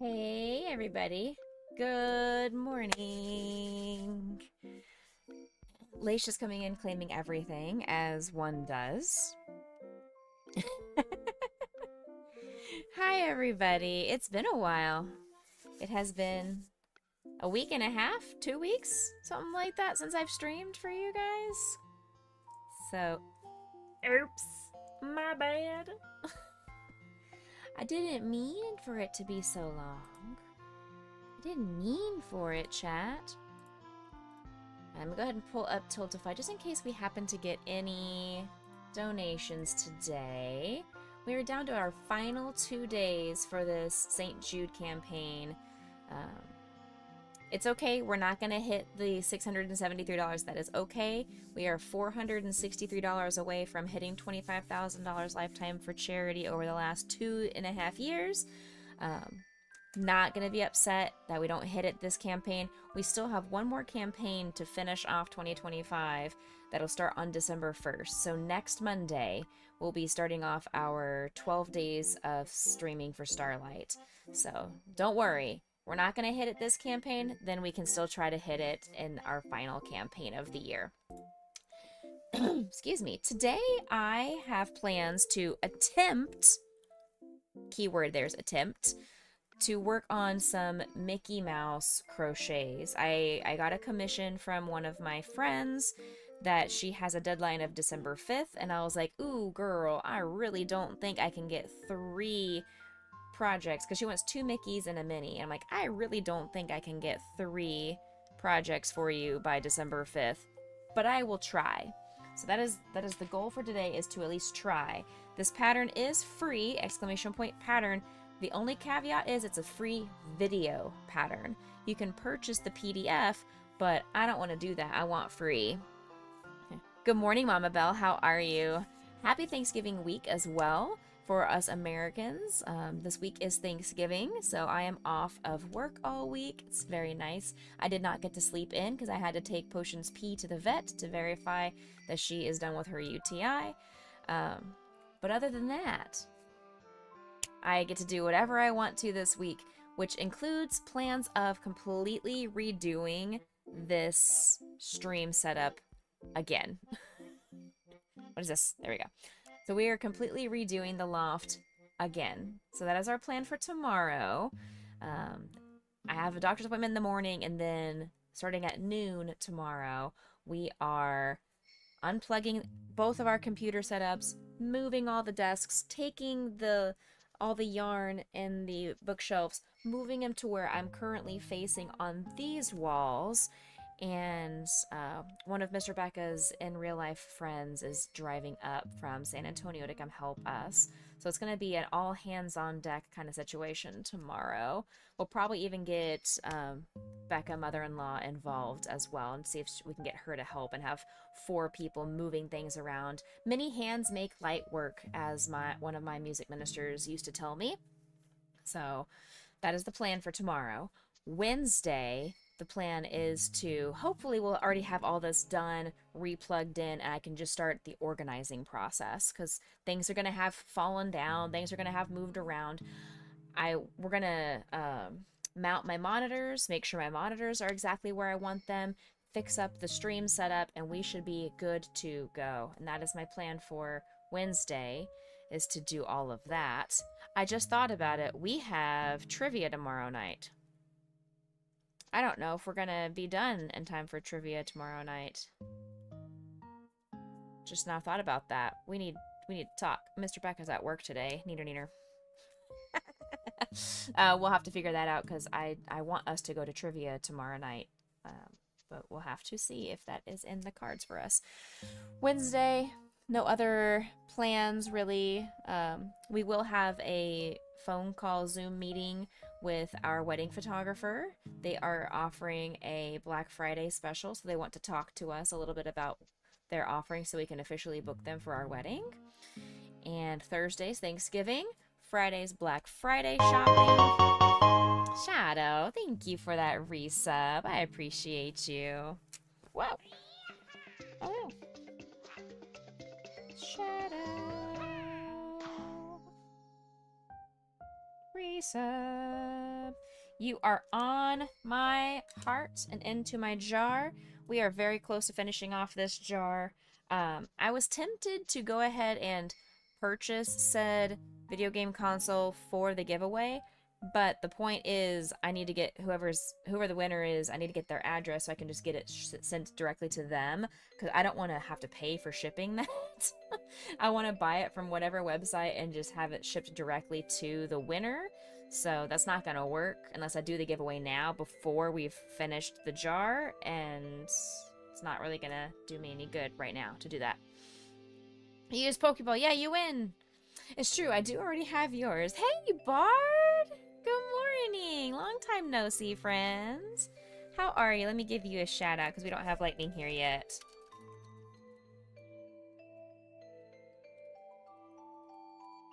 Hey, everybody. Good morning. Laisha's coming in claiming everything, as one does. Hi, everybody. It's been a while. It has been a week and a half, 2 weeks, something like that, since I've streamed for you guys. So, oops, my bad. I didn't mean for it to be so long. I didn't mean for it, chat. I'm gonna go ahead and pull up Tiltify just in case we happen to get any donations today. We are down to our final 2 days for this St. Jude campaign. Um, it's okay, we're not gonna hit the $673. That is okay. We are $463 away from hitting $25,000 lifetime for charity over the last 2.5 years. Not going to be upset that we don't hit it this campaign. We still have one more campaign to finish off 2025 that'll start on December 1st. So next Monday, we'll be starting off our 12 days of streaming for Starlight. So don't worry. We're not going to hit it this campaign, then we can still try to hit it in our final campaign of the year. Excuse me. Today, I have plans to attempt, keyword there's attempt, to work on some Mickey Mouse crochets. I got a commission from one of my friends that she has a deadline of December 5th, and I was like, ooh, girl, I really don't think I can get 3 projects, because she wants 2 Mickeys and a Minnie. And I'm like, I really don't think I can get 3 projects for you by December 5th, but I will try. So that is the goal for today, is to at least try. This pattern is free, exclamation point pattern. The only caveat is it's a free video pattern. You can purchase the PDF, but I don't want to do that. I want free. Good morning, Mama Bell. How are you? Happy Thanksgiving week as well for us Americans. This week is Thanksgiving, so I am off of work all week. It's very nice. I did not get to sleep in because I had to take Potion's P to the vet to verify that she is done with her UTI. But other than that, I get to do whatever I want to this week, which includes plans of completely redoing this stream setup again. What is this? There we go. So we are completely redoing the loft again. So that is our plan for tomorrow. I have a doctor's appointment in the morning, and then starting at noon tomorrow, we are unplugging both of our computer setups, moving all the desks, taking all the yarn and the bookshelves, moving them to where I'm currently facing on these walls. And one of Mr. Becca's in real life friends is driving up from San Antonio to come help us. So it's going to be an all hands on deck kind of situation tomorrow. We'll probably even get Becca, mother-in-law, involved as well, and see if we can get her to help and have 4 people moving things around. Many hands make light work, as one of my music ministers used to tell me. So that is the plan for tomorrow. Wednesday, the plan is to, hopefully we'll already have all this done, replugged in, and I can just start the organizing process, because things are going to have fallen down, things are going to have moved around. We're going to mount my monitors, make sure my monitors are exactly where I want them, fix up the stream setup, and we should be good to go. And that is my plan for Wednesday, is to do all of that. I just thought about it. We have trivia tomorrow night. I don't know if we're gonna be done in time for trivia tomorrow night. Just now thought about that. We need to talk. Mr. Becca's at work today. Neener. We'll have to figure that out, because I want us to go to trivia tomorrow night. But we'll have to see if that is in the cards for us. Wednesday, no other plans really. We will have a phone call Zoom meeting with our wedding photographer. They are offering a Black Friday special, so they want to talk to us a little bit about their offering so we can officially book them for our wedding. And Thursday's Thanksgiving. Friday's Black Friday shopping. Shadow, thank you for that resub. I appreciate you. Whoa. Oh. Shadow. Resub. You are on my heart and into my jar. We are very close to finishing off this jar. I was tempted to go ahead and purchase said video game console for the giveaway, but the point is I need to get whoever the winner is, I need to get their address so I can just get it sent directly to them, because I don't want to have to pay for shipping that. I want to buy it from whatever website and just have it shipped directly to the winner. So that's not going to work unless I do the giveaway now before we've finished the jar, and it's not really going to do me any good right now to do that. You use Pokeball. Yeah, you win. It's true. I do already have yours. Hey, Bard. Good morning. Long time no see, friends. How are you? Let me give you a shout out because we don't have Lightning here yet.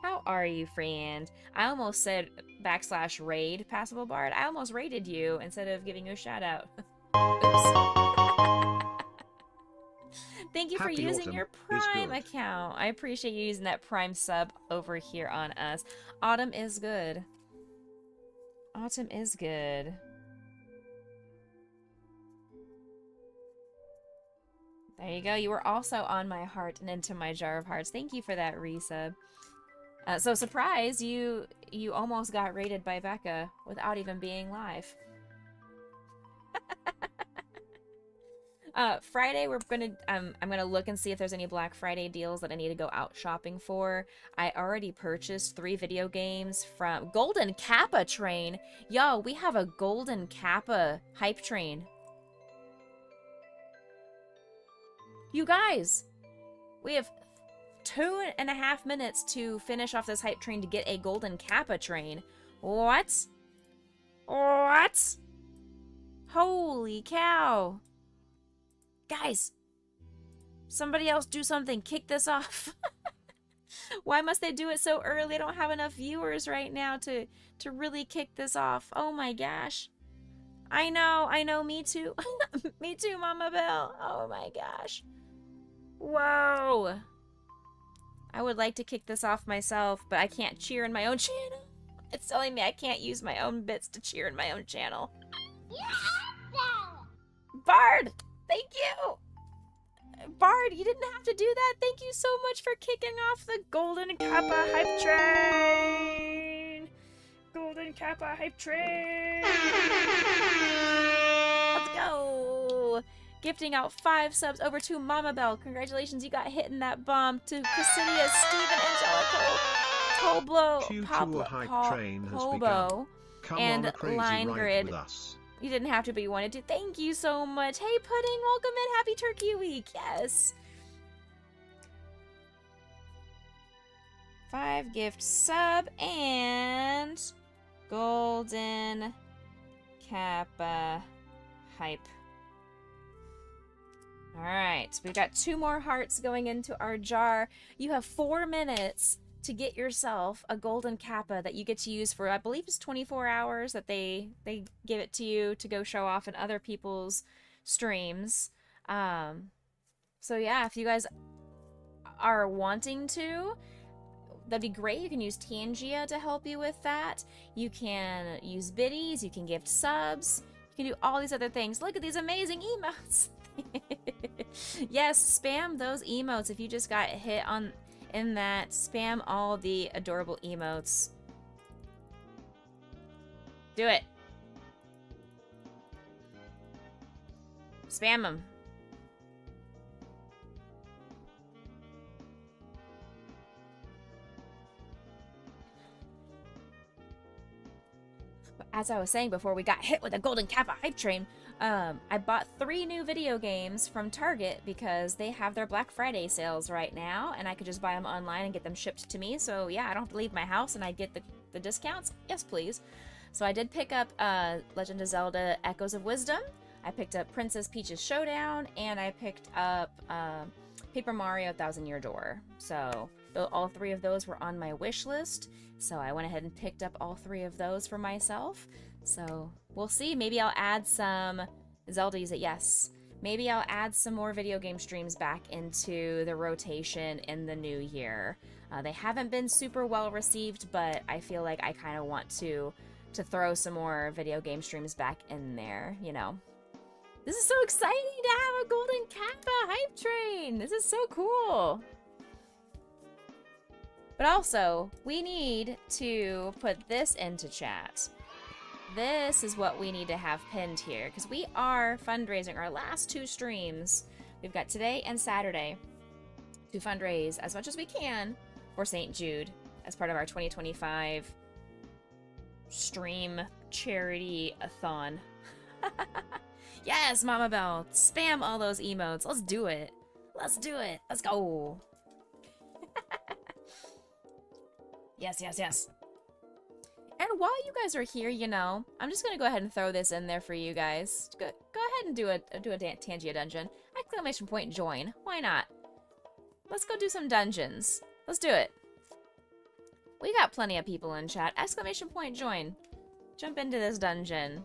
How are you, friend? I almost said /raid, Passable Bard. I almost raided you instead of giving you a shout out. Oops. Thank you for using your Prime account. I appreciate you using that Prime sub over here on us. Autumn is good. Autumn is good. There you go. You were also on my heart and into my jar of hearts. Thank you for that resub. So surprise, you almost got raided by Becca without even being live. Friday I'm gonna look and see if there's any Black Friday deals that I need to go out shopping for. I already purchased 3 video games from Golden Kappa Train. Yo, we have a Golden Kappa hype train. You guys, we have 2.5 minutes to finish off this hype train to get a Golden Kappa train. What? What? Holy cow. Guys, somebody else do something. Kick this off. Why must they do it so early? I don't have enough viewers right now to really kick this off. Oh my gosh. I know, me too. Me too, Mama Bell. Oh my gosh. Whoa. I would like to kick this off myself, but I can't cheer in my own channel. It's telling me I can't use my own bits to cheer in my own channel. Bard! Thank you! Bard, you didn't have to do that. Thank you so much for kicking off the Golden Kappa hype train! Golden Kappa hype train! Let's go! Gifting out 5 subs over to Mama Bell. Congratulations, you got hit in that bomb. To Cassidia, Stephen, Angelico, Toblo, Pablo, Hobo, and Line Grid. You didn't have to, but you wanted to. Thank you so much. Hey, Pudding, welcome in. Happy Turkey Week. Yes. 5 gift sub and Golden Kappa hype. All right, we've got 2 more hearts going into our jar. You have 4 minutes to get yourself a Golden Kappa that you get to use for, I believe it's 24 hours that they give it to you to go show off in other people's streams. So yeah, if you guys are wanting to, that'd be great. You can use Tangia to help you with that. You can use biddies, you can gift subs, you can do all these other things. Look at these amazing emotes. Yes, spam those emotes. If you just got hit in that, spam all the adorable emotes. Do it. Spam them. But as I was saying before we got hit with a Golden Kappa hype train, I bought 3 new video games from Target because they have their Black Friday sales right now, and I could just buy them online and get them shipped to me. So yeah, I don't have to leave my house and I get the discounts. Yes, please. So I did pick up Legend of Zelda Echoes of Wisdom. I picked up Princess Peach's Showdown, and I picked up Paper Mario Thousand Year Door. So all 3 of those were on my wish list. So I went ahead and picked up all 3 of those for myself. So we'll see. Maybe I'll add some Zelda. Use it. Yes. Maybe I'll add some more video game streams back into the rotation in the new year. They haven't been super well received, but I feel like I kind of want to throw some more video game streams back in there, you know. This is so exciting to have a Golden Kappa hype train. This is so cool. But also, we need to put this into chat. This is what we need to have pinned here, because we are fundraising our last 2 streams. We've got today and Saturday to fundraise as much as we can for St. Jude as part of our 2025 stream charity-a-thon. Yes, Mama Bell, spam all those emotes. Let's do it. Let's do it. Let's go. Yes, yes, yes. And while you guys are here, you know, I'm just gonna go ahead and throw this in there for you guys. Go ahead and do a Tangia dungeon. Exclamation point join. Why not? Let's go do some dungeons. Let's do it. We got plenty of people in chat. Exclamation point join. Jump into this dungeon.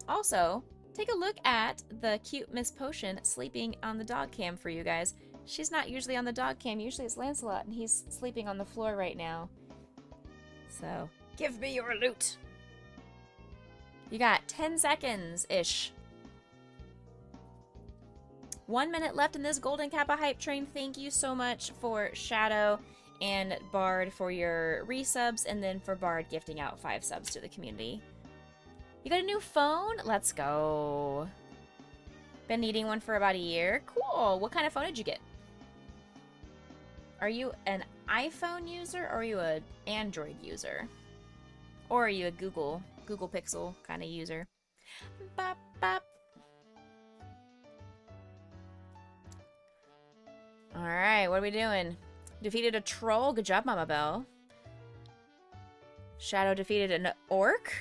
Also, take a look at the cute Miss Potion sleeping on the dog cam for you guys. She's not usually on the dog cam. Usually it's Lancelot, and he's sleeping on the floor right now. So, give me your loot. You got 10 seconds-ish. 1 minute left in this Golden Kappa hype train. Thank you so much for Shadow and Bard for your resubs, and then for Bard gifting out 5 subs to the community. You got a new phone? Let's go. Been needing one for about a year. Cool. What kind of phone did you get? Are you an iPhone user, or are you an Android user? Or are you a Google Pixel kind of user? Bop, bop. Alright, what are we doing? Defeated a troll. Good job, Mama Bell. Shadow defeated an orc.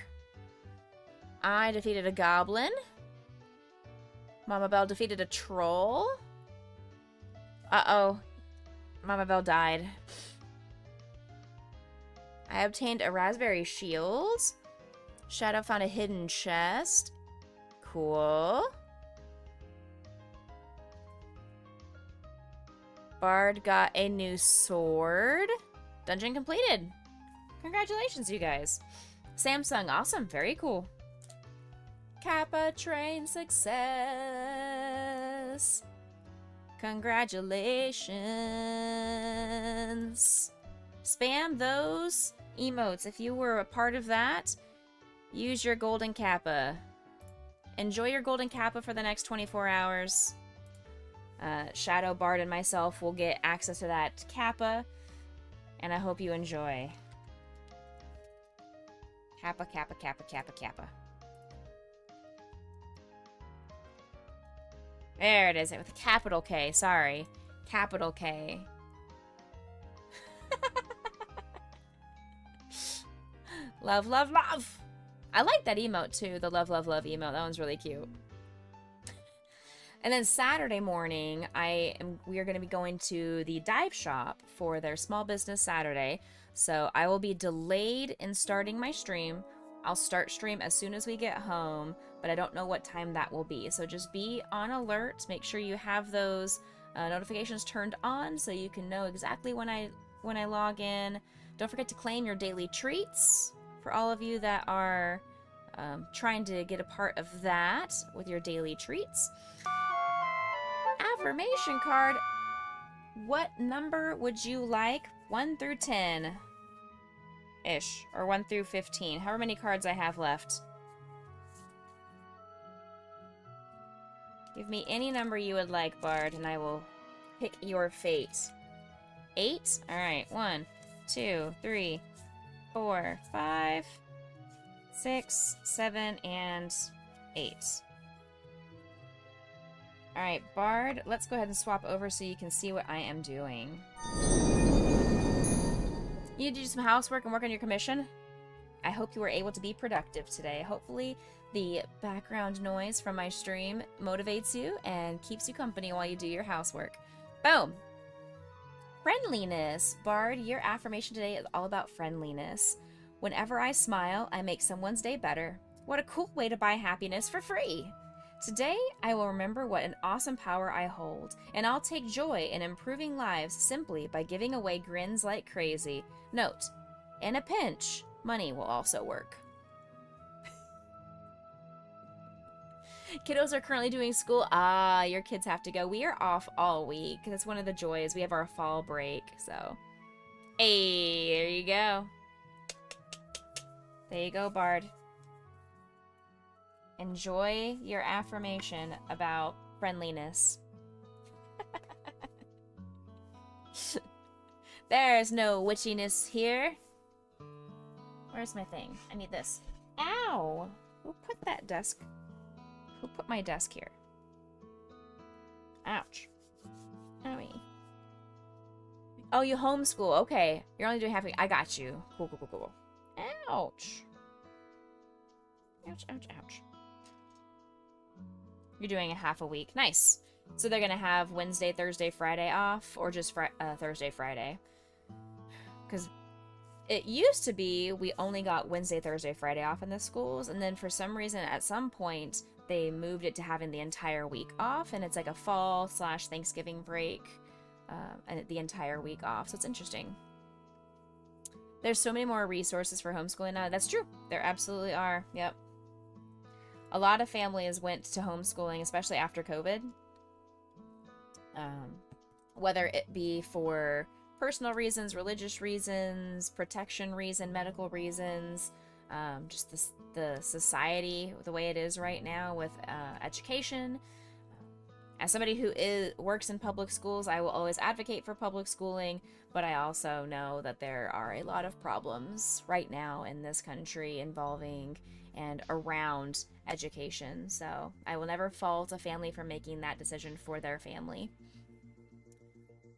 I defeated a goblin. Mama Bell defeated a troll. Uh-oh. Mama Bell died. I obtained a raspberry shield. Shadow found a hidden chest. Cool. Bard got a new sword. Dungeon completed. Congratulations, you guys. Samsung, awesome. Very cool. Kappa train success. Congratulations. Spam those emotes. If you were a part of that, use your Golden Kappa. Enjoy your Golden Kappa for the next 24 hours. Shadow, Bard, and myself will get access to that Kappa, and I hope you enjoy. Kappa, Kappa, Kappa, Kappa, Kappa. There it is, with a capital K, sorry. Capital K. Love, love, love! I like that emote too, the love, love, love emote. That one's really cute. And then Saturday morning, we are going to be going to the dive shop for their Small Business Saturday. So I will be delayed in starting my stream. I'll start stream as soon as we get home, but I don't know what time that will be. So just be on alert. Make sure you have those notifications turned on so you can know exactly when I log in. Don't forget to claim your daily treats for all of you that are trying to get a part of that with your daily treats. Affirmation card. What number would you like? 1 through 10 ish, or 1 through 15, however many cards I have left. Give me any number you would like, Bard, and I will pick your fate. 8? Alright, 1, 2, 3, 4, 5, 6, 7, and 8. Alright, Bard, let's go ahead and swap over so you can see what I am doing. You need to do some housework and work on your commission? I hope you were able to be productive today. Hopefully the background noise from my stream motivates you and keeps you company while you do your housework. Boom! Friendliness. Bard, your affirmation today is all about friendliness. Whenever I smile, I make someone's day better. What a cool way to buy happiness for free. Today, I will remember what an awesome power I hold, and I'll take joy in improving lives simply by giving away grins like crazy. Note, in a pinch, money will also work. Kiddos are currently doing school. Ah, your kids have to go. We are off all week. That's one of the joys. We have our fall break, so. Hey, there you go. There you go, Bard. Enjoy your affirmation about friendliness. There's no witchiness here. Where's my thing? I need this. Ow! Who put that desk? Who put my desk here? Ouch. Owie. Oh, you homeschool. Okay. You're only doing half a week. I got you. Cool, cool, cool, cool. Ouch. Ouch, ouch, ouch. You're doing a half a week. Nice. So they're going to have Wednesday, Thursday, Friday off, or just Thursday, Friday. Because it used to be we only got Wednesday, Thursday, Friday off in the schools, and then for some reason at some point they moved it to having the entire week off, and it's like a fall/Thanksgiving break, and the entire week off. So it's interesting. There's so many more resources for homeschooling now. That's true. There absolutely are. Yep. A lot of families went to homeschooling, especially after COVID. Whether it be for personal reasons, religious reasons, protection reason, medical reasons, just the society, the way it is right now with education. As somebody who works in public schools, I will always advocate for public schooling, but I also know that there are a lot of problems right now in this country involving and around education. So I will never fault a family for making that decision for their family.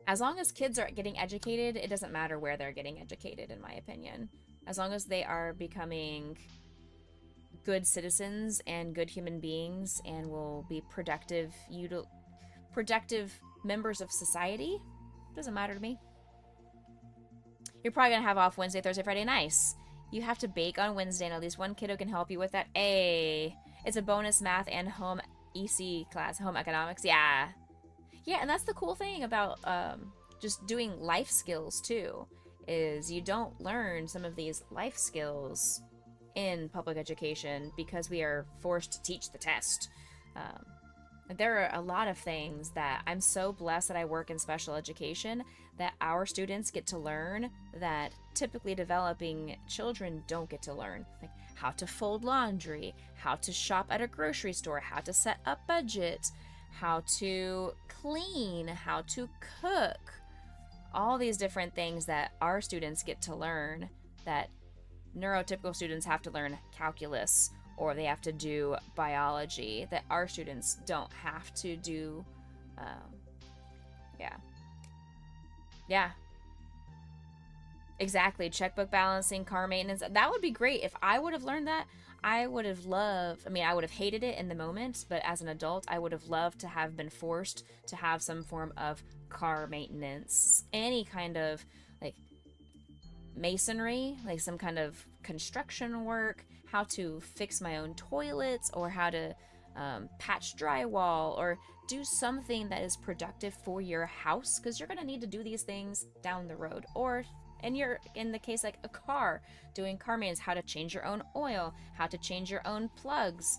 As long as kids are getting educated, it doesn't matter where they're getting educated, in my opinion. As long as they are becoming good citizens and good human beings and will be productive members of society, doesn't matter to me. You're probably going to have off Wednesday, Thursday, Friday. Nice. You have to bake on Wednesday, and at least one kiddo can help you with that. Hey, it's a bonus math and home EC class, home economics. Yeah. Yeah, and that's the cool thing about just doing life skills, too, is you don't learn some of these life skills in public education because we are forced to teach the test. There are a lot of things that I'm so blessed that I work in special education that our students get to learn that typically developing children don't get to learn. Like how to fold laundry, how to shop at a grocery store, how to set a budget, how to clean, how to cook. All these different things that our students get to learn that neurotypical students have to learn calculus or they have to do biology that our students don't have to do. Yeah. Exactly. Checkbook balancing, car maintenance. That would be great. If I would have learned that, I would have I would have hated it in the moment, but as an adult, I would have loved to have been forced to have some form of car maintenance, any kind of like masonry, like some kind of construction work, how to fix my own toilets, or how to patch drywall, or do something that is productive for your house, because you're going to need to do these things down the road. Or in the case like a car, doing car maintenance, how to change your own oil, how to change your own plugs.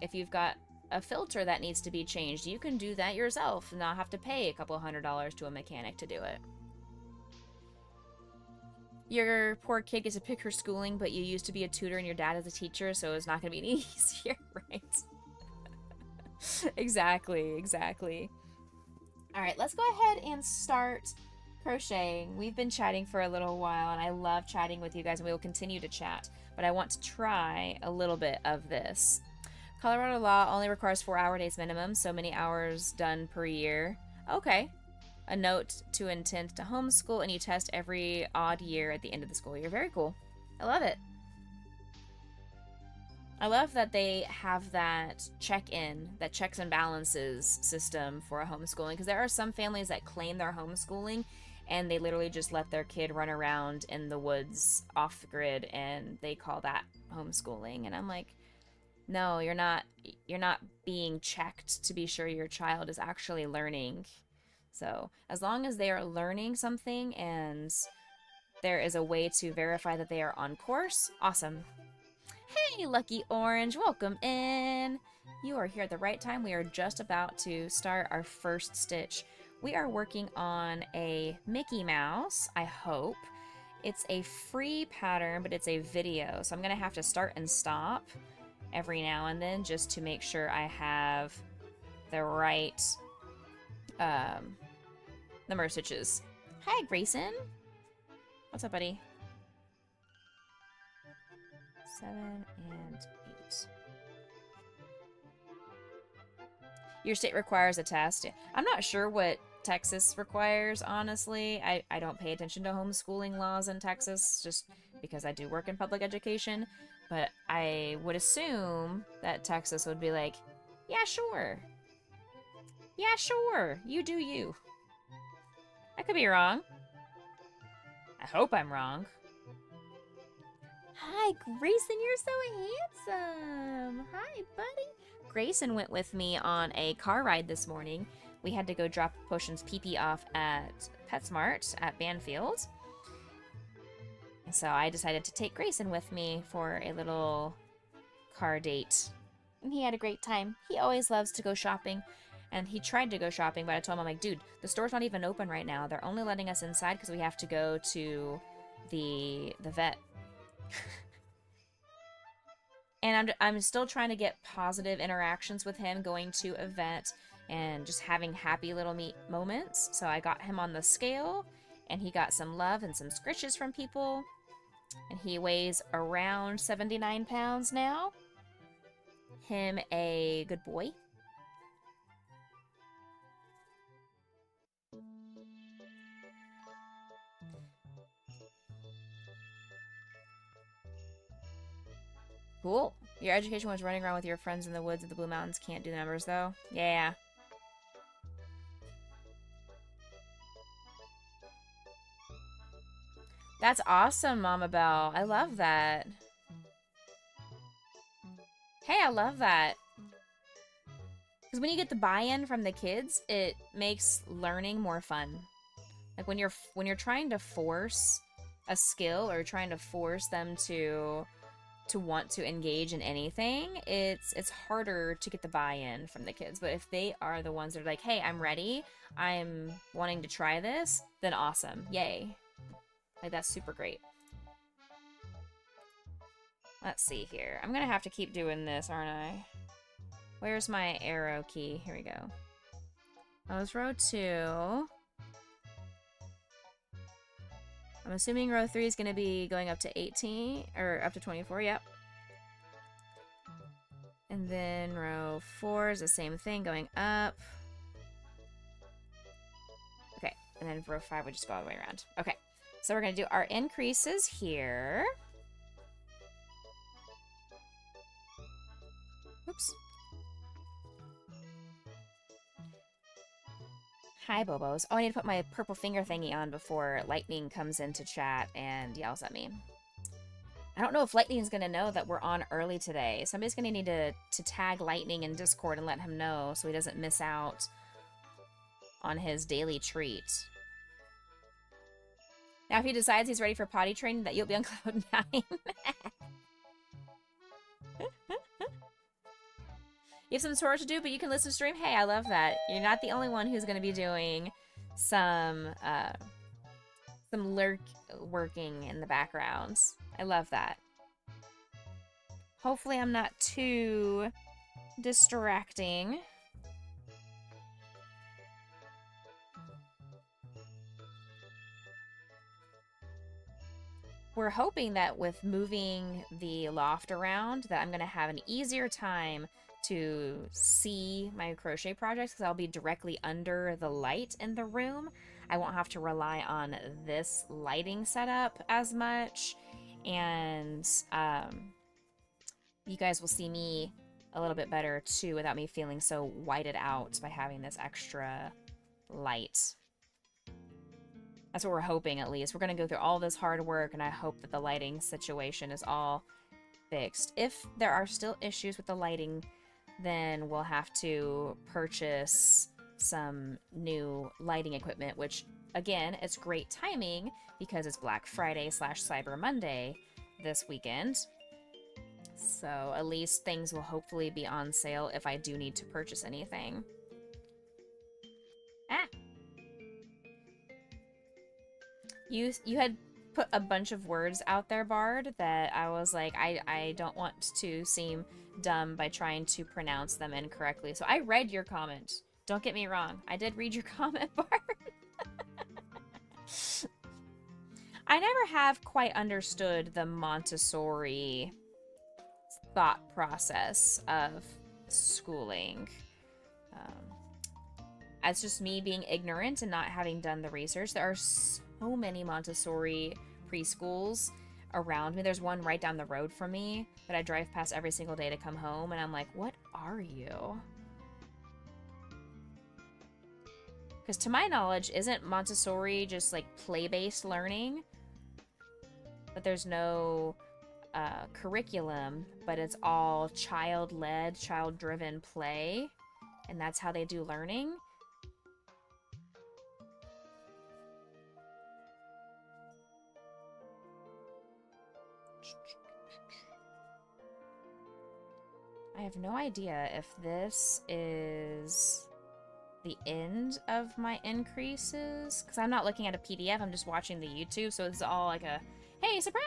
If you've got a filter that needs to be changed, you can do that yourself and not have to pay a couple $100s to a mechanic to do it. Your poor kid gets to pick her schooling, but you used to be a tutor and your dad is a teacher, so it's not going to be any easier, right? Exactly. All right, let's go ahead and start crocheting. We've been chatting for a little while, and I love chatting with you guys, and we will continue to chat, but I want to try a little bit of this. Colorado law only requires 4-hour days minimum, so many hours done per year. Okay. A note to intent to homeschool, and you test every odd year at the end of the school year. Very cool. I love it. I love that they have that check-in, that checks and balances system for a homeschooling, because there are some families that claim they're homeschooling and they literally just let their kid run around in the woods off the grid and they call that homeschooling. And I'm like, No, you're not being checked to be sure your child is actually learning. So, as long as they are learning something and there is a way to verify that they are on course, awesome. Hey, Lucky Orange, welcome in. You are here at the right time. We are just about to start our first stitch. We are working on a Mickey Mouse, I hope. It's a free pattern, but it's a video, so I'm gonna have to start and stop every now and then just to make sure I have the right number of stitches. Hi, Grayson. What's up, buddy? 7 and 8. Your state requires a test. I'm not sure what Texas requires, honestly. I don't pay attention to homeschooling laws in Texas just because I do work in public education, but I would assume that Texas would be like, yeah, sure. Yeah, sure. You do you. I could be wrong. I hope I'm wrong. Hi, Grayson, you're so handsome. Hi, buddy. Grayson went with me on a car ride this morning. We had to go drop Potion's pee-pee off at PetSmart at Banfield. And so I decided to take Grayson with me for a little car date. And he had a great time. He always loves to go shopping. And he tried to go shopping, but I told him, I'm like, dude, the store's not even open right now. They're only letting us inside because we have to go to the vet. And I'm still trying to get positive interactions with him, going to a vet and just having happy little moments. So I got him on the scale, and he got some love and some scritches from people. And he weighs around 79 pounds now. Him a good boy. Cool. Your education was running around with your friends in the woods of the Blue Mountains. Can't do the numbers, though. Yeah. That's awesome, Mama Belle. I love that. Hey, I love that. Because when you get the buy-in from the kids, it makes learning more fun. Like when you're trying to force a skill or trying to force them to want to engage in anything, it's harder to get the buy-in from the kids. But if they are the ones that are like, hey, I'm ready, I'm wanting to try this, then awesome. Yay. Like, that's super great. Let's see here. I'm gonna have to keep doing this, aren't I? Where's my arrow key? Here we go. That was row 2. I'm assuming row 3 is going to be going up to 18, or up to 24, yep. And then row 4 is the same thing, going up. Okay, and then row 5 would just go all the way around. Okay, so we're going to do our increases here. Oops. Hi, Bobos. Oh, I need to put my purple finger thingy on before Lightning comes into chat and yells at me. I don't know if Lightning's going to know that we're on early today. Somebody's going to need to tag Lightning in Discord and let him know so he doesn't miss out on his daily treat. Now, if he decides he's ready for potty training, that you'll be on Cloud 9. You have some chores to do, but you can listen to stream. Hey, I love that. You're not the only one who's going to be doing some working in the background. I love that. Hopefully I'm not too distracting. We're hoping that with moving the loft around that I'm going to have an easier time to see my crochet projects because I'll be directly under the light in the room. I won't have to rely on this lighting setup as much, and you guys will see me a little bit better too without me feeling so whited out by having this extra light. That's what we're hoping, at least. We're going to go through all this hard work, and I hope that the lighting situation is all fixed. If there are still issues with the lighting, then we'll have to purchase some new lighting equipment, which, again, it's great timing because it's Black Friday / Cyber Monday this weekend. So at least things will hopefully be on sale if I do need to purchase anything. Ah! You had put a bunch of words out there, Bard, that I was like, I don't want to seem dumb by trying to pronounce them incorrectly. So I read your comment. Don't get me wrong. I did read your comment, Bard. I never have quite understood the Montessori thought process of schooling. It's just me being ignorant and not having done the research. There are so many Montessori preschools around me. There's one right down the road from me that I drive past every single day to come home, and I'm like, what are you? Because to my knowledge, isn't Montessori just like play-based learning? But there's no curriculum, but it's all child-led, child-driven play, and that's how they do learning. I have no idea if this is the end of my increases, because I'm not looking at a PDF, I'm just watching the YouTube, so it's all like a, hey, surprise!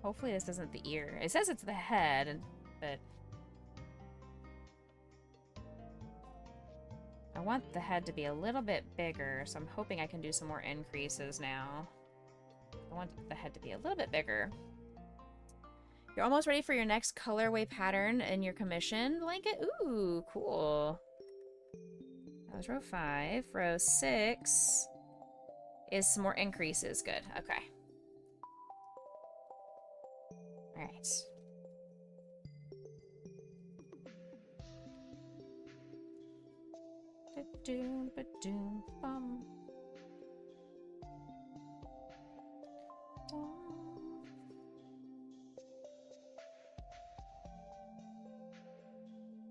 Hopefully this isn't the ear. It says it's the head, but I want the head to be a little bit bigger, so I'm hoping I can do some more increases now. I want the head to be a little bit bigger. You're almost ready for your next colorway pattern in your commission blanket? Ooh, cool. That was row 5. Row 6 is some more increases. Good. Okay. All right.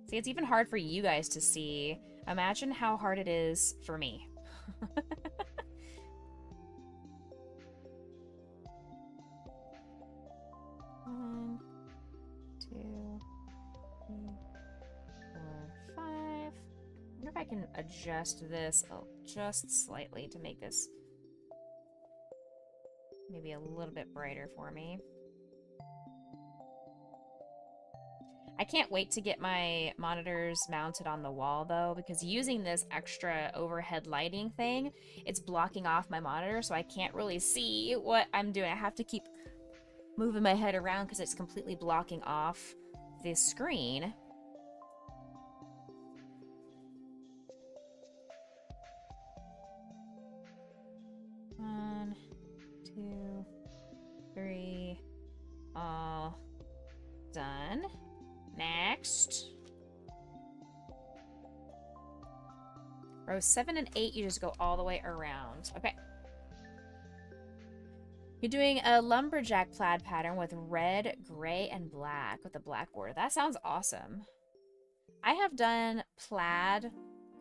See, it's even hard for you guys to see. Imagine how hard it is for me. 1, 2, 3, 4, 5. I wonder if I can adjust this just slightly to make this maybe a little bit brighter for me. I can't wait to get my monitors mounted on the wall, though, because using this extra overhead lighting thing, it's blocking off my monitor, so I can't really see what I'm doing. I have to keep moving my head around because it's completely blocking off the screen. One, 2, 3, all done. Next. Row 7 and 8, you just go all the way around. Okay. You're doing a lumberjack plaid pattern with red, gray, and black with a black border. That sounds awesome. I have done plaid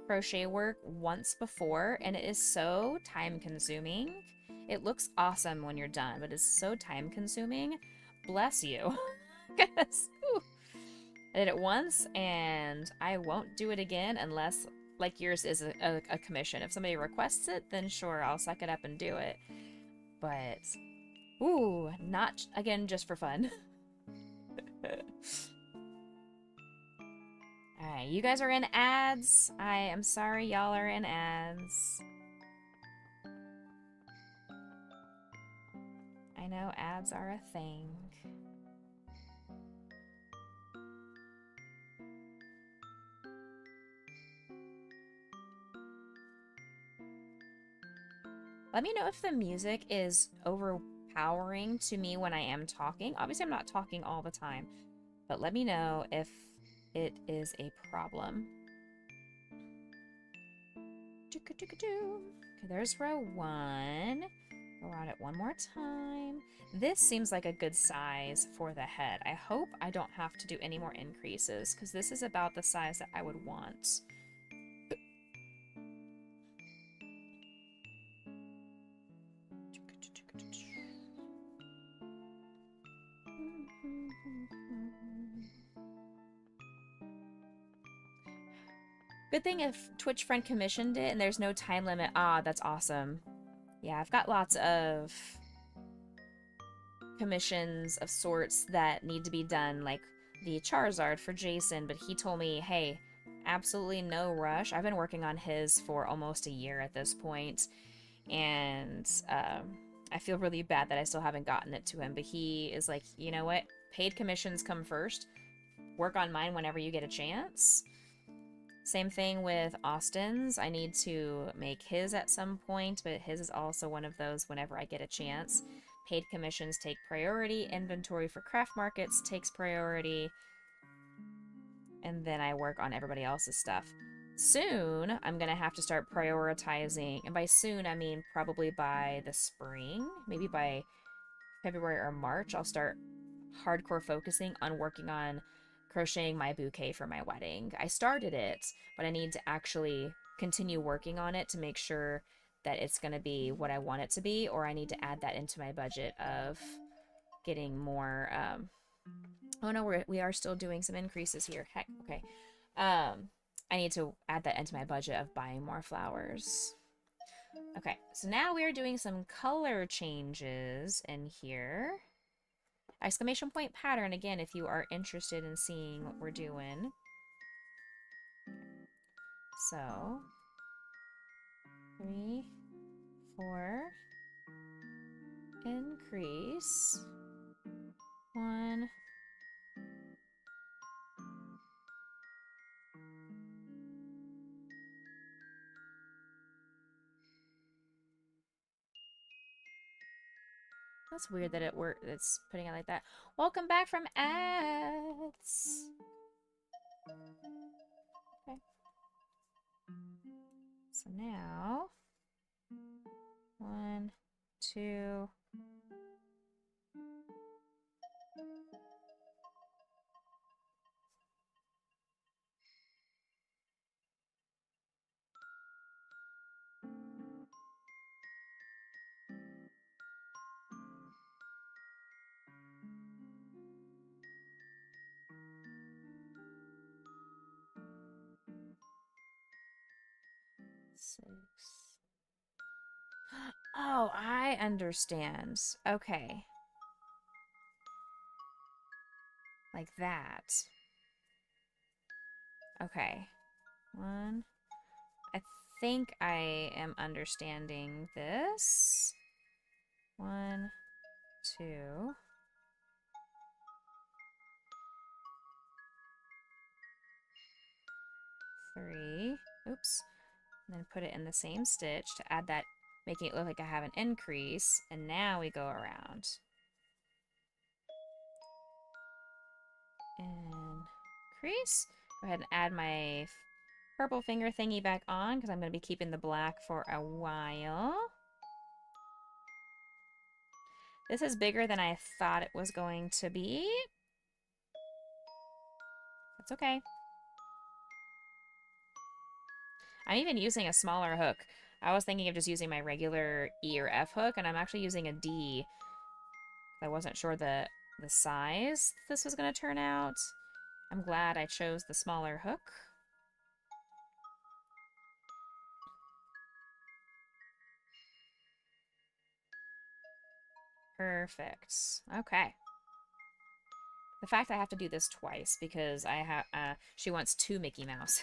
crochet work once before, and it is so time-consuming. It looks awesome when you're done, but it's so time-consuming. Bless you. Goodness. Whew. I did it once, and I won't do it again unless, like yours is a commission. If somebody requests it, then sure, I'll suck it up and do it. But, ooh, not, again, just for fun. Alright, you guys are in ads. I am sorry y'all are in ads. I know ads are a thing. Let me know if the music is overpowering to me when I am talking. Obviously, I'm not talking all the time, but let me know if it is a problem. Okay, there's row 1. Go around it one more time. This seems like a good size for the head. I hope I don't have to do any more increases because this is about the size that I would want. Good thing if Twitch friend commissioned it and there's no time limit. Ah, that's awesome. Yeah, I've got lots of commissions of sorts that need to be done, like the Charizard for Jason, but he told me, hey, absolutely no rush. I've been working on his for almost a year at this point, and I feel really bad that I still haven't gotten it to him, but he is like, you know what? Paid commissions come first. Work on mine whenever you get a chance. Same thing with Austin's. I need to make his at some point, but his is also one of those whenever I get a chance. Paid commissions take priority. Inventory for craft markets takes priority. And then I work on everybody else's stuff. Soon, I'm going to have to start prioritizing. And by soon, I mean probably by the spring. Maybe by February or March, I'll start hardcore focusing on working on crocheting my bouquet for my wedding. I started it, but I need to actually continue working on it to make sure that it's going to be what I want it to be, or I need to add that into my budget of getting more, oh no, we are still doing some increases here. Heck, okay. I need to add that into my budget of buying more flowers. Okay, so now we are doing some color changes in here. Exclamation point pattern, again, if you are interested in seeing what we're doing. So, 3, 4, increase, 1, that's weird that it's putting it like that. Welcome back from ads. Okay. So now, 1, 2, 6. Oh, I understand. Okay. Like that. Okay. 1. I think I am understanding this. 1, 2. 3. Oops. And then put it in the same stitch to add that, making it look like I have an increase. And now we go around. Increase. Go ahead and add my purple finger thingy back on because I'm going to be keeping the black for a while. This is bigger than I thought it was going to be. That's okay. I'm even using a smaller hook. I was thinking of just using my regular E or F hook, and I'm actually using a D. I wasn't sure the size this was going to turn out. I'm glad I chose the smaller hook. Perfect. Okay. The fact I have to do this twice because I have she wants 2 Mickey Mouses.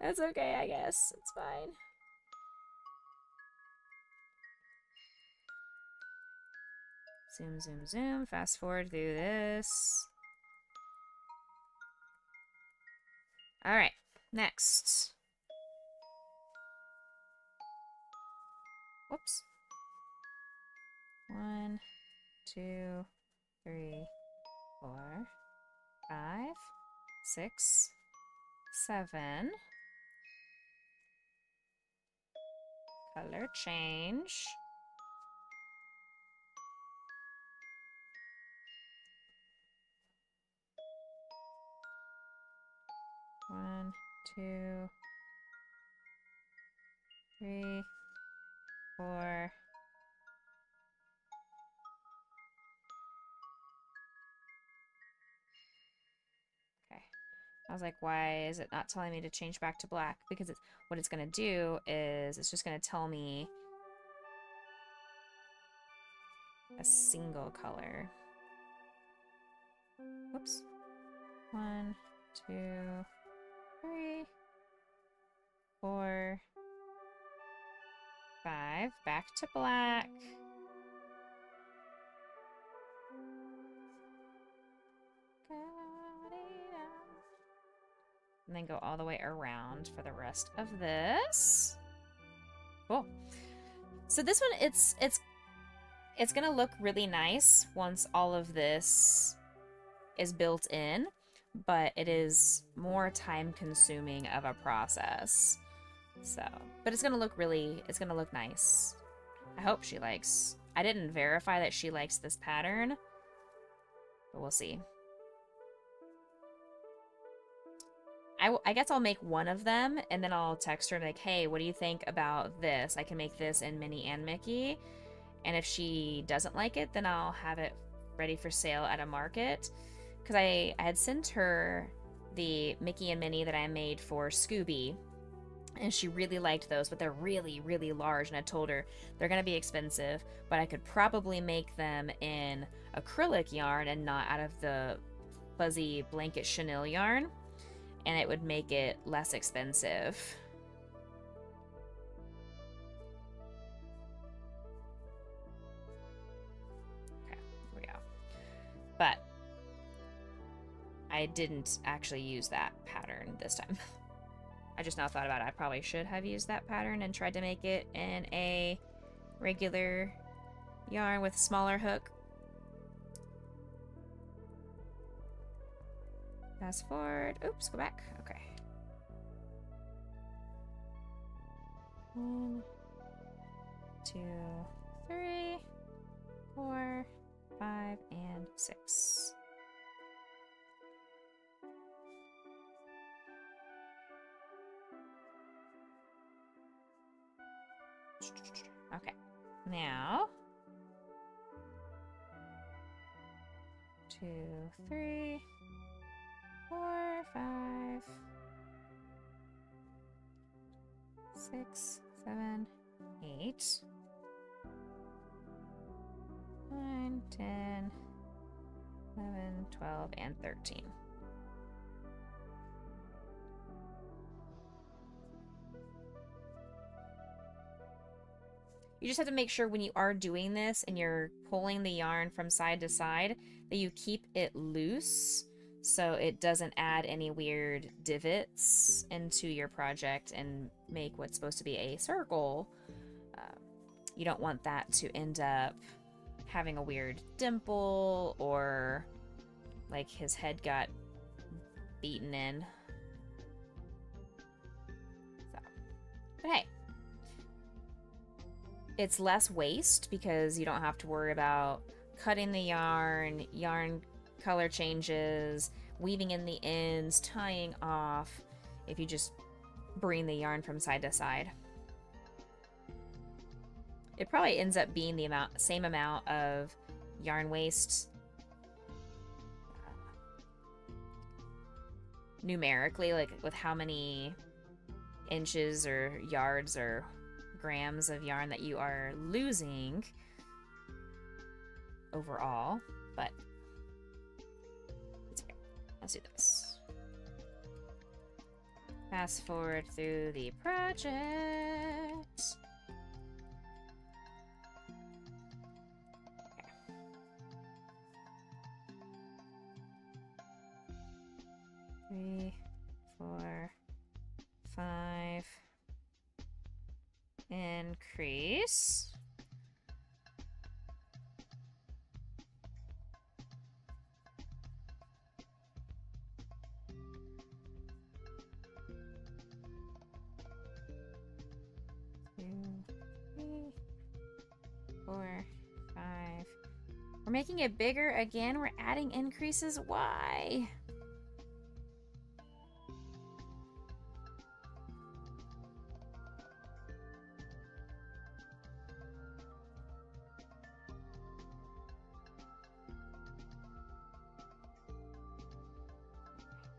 That's okay, I guess. It's fine. Zoom, zoom, zoom. Fast forward through this. All right, next. Whoops. 1, 2, 3, 4, 5, 6, 7. Color change. One, two, three, four. Okay. I was like, why is it not telling me to change back to black? Because what it's going to do is it's just going to tell me a single color. Whoops. One, two, three, four, five. Back to black. And then go all the way around for the rest of this. Cool. So this one, it's gonna look really nice once all of this is built in, but it is more time consuming of a process. So, but it's gonna look nice. I hope she likes. I didn't verify that she likes this pattern, but we'll see. I guess I'll make one of them, and then I'll text her like, hey, what do you think about this? I can make this in Minnie and Mickey. And if she doesn't like it, then I'll have it ready for sale at a market. Because I had sent her the Mickey and Minnie that I made for Scooby, and she really liked those, but they're really, really large. And I told her they're going to be expensive, but I could probably make them in acrylic yarn and not out of the fuzzy blanket chenille yarn. And it would make it less expensive. Okay, here we go. But I didn't actually use that pattern this time. I just now thought about it. I probably should have used that pattern and tried to make it in a regular yarn with a smaller hook. Fast forward. Oops, go back. Okay. 1, 2, 3, 4, 5, and 6. Okay. Now 2, 3, 4, 5, 6, 7, 8, 9, 10, 11, 12, and 13. You just have to make sure when you are doing this and you're pulling the yarn from side to side that you keep it loose so it doesn't add any weird divots into your project and make what's supposed to be a circle. You don't want that to end up having a weird dimple or like his head got beaten in. So, but hey. It's less waste because you don't have to worry about cutting the yarn color changes, weaving in the ends, tying off, if you just bring the yarn from side to side. It probably ends up being the same amount of yarn waste numerically, like with how many inches or yards or grams of yarn that you are losing overall, but it's okay. Let's do this. Fast forward through the project. Okay. 3, 4, 5. Increase. making it bigger again. We're adding increases. Why?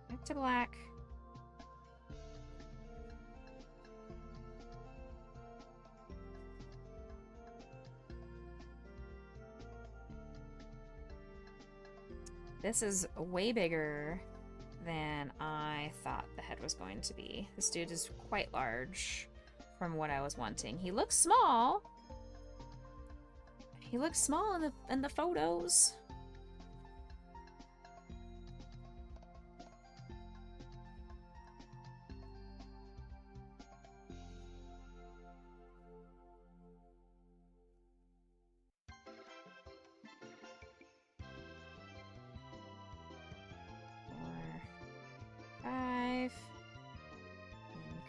Back to black. This is way bigger than I thought the head was going to be. This dude is quite large from what I was wanting. He looks small. He looks small in the photos.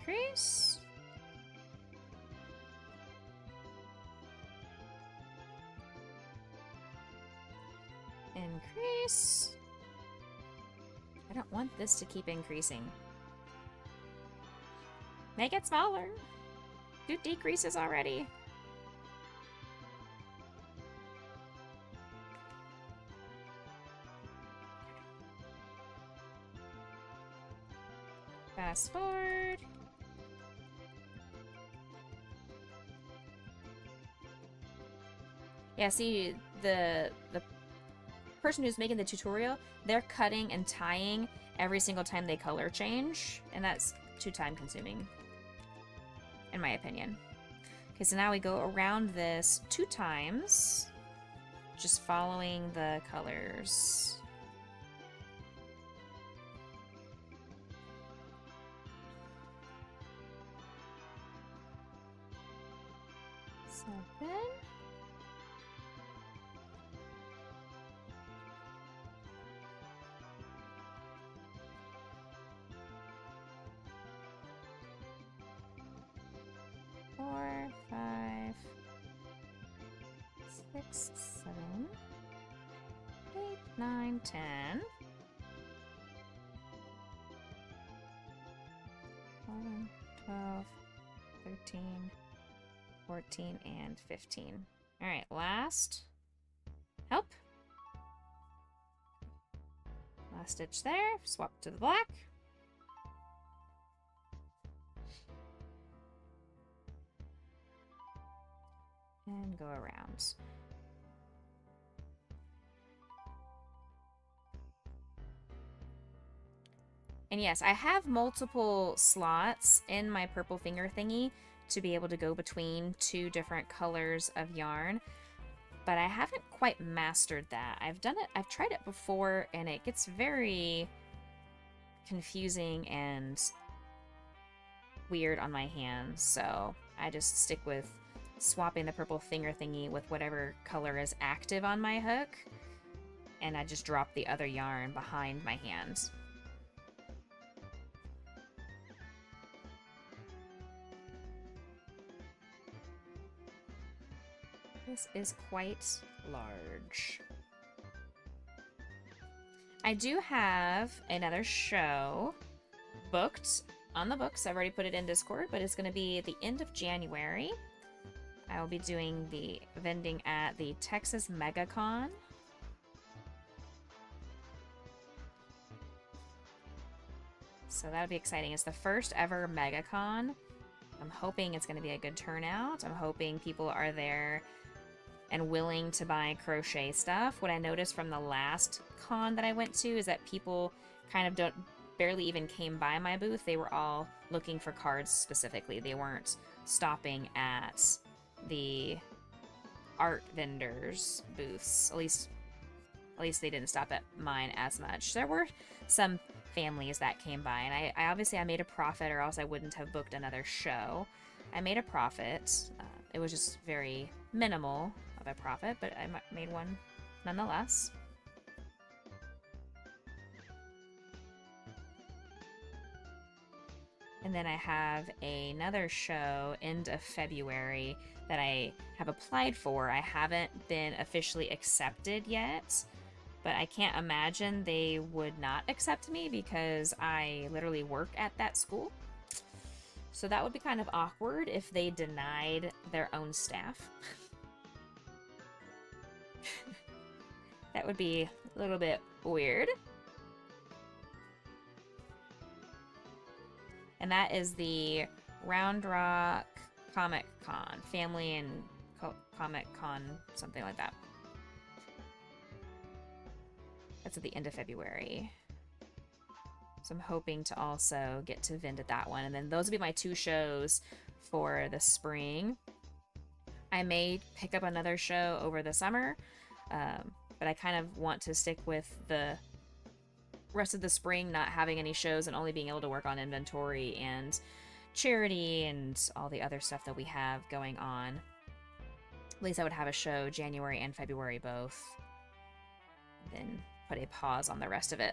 Increase. Increase. I don't want this to keep increasing. Make it smaller. Do decreases already. Fast forward. Yeah, see, the person who's making the tutorial, they're cutting and tying every single time they color change, and that's too time consuming, in my opinion. Okay, so now we go around this 2 times, just following the colors. Seven. Four, 5, 6, 7, 8, 9, 10. 11, 12, 13, 14, and 15. All right, last help. Last stitch there. Swap to the black. And go around. And yes, I have multiple slots in my purple finger thingy to be able to go between 2 different colors of yarn, but I haven't quite mastered that. I've tried it before, and it gets very confusing and weird on my hands, so I just stick with swapping the purple finger thingy with whatever color is active on my hook, and I just drop the other yarn behind my hand. This is quite large. I do have another show booked on the books. I've already put it in Discord, but it's going to be at the end of January. I will be doing the vending at the Texas MegaCon. So that'll be exciting. It's the first ever MegaCon. I'm hoping it's going to be a good turnout. I'm hoping people are there and willing to buy crochet stuff. What I noticed from the last con that I went to is that people kind of barely even came by my booth. They were all looking for cards specifically. They weren't stopping at the art vendors' booths. At least they didn't stop at mine as much. There were some families that came by, and I obviously I made a profit, or else I wouldn't have booked another show. I made a profit. It was just very minimal of a profit, but I made one nonetheless. And then I have another show end of February that I have applied for. I haven't been officially accepted yet, but I can't imagine they would not accept me because I literally work at that school. So that would be kind of awkward if they denied their own staff. That would be a little bit weird. And that is the Round Rock Comic Con, Family and Comic Con, something like that. That's at the end of February. So I'm hoping to also get to vend at that one. And then those will be my 2 shows for the spring. I may pick up another show over the summer, but I kind of want to stick with the rest of the spring not having any shows and only being able to work on inventory and charity and all the other stuff that we have going on. At least I would have a show January and February both. Then put a pause on the rest of it.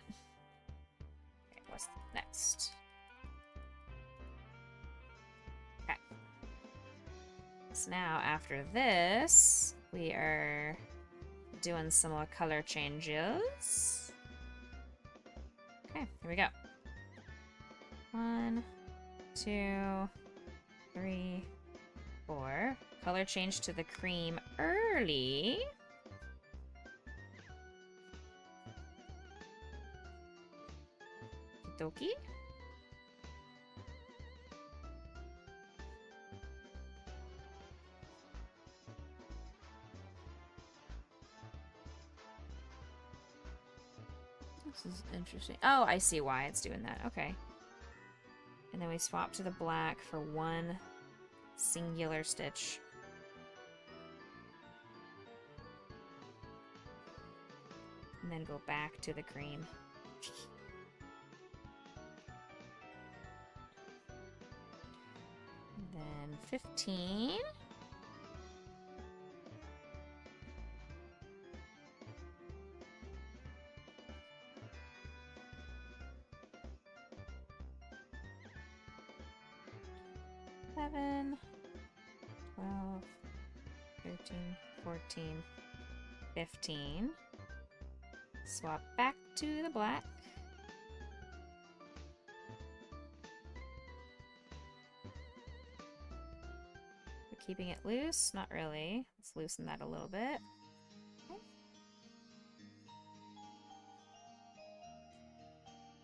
Okay, what's next? Okay. So now after this, we are doing some more color changes. Okay, here we go. 1, 2, 3, 4. Color change to the cream early. Okie. This is interesting. Oh, I see why it's doing that. Okay. And then we swap to the black for 1 singular stitch. And then go back to the cream. And then 15. Seven, 12, 13, 14, 15. Swap back to the black. We're keeping it loose? Not really. Let's loosen that a little bit. Okay.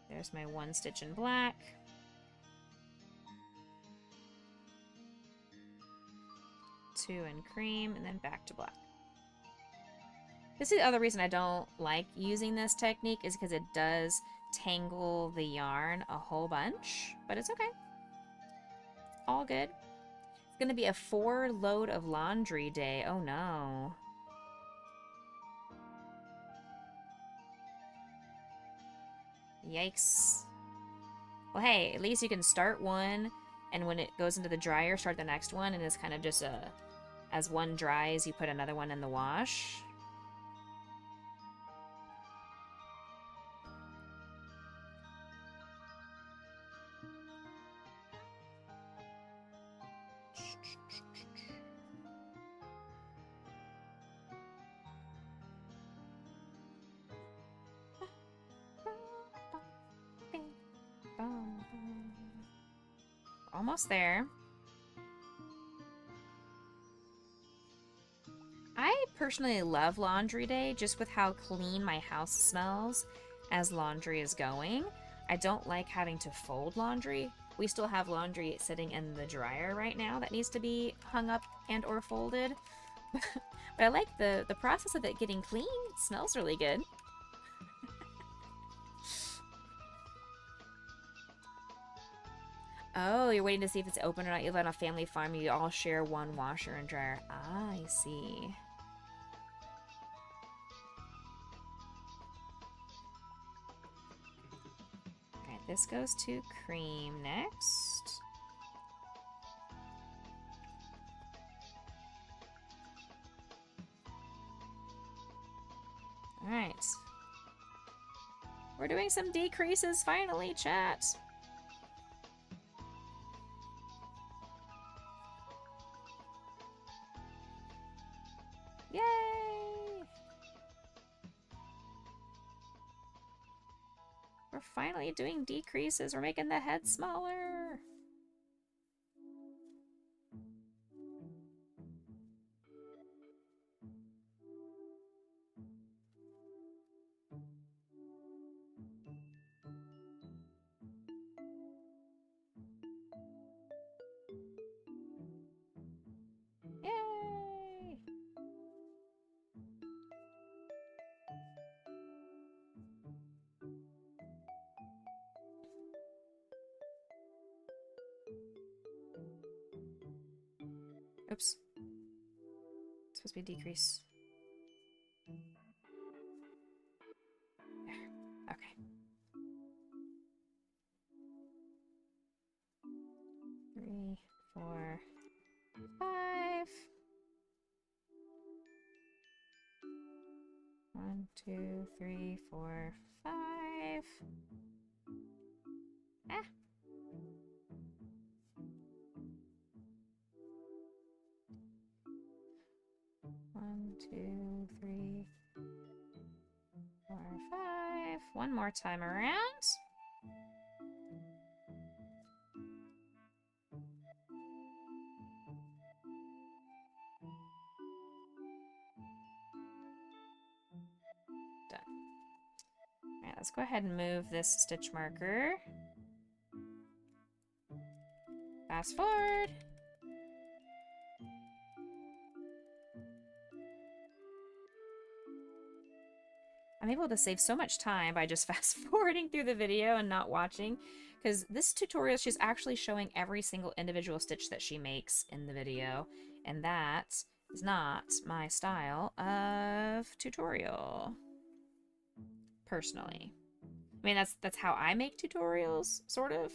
There's my 1 stitch in black. 2 in cream, and then back to black. This is the other reason I don't like using this technique, is because it does tangle the yarn a whole bunch, but it's okay. All good. It's gonna be a 4 load of laundry day. Oh no. Yikes. Well, hey, at least you can start one, and when it goes into the dryer, start the next one, and it's kind of just as one dries, you put another one in the wash. Almost there. I personally love laundry day just with how clean my house smells as laundry is going. I don't like having to fold laundry. We still have laundry sitting in the dryer right now that needs to be hung up and or folded. But I like the process of it getting clean. It smells really good. Oh, you're waiting to see if it's open or not. You live on a family farm. You all share one washer and dryer. Ah, I see. Alright, this goes to cream next. Alright. We're doing some decreases finally, chat. Yay! We're finally doing decreases. We're making the head smaller. Yay! Oops. It's supposed to be decrease. There. Okay. 3, 4, 5. 1, 2, 3, 4, 5. Ah. One, 2, 3, 4, 5. One more time around. Done. Alright, let's go ahead and move this stitch marker. Fast forward. I'm able to save so much time by just fast forwarding through the video and not watching, because this tutorial, she's actually showing every single individual stitch that she makes in the video, and that is not my style of tutorial, personally. I mean, that's how I make tutorials, sort of,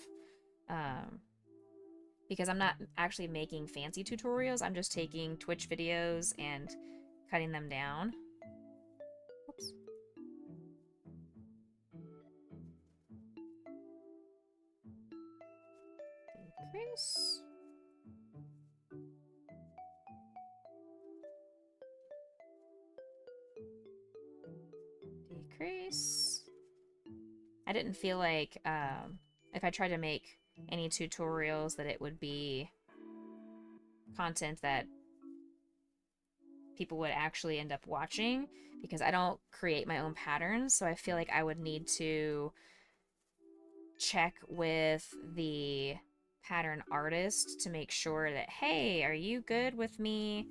because I'm not actually making fancy tutorials. I'm just taking Twitch videos and cutting them down. Whoops. Decrease. Decrease. I didn't feel like if I tried to make any tutorials that it would be content that people would actually end up watching, because I don't create my own patterns, so I feel like I would need to check with the pattern artist to make sure that, hey, are you good with me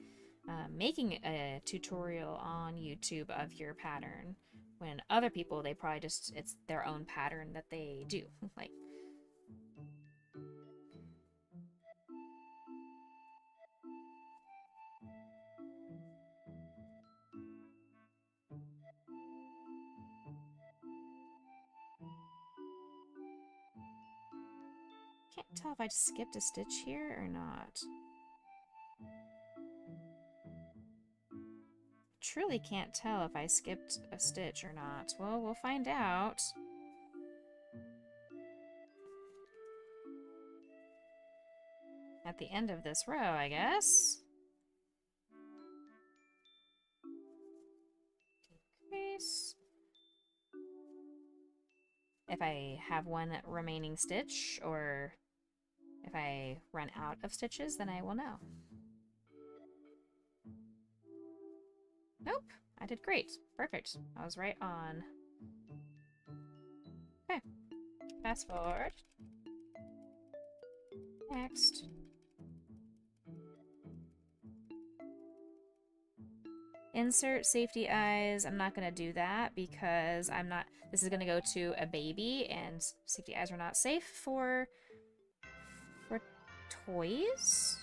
making a tutorial on YouTube of your pattern? When other people, they probably just, it's their own pattern that they do. Like, can't tell if I skipped a stitch here or not. Truly can't tell if I skipped a stitch or not. Well, we'll find out. At the end of this row, I guess. Decrease. If I have one remaining stitch, or if I run out of stitches, then I will know. Nope, I did great. Perfect. I was right on. Okay, fast forward. Next. Insert safety eyes. I'm not going to do that because I'm not, this is going to go to a baby, and safety eyes are not safe for toys.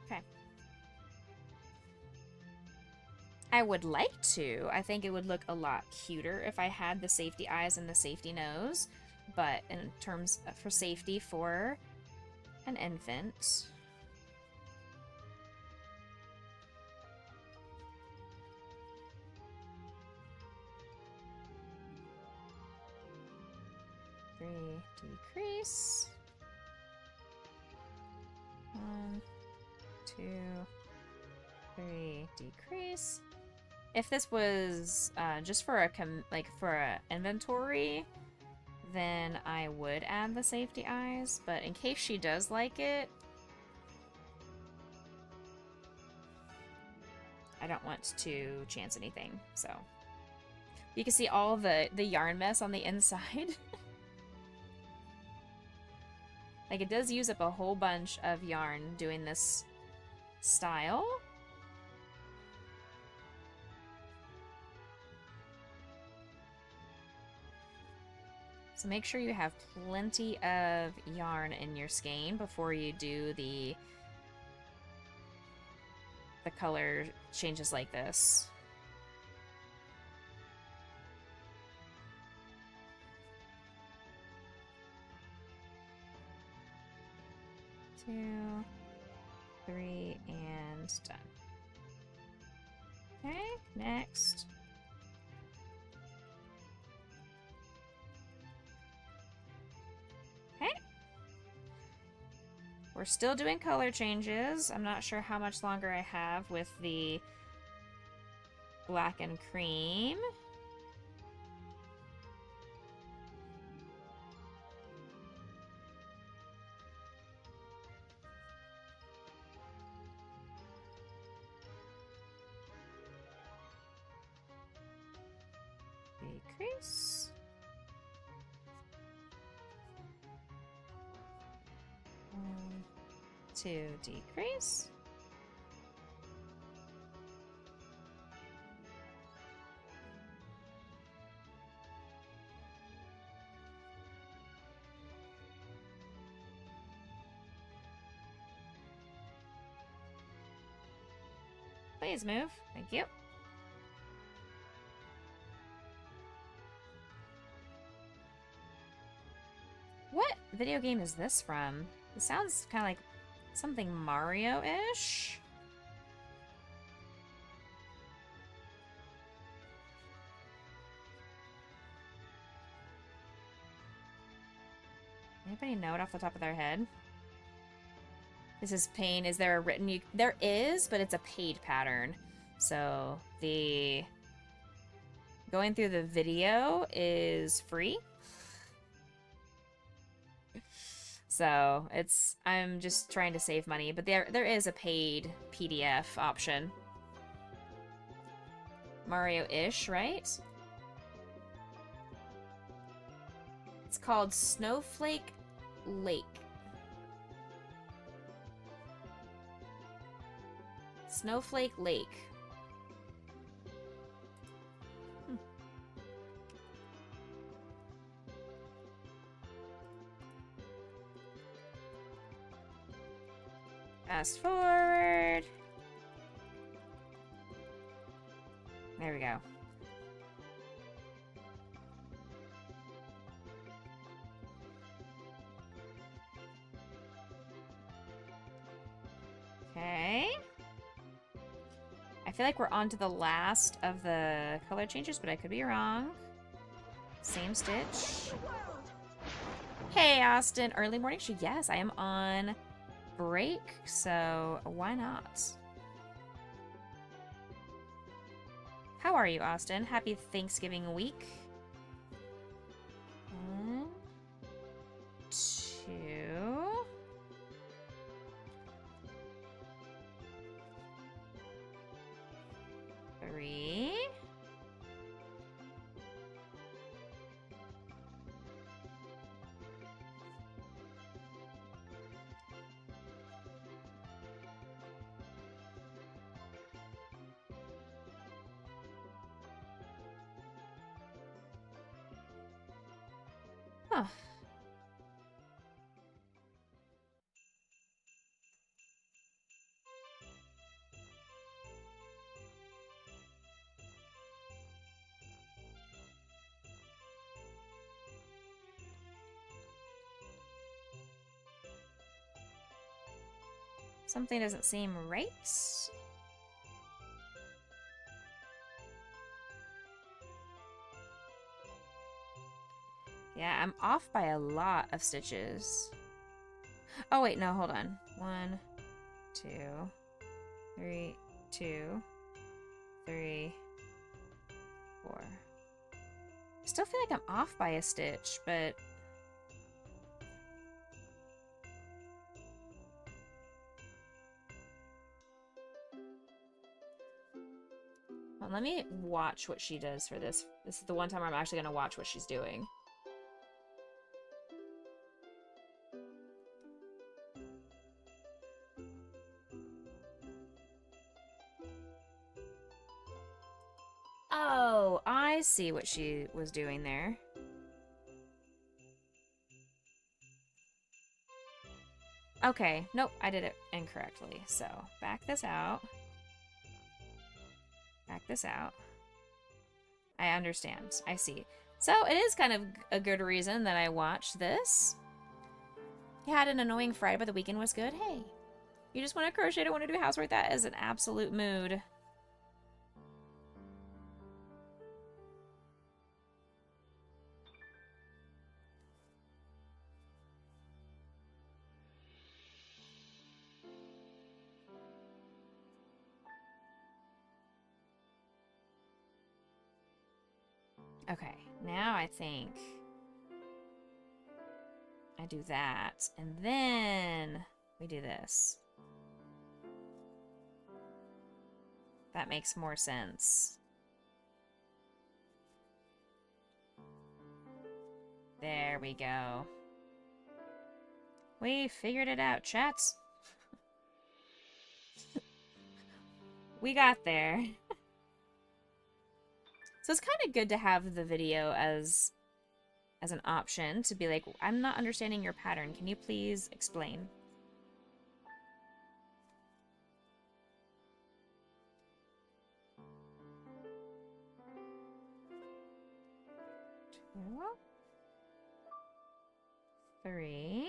Okay. I would like to. I think it would look a lot cuter if I had the safety eyes and the safety nose, but in terms of, for safety for an infant, decrease. 1, 2, 3, decrease. If this was just for a inventory, then I would add the safety eyes, but in case she does like it, I don't want to chance anything, so. You can see all the yarn mess on the inside. Like, it does use up a whole bunch of yarn doing this style. So make sure you have plenty of yarn in your skein before you do the color changes like this. Two, 3, and done. Okay, next. Okay. We're still doing color changes. I'm not sure how much longer I have with the black and cream. Decrease. To decrease. Please move. Thank you. What video game is this from? It sounds kind of like something Mario-ish. Anybody know it off the top of their head? This is pain. Is there a written... There is, but it's a paid pattern. So the... Going through the video is free. So it's... I'm just trying to save money. But there is a paid PDF option. Mario-ish, right? It's called Snowflake Lake. Snowflake Lake. Fast forward. There we go. Okay. I feel like we're on to the last of the color changes, but I could be wrong. Same stitch. Hey, Austin. Early morning shoot. Yes, I am on break, so why not? How are you, Austin? Happy Thanksgiving week. 1, 2... 3. Huh. Something doesn't seem right. Yeah, I'm off by a lot of stitches. Oh wait, no, hold on. 1, 2, 3, 2, 3, 4. I still feel like I'm off by a stitch, but well, let me watch what she does for this. This is the one time I'm actually going to watch what she's doing. Oh, I see what she was doing there. Okay, nope, I did it incorrectly. So, back this out. Back this out. I understand. I see. So, it is kind of a good reason that I watched this. You had an annoying Friday, but the weekend was good. Hey, you just want to crochet, don't want to do housework? That is an absolute mood. Okay, now I think I do that, and then we do this. That makes more sense. There we go. We figured it out, chats. We got there. So it's kind of good to have the video as an option to be like, I'm not understanding your pattern. Can you please explain? Two, 3,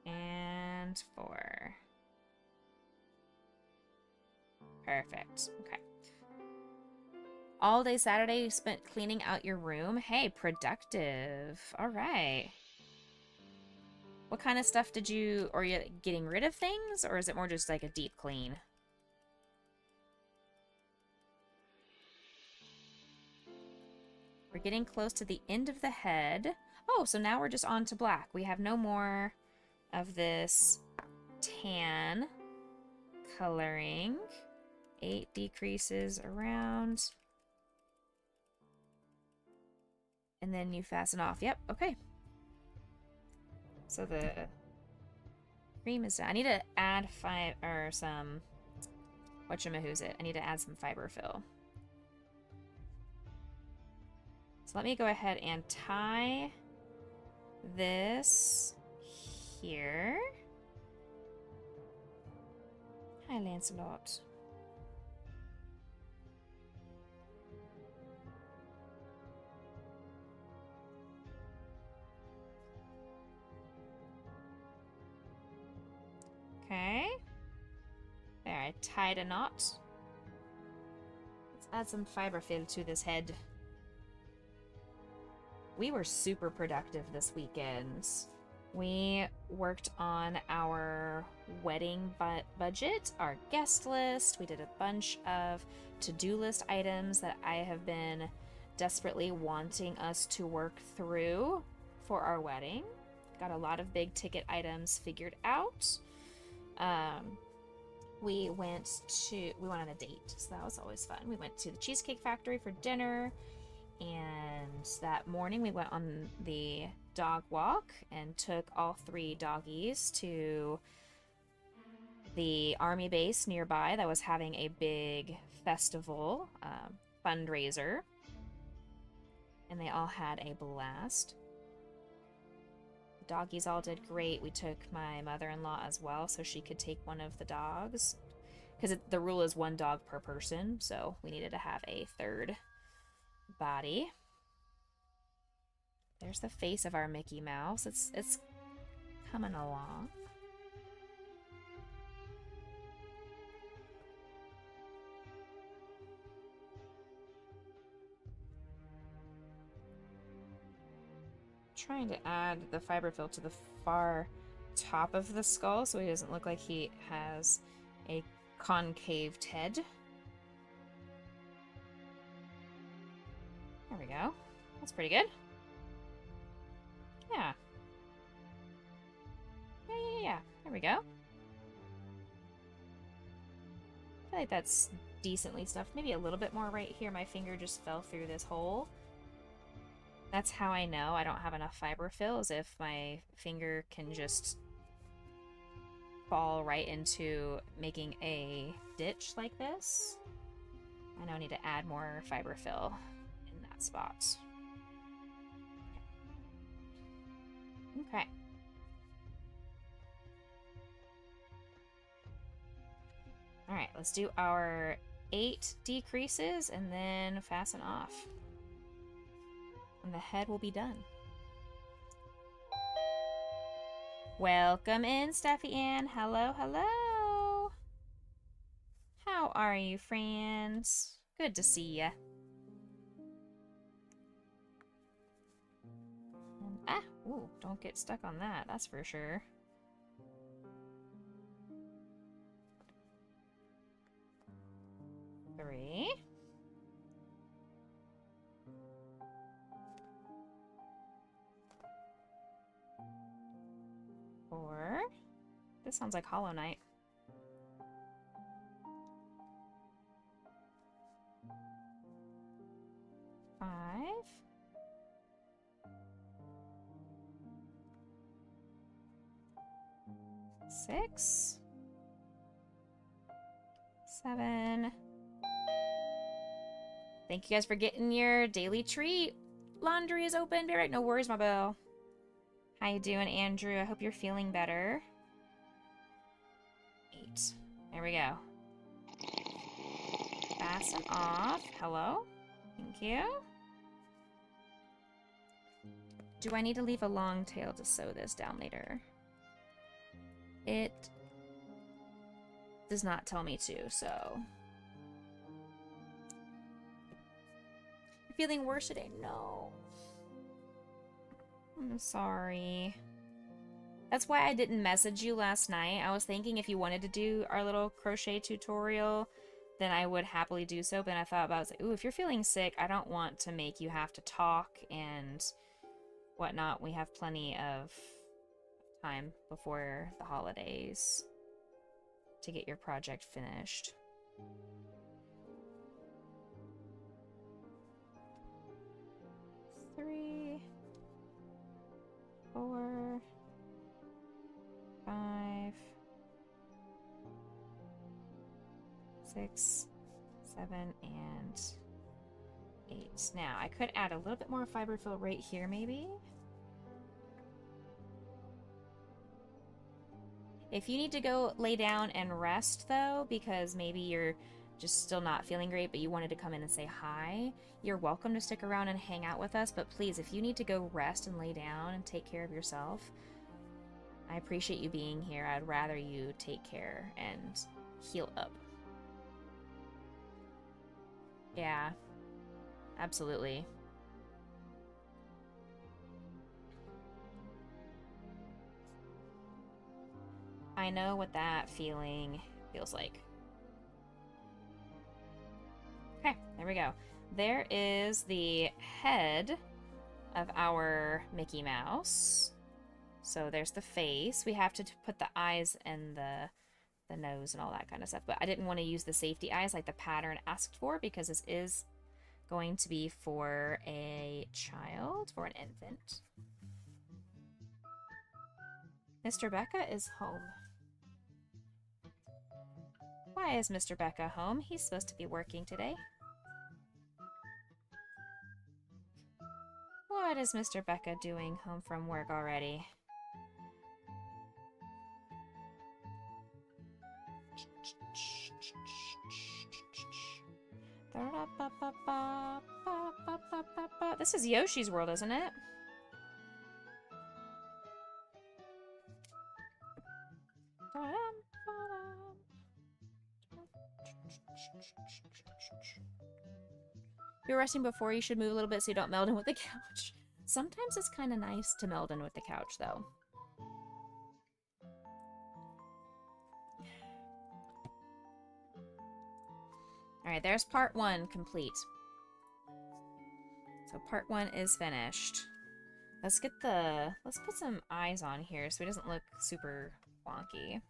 and 4. Perfect. Okay. All day Saturday you spent cleaning out your room. Hey, productive. All right. What kind of stuff did you, or are you getting rid of things, or is it more just like a deep clean? We're getting close to the end of the head. Oh, so now we're just on to black. We have no more of this tan coloring. 8 decreases around. And then you fasten off. Yep, okay. So the cream is done. I need to add some, whatchamahoo's it? I need to add some fiber fill. So let me go ahead and tie this here. Hi, Lancelot. Okay. There, I tied a knot. Let's add some fiber fill to this head. We were super productive this weekend. We worked on our wedding budget, our guest list. We did a bunch of to-do list items that I have been desperately wanting us to work through for our wedding. Got a lot of big ticket items figured out. We went on a date, so that was always fun. We went to the Cheesecake Factory for dinner, and that morning we went on the dog walk and took all 3 doggies to the army base nearby that was having a big festival fundraiser, and they all had a blast. Doggies all did great. We took my mother-in-law as well so she could take one of the dogs, because the rule is 1 dog per person, so we needed to have a 3rd body. There's the face of our Mickey Mouse. It's coming along. Trying to add the fiber fill to the far top of the skull so he doesn't look like he has a concaved head. There we go. That's pretty good. Yeah. Yeah. There we go. I feel like that's decently stuffed. Maybe a little bit more right here. My finger just fell through this hole. That's how I know I don't have enough fiber fill, is if my finger can just fall right into making a ditch like this. I now need to add more fiber fill in that spot. Okay. Alright, let's do our 8 decreases and then fasten off. And the head will be done. Welcome in, Steffi Ann. Hello, hello. How are you, friends? Good to see ya. Ooh, don't get stuck on that, that's for sure. Three. Four. This sounds like Hollow Knight. 5. 6. 7. Thank you guys for getting your daily treat. Laundry is open. Be right. No worries, my belle. How you doing, Andrew? I hope you're feeling better. 8. There we go. Fasten off. Hello. Thank you. Do I need to leave a long tail to sew this down later? It does not tell me to, so... You're feeling worse today? No. I'm sorry. That's why I didn't message you last night. I was thinking if you wanted to do our little crochet tutorial, then I would happily do so. But I thought about it, I was like, ooh, if you're feeling sick, I don't want to make you have to talk and whatnot. We have plenty of time before the holidays to get your project finished. Three, 4, 5, 6, 7, and 8. Now, I could add a little bit more fiber fill right here, maybe. If you need to go lay down and rest, though, because maybe you're just still not feeling great, but you wanted to come in and say hi, you're welcome to stick around and hang out with us. But please, if you need to go rest and lay down and take care of yourself, I appreciate you being here. I'd rather you take care and heal up. Yeah, absolutely. I know what that feeling feels like. Okay, there we go. There is the head of our Mickey Mouse. So there's the face. We have to put the eyes and the nose and all that kind of stuff. But I didn't want to use the safety eyes like the pattern asked for, because this is going to be for a child, for an infant. Mr. Becca is home. Why is Mr. Becca home? He's supposed to be working today. What is Mr. Becca doing home from work already? This is Yoshi's World, isn't it? If you're resting before, you should move a little bit so you don't meld in with the couch. Sometimes it's kind of nice to meld in with the couch, though. Alright, there's part 1 complete. So part 1 is finished. Let's put some eyes on here so he doesn't look super wonky.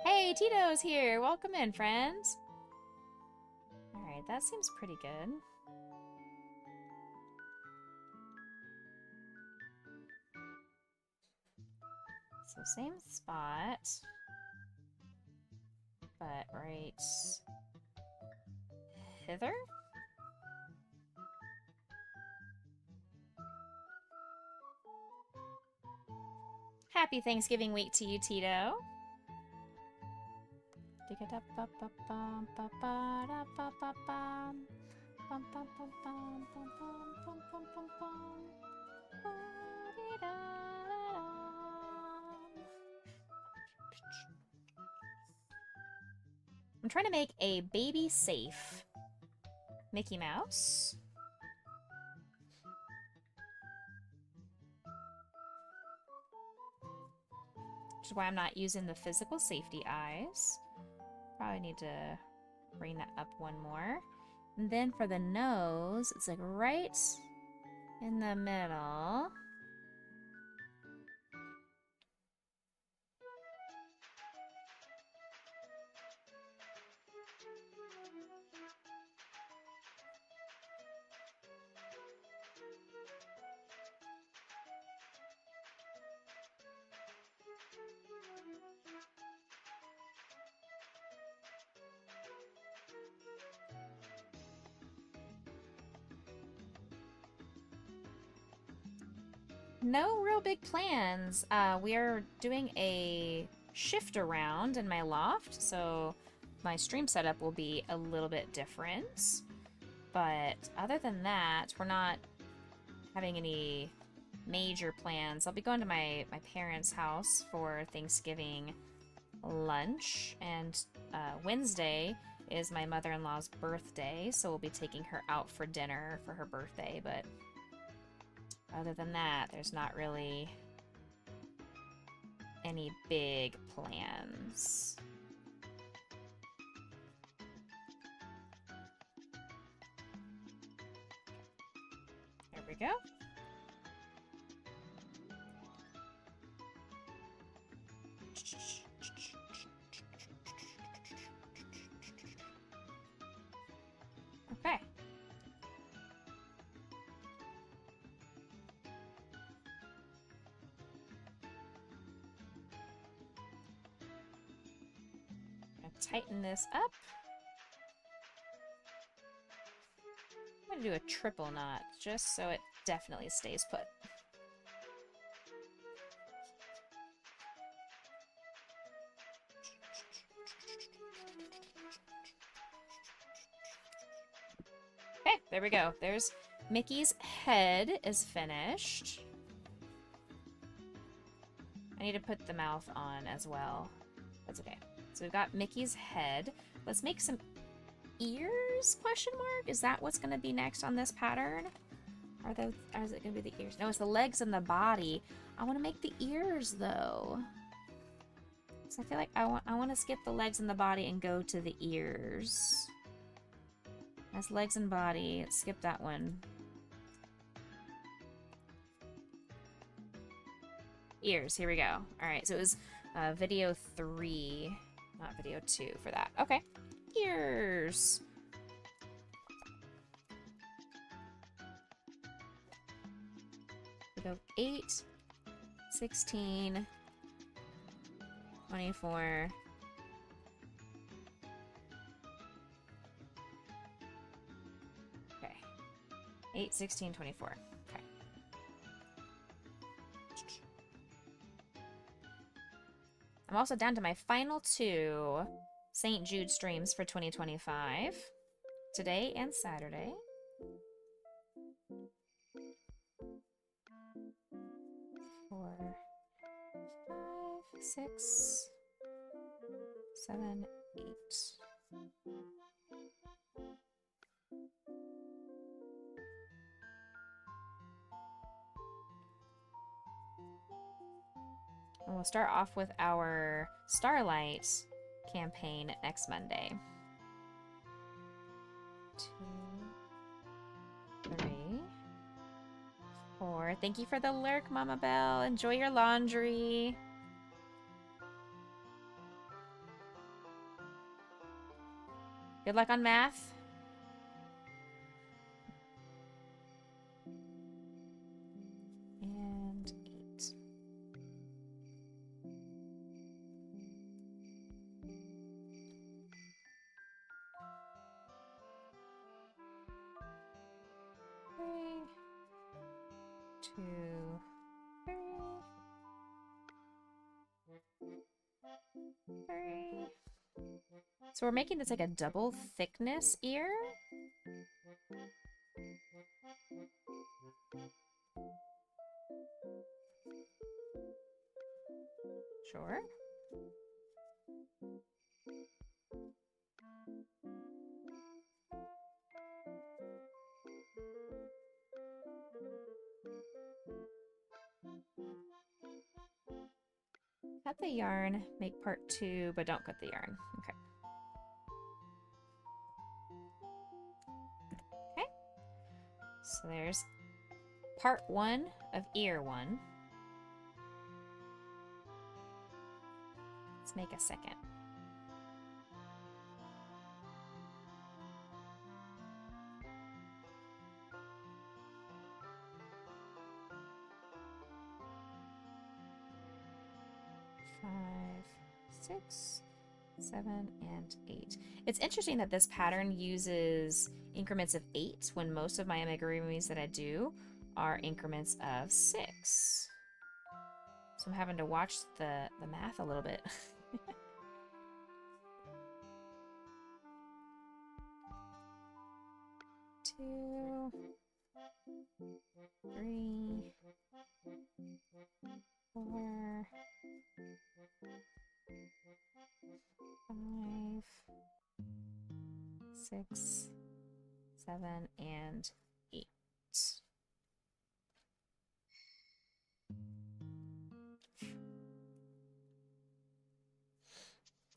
Hey, Tito's here! Welcome in, friends! Alright, that seems pretty good. So same spot, but right hither? Happy Thanksgiving week to you, Tito! I'm trying to make a baby safe Mickey Mouse. Which is why I'm not using the physical safety eyes. Probably need to bring that up one more. And then for the nose, it's like right in the middle. No real big plans. We are doing a shift around in my loft, so my stream setup will be a little bit different. But other than that, we're not having any major plans. I'll be going to my parents' house for Thanksgiving lunch, and Wednesday is my mother-in-law's birthday, so we'll be taking her out for dinner for her birthday, but other than that, there's not really any big plans. There we go. Okay. Tighten this up. I'm going to do a triple knot just so it definitely stays put. Okay, there we go. There's Mickey's head is finished. I need to put the mouth on as well. That's okay. So we've got Mickey's head. Let's make some ears, question mark? Is that what's going to be next on this pattern? Or is it going to be the ears? No, it's the legs and the body. I want to make the ears, though. So I feel like I want to skip the legs and the body and go to the ears. That's legs and body. Let's skip that one. Ears, here we go. Alright, so it was video 3, not video 2 for that. Okay, ears. We go 8, 16, 24, 8, 16, 24. Okay. I'm also down to my final 2 St. Jude streams for 2025. Today and Saturday. 4, 5, 6, 7, 8. And we'll start off with our Starlight campaign next Monday. 2, 3, 4. Thank you for the lurk, Mama Belle. Enjoy your laundry. Good luck on math. And 8. Three, 2, 3, 3. So we're making this like a double thickness ear. Sure. Cut the yarn, make part 2, but don't cut the yarn. Okay. Okay. So there's part 1 of ear 1. Let's make a second. Five, 6, 7, and 8. It's interesting that this pattern uses increments of 8 when most of my amigurumis that I do are increments of 6. So I'm having to watch the math a little bit. 2, 3, 4, 5, 6, 7, and 8.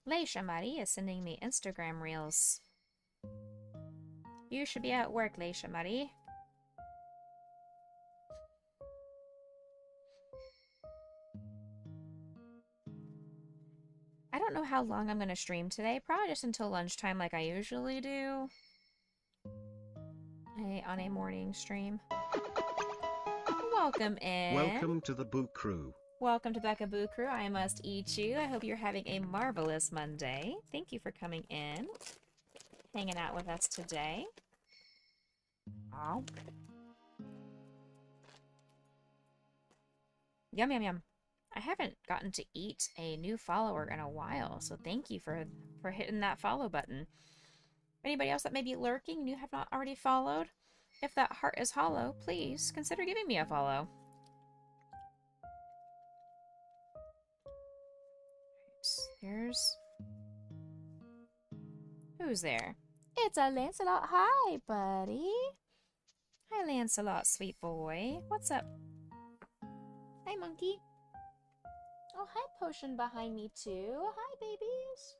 Leisha Marie is sending me Instagram reels. You should be at work, Leisha Marie. I don't know how long I'm going to stream today. Probably just until lunchtime like I usually do. On a morning stream. Welcome in. Welcome to the Boo Crew. Welcome to Becca Boo Crew. I must eat you. I hope you're having a marvelous Monday. Thank you for coming in. Hanging out with us today. Oh. Yum, yum, yum. I haven't gotten to eat a new follower in a while, so thank you for hitting that follow button. Anybody else that may be lurking and you have not already followed, if that heart is hollow, please consider giving me a follow. There's... Who's there? It's a Lancelot. Hi, buddy. Hi, Lancelot, sweet boy. What's up? Hi, monkey. Oh, hi, Potion behind me, too. Hi, babies.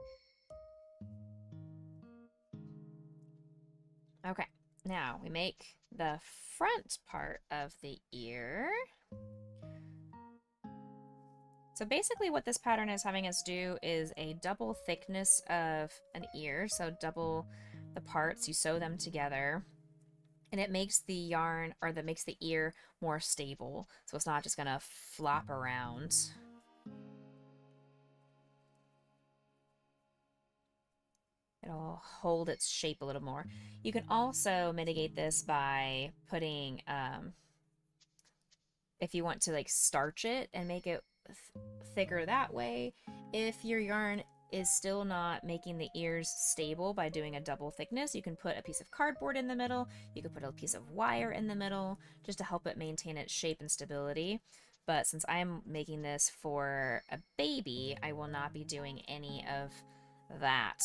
Okay, now we make the front part of the ear. So basically what this pattern is having us do is a double thickness of an ear. So double the parts, you sew them together. And it makes the yarn, or that makes the ear more stable. So it's not just gonna flop around. It It'll hold its shape a little more. You can also mitigate this by putting, if you want to like starch it and make it thicker that way. If your yarn is still not making the ears stable by doing a double thickness, you can put a piece of cardboard in the middle. You can put a piece of wire in the middle just to help it maintain its shape and stability. But since I'm making this for a baby, I will not be doing any of that.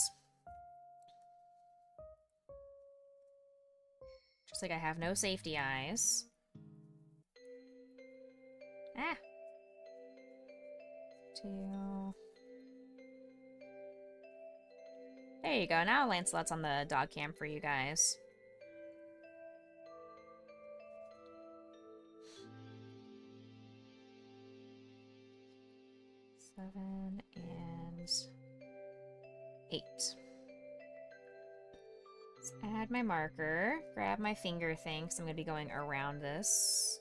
Just like I have no safety eyes. Ah. 2. There you go. Now Lancelot's on the dog cam for you guys. Seven and 8. Let's add my marker. Grab my finger thing, because I'm going to be going around this.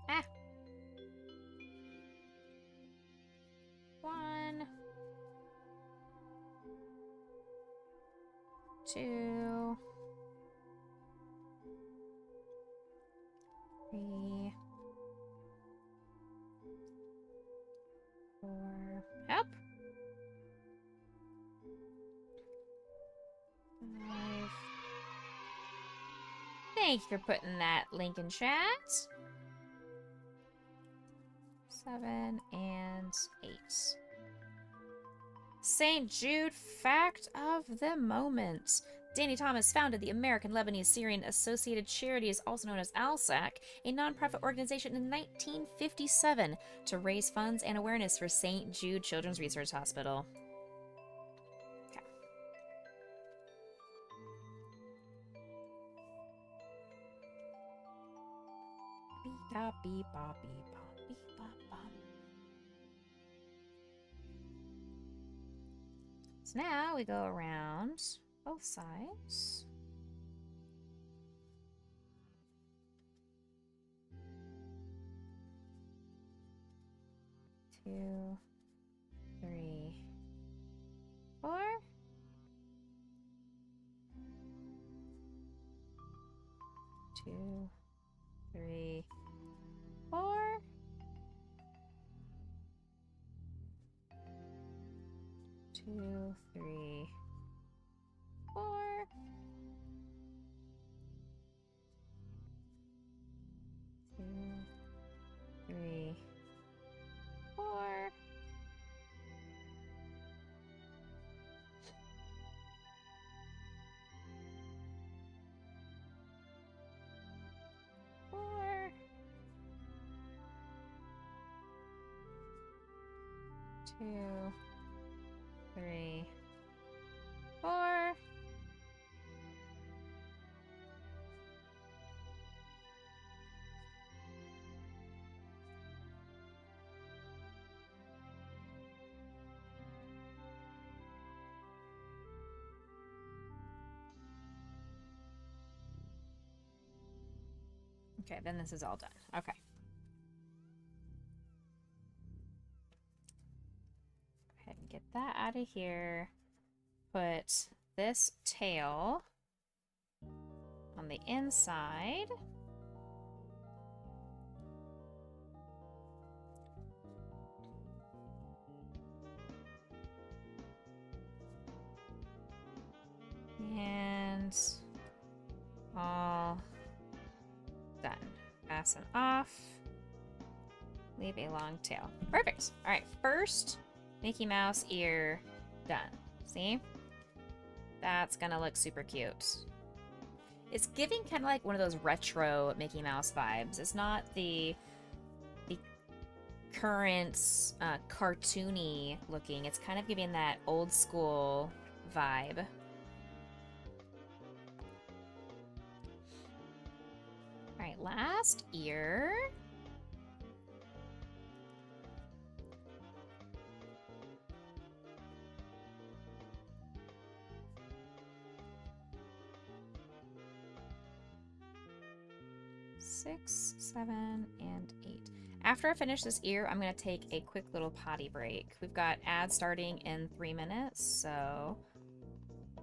Ah! 1, 2, 3, 4. Help! 5. Thank you for putting that link in chat. 7 and 8. St Jude fact of the moment. Danny Thomas founded the American Lebanese Syrian Associated Charities, also known as ALSAC, a nonprofit organization in 1957 to raise funds and awareness for St Jude Children's Research Hospital. Okay. Beep-bop, beep-bop, beep-bop, beep-bop-bop. So now we go around both sides. Two, 3, 4. 2, 3, 4. 2, 3, 4. 2, 3, 4. 4. 2, 3, 4. Okay, then this is all done. Okay. Go ahead and get that out of here. Put this tail on the inside. And all done. Fasten off. Leave a long tail. Perfect. All right, first Mickey Mouse ear done. See? That's gonna look super cute. It's giving kind of like one of those retro Mickey Mouse vibes. It's not the current cartoony looking. It's kind of giving that old school vibe. All right, last ear. Six, 7, and 8. after I finish this ear, I'm going to take a quick little potty break. We've got ads starting in 3 minutes, so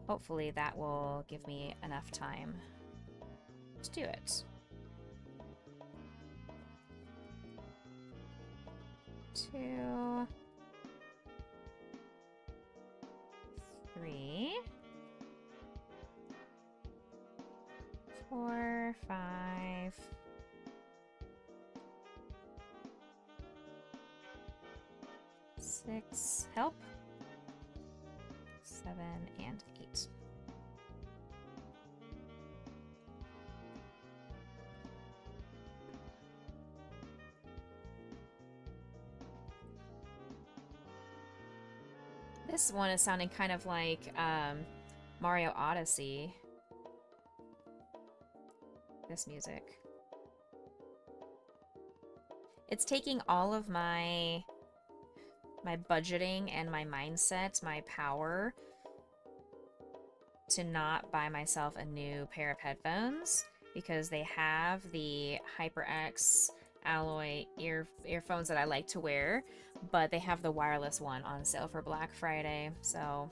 hopefully that will give me enough time to do it. 2, 3, 4, 5, 6, help, 7, and 8. This one is sounding kind of like Mario Odyssey. This music. It's taking all of my budgeting and my mindset, my power, to not buy myself a new pair of headphones because they have the HyperX alloy earphones that I like to wear, but they have the wireless one on sale for Black Friday. So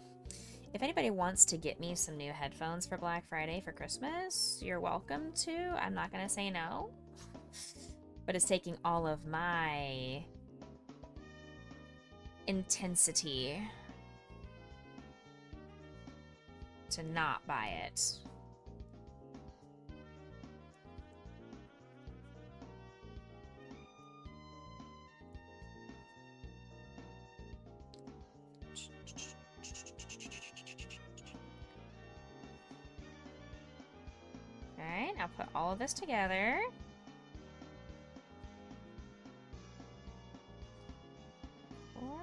if anybody wants to get me some new headphones for Black Friday for Christmas, you're welcome to. I'm not gonna say no, but it's taking all of my intensity to not buy it. Alright, I'll put all of this together. Four.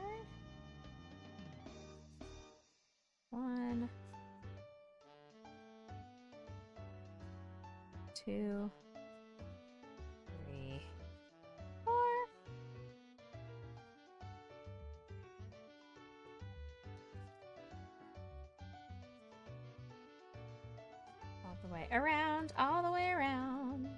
1, 2, 3, 4. All the way around, all the way around.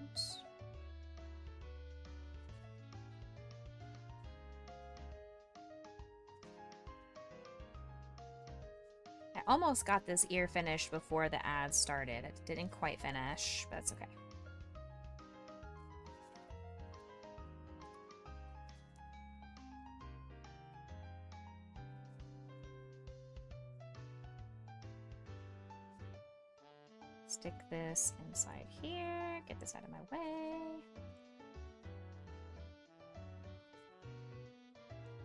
I almost got this ear finished before the ad started. It didn't quite finish, but that's okay. Stick this inside here, get this out of my way.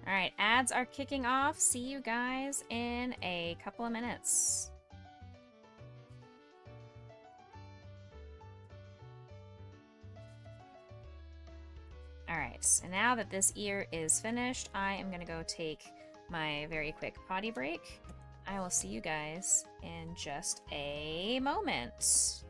All right, ads are kicking off. See you guys in a couple of minutes. All right, so now that this ear is finished, I am gonna go take my very quick potty break. I will see you guys in just a moment.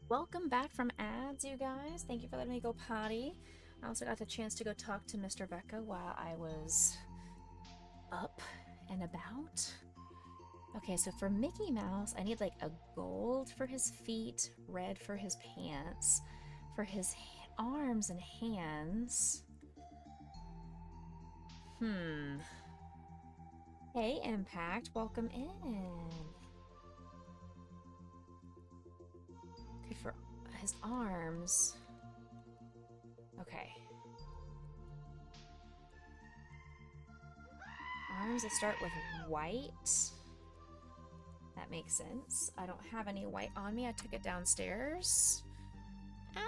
Welcome back from ads, you guys. Thank you for letting me go potty. I also got the chance to go talk to Mr. Becca while I was up and about. Okay, so for Mickey Mouse, I need like a gold for his feet, red for his pants, for his arms and hands. Hey, Impact, welcome in. Okay, for his arms. Okay. Arms that start with white. That makes sense. I don't have any white on me. I took it downstairs. Let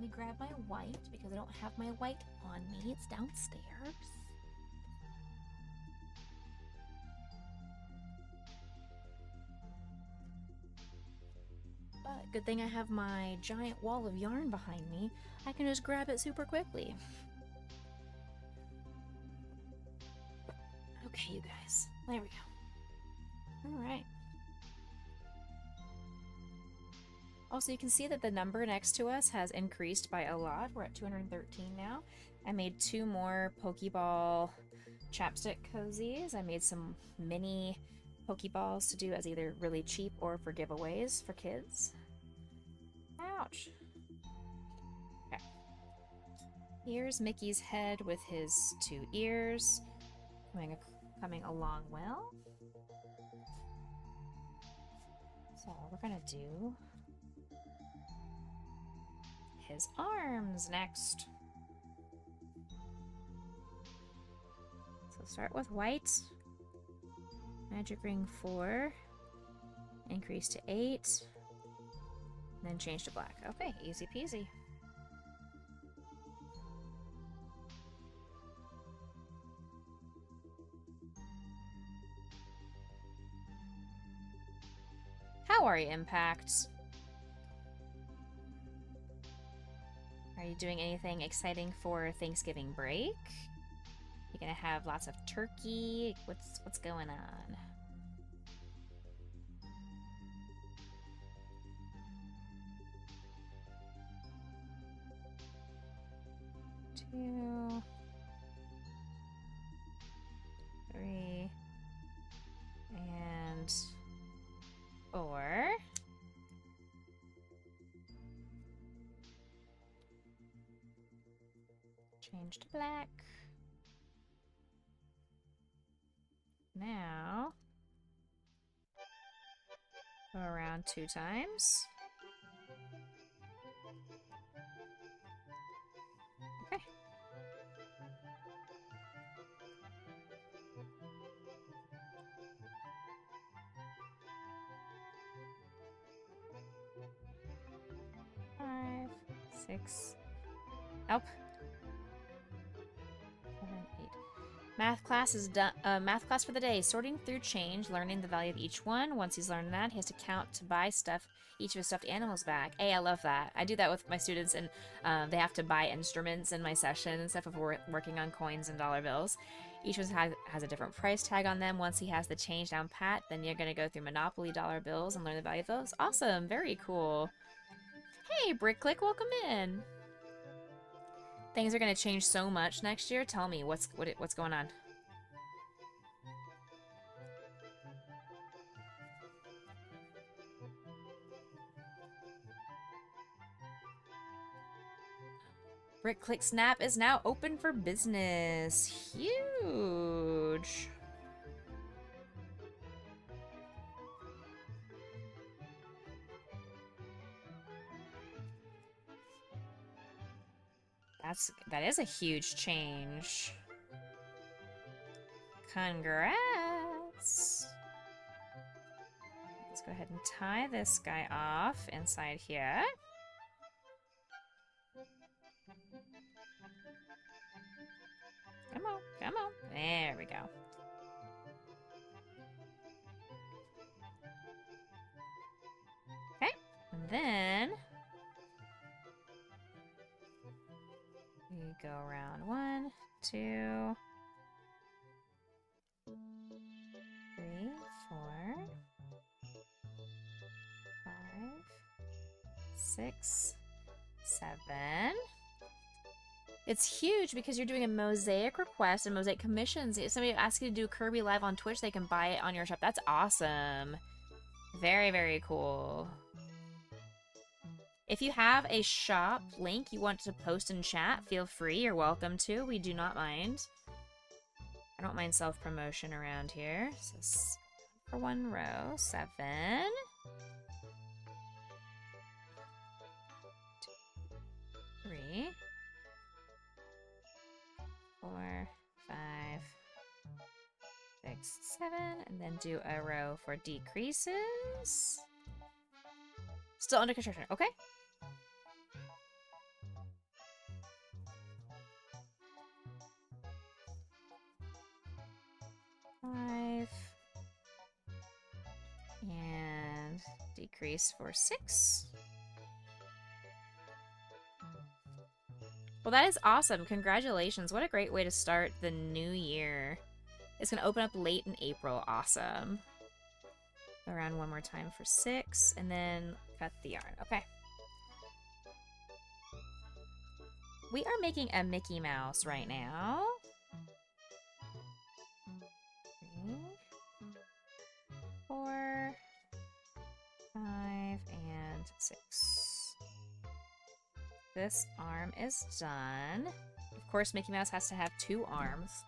me grab my white because I don't have my white on me. It's downstairs. But good thing I have my giant wall of yarn behind me. I can just grab it super quickly. Okay, you guys. There we go. All right. Also, you can see that the number next to us has increased by a lot. We're at 213 now. I made 2 more Pokeball chapstick cozies. I made some mini Pokeballs to do as either really cheap or for giveaways for kids. Ouch. Okay. Here's Mickey's head with his 2 ears. Coming along well. So we're gonna do his arms next. So start with white. Magic ring 4. Increase to 8. And then change to black. Okay, easy peasy. How are you, Impact? Are you doing anything exciting for Thanksgiving break? You gonna have lots of turkey? What's going on? Two, 3, and 4. Change to black. Now, go around 2 times. Okay. Five, 6. Nope. 7, 8. Math class is done. Math class for the day. Sorting through change, learning the value of each one. Once he's learned that, he has to count to buy stuff, each of his stuffed animals back. Hey, I love that. I do that with my students, and they have to buy instruments in my session and stuff if we're working on coins and dollar bills. Each one has a different price tag on them. Once he has the change down pat, then you're going to go through Monopoly dollar bills and learn the value of those. Awesome. Very cool. Hey, Brick Click, welcome in. Things are going to change so much next year. Tell me, what's going on? Brick Click Snap is now open for business. Huge. That is a huge change. Congrats. Let's go ahead and tie this guy off inside here. Come on, come on. There we go. Okay, and then we go around 1, 2, 3, 4. 6, 7. It's huge because you're doing a mosaic request and mosaic commissions. If somebody asks you to do Kirby live on Twitch, they can buy it on your shop. That's awesome. Very, very cool. If you have a shop link you want to post in chat, feel free. You're welcome to. We do not mind. I don't mind self-promotion around here. So for 1 row, 7. 2, 3. 4, 5, 6, 7, and then do a row for decreases. Still under construction, okay. Five. And decrease for 6. Well, that is awesome. Congratulations. What a great way to start the new year. It's going to open up late in April. Awesome. Go around one more time for 6, and then cut the yarn. Okay. We are making a Mickey Mouse right now. 3, 4, 5, and 6. This arm is done. Of course, Mickey Mouse has to have 2 arms.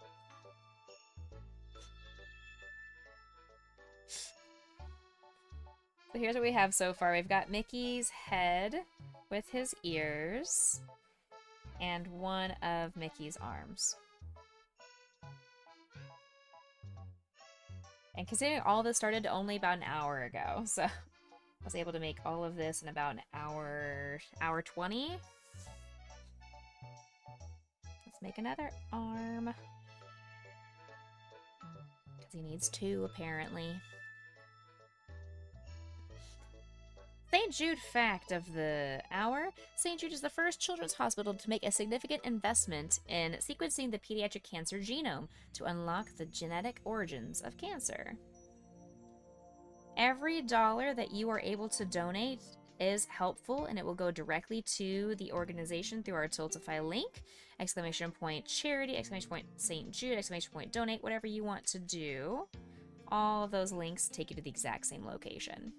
So here's what we have so far. We've got Mickey's head with his ears and one of Mickey's arms. And considering all this started only about an hour ago, so I was able to make all of this in about an hour 20. Let's make another arm. Because he needs 2, apparently. St. Jude fact of the hour. St. Jude is the first children's hospital to make a significant investment in sequencing the pediatric cancer genome to unlock the genetic origins of cancer. Every dollar that you are able to donate is helpful, and it will go directly to the organization through our Tiltify link. Exclamation point charity, exclamation point St. Jude, exclamation point donate, whatever you want to do. All of those links take you to the exact same location.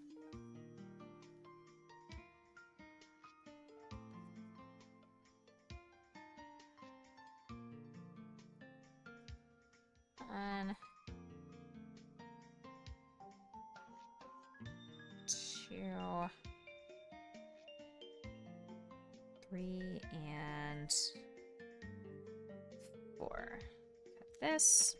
One, 2, 3, and 4. Cut this.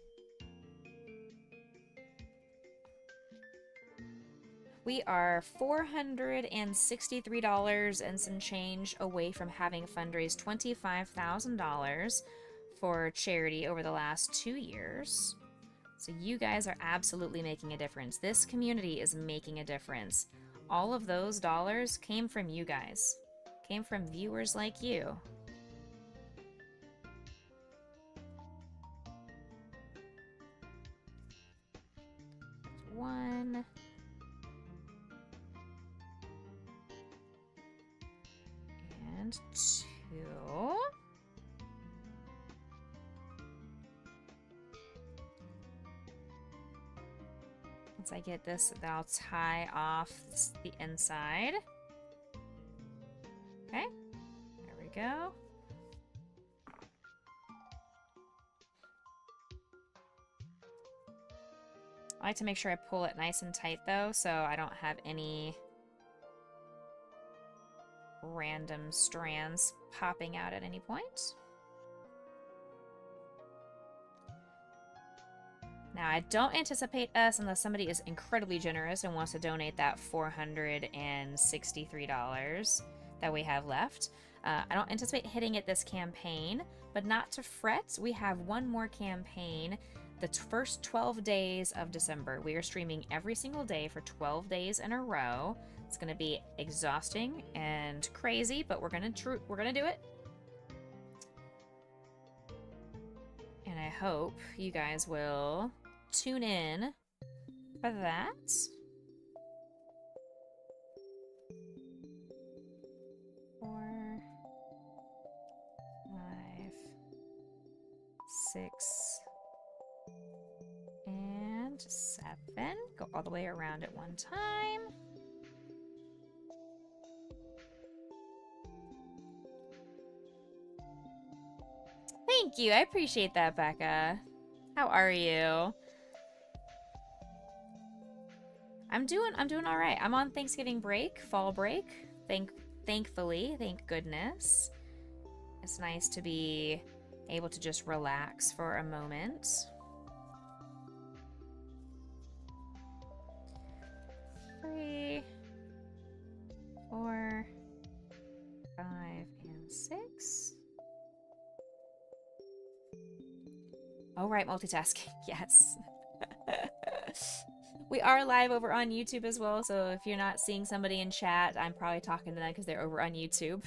We are $463 and some change away from having fundraised $25,000 for charity over the last 2 years. So you guys are absolutely making a difference. This community is making a difference. All of those dollars came from you guys. Came from viewers like you. One. And 2. Once I get this, I'll tie off the inside. Okay, there we go. I like to make sure I pull it nice and tight though, so I don't have any random strands popping out at any point. Now, I don't anticipate us, unless somebody is incredibly generous and wants to donate that $463 that we have left. I don't anticipate hitting it this campaign, but not to fret. We have one more campaign the first 12 days of December. We are streaming every single day for 12 days in a row. It's going to be exhausting and crazy, but we're going to do it. And I hope you guys will tune in for that. 6, and 7. Go all the way around at one time. Thank you. I appreciate that, Becca. How are you? I'm doing all right. I'm on Thanksgiving break, fall break. Thankfully, thank goodness. It's nice to be able to just relax for a moment. 3, 4, 5, and 6. Oh, right, multitasking. Yes. We are live over on YouTube as well, so if you're not seeing somebody in chat, I'm probably talking to them because they're over on YouTube.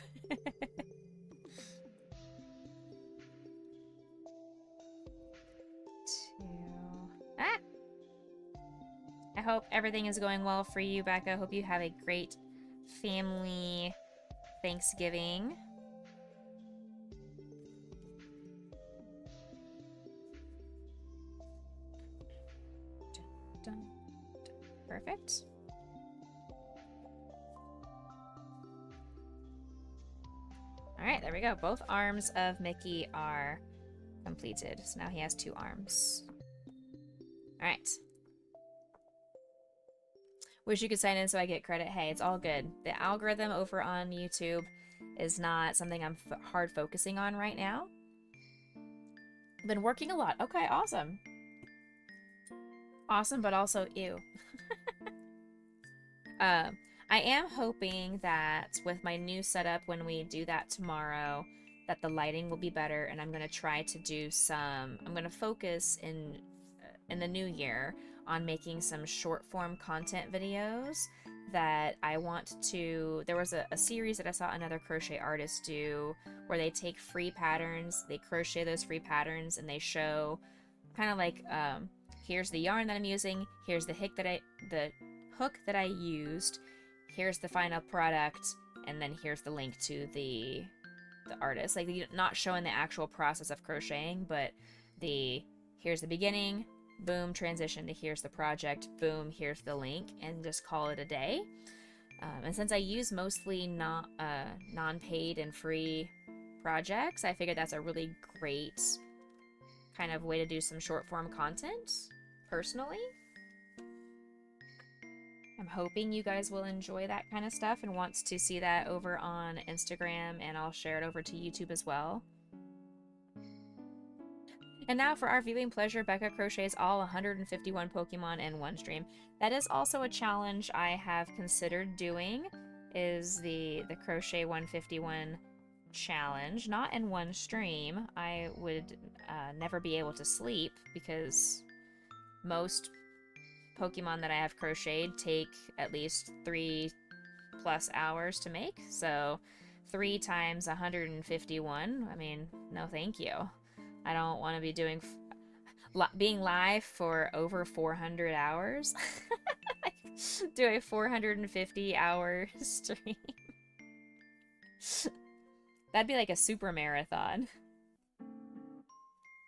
I hope everything is going well for you, Becca. I hope you have a great family Thanksgiving. Dun, dun, dun. Perfect. All right, there we go. Both arms of Mickey are completed. So now he has 2 arms. All right. Wish you could sign in so I get credit. Hey, it's all good. The algorithm over on YouTube is not something I'm hard focusing on right now. Been working a lot. Okay, awesome. Awesome, but also ew. I am hoping that with my new setup, when we do that tomorrow, that the lighting will be better, and I'm going to try to do some... I'm going to focus in the new year on making some short form content videos that I want to... There was a series that I saw another crochet artist do where they take free patterns, they crochet those free patterns, and they show kind of like, here's the yarn that I'm using, here's the hook that I used, here's the final product, and then here's the link to the artist. Like, not showing the actual process of crocheting, but here's the beginning, boom, transition to here's the project, boom, here's the link, and just call it a day. And since I use mostly non-paid and free projects, I figured that's a really great kind of way to do some short form content, personally. I'm hoping you guys will enjoy that kind of stuff and wants to see that over on Instagram, and I'll share it over to YouTube as well. And now for our viewing pleasure, Becca crochets all 151 Pokemon in one stream. That is also a challenge I have considered doing, is the crochet 151 challenge. Not in one stream. I would never be able to sleep because most Pokemon that I have crocheted take at least 3+ hours to make. So 3 times 151, I mean, no thank you. I don't want to be being live for over 400 hours. Do a 450-hour stream. That'd be like a super marathon.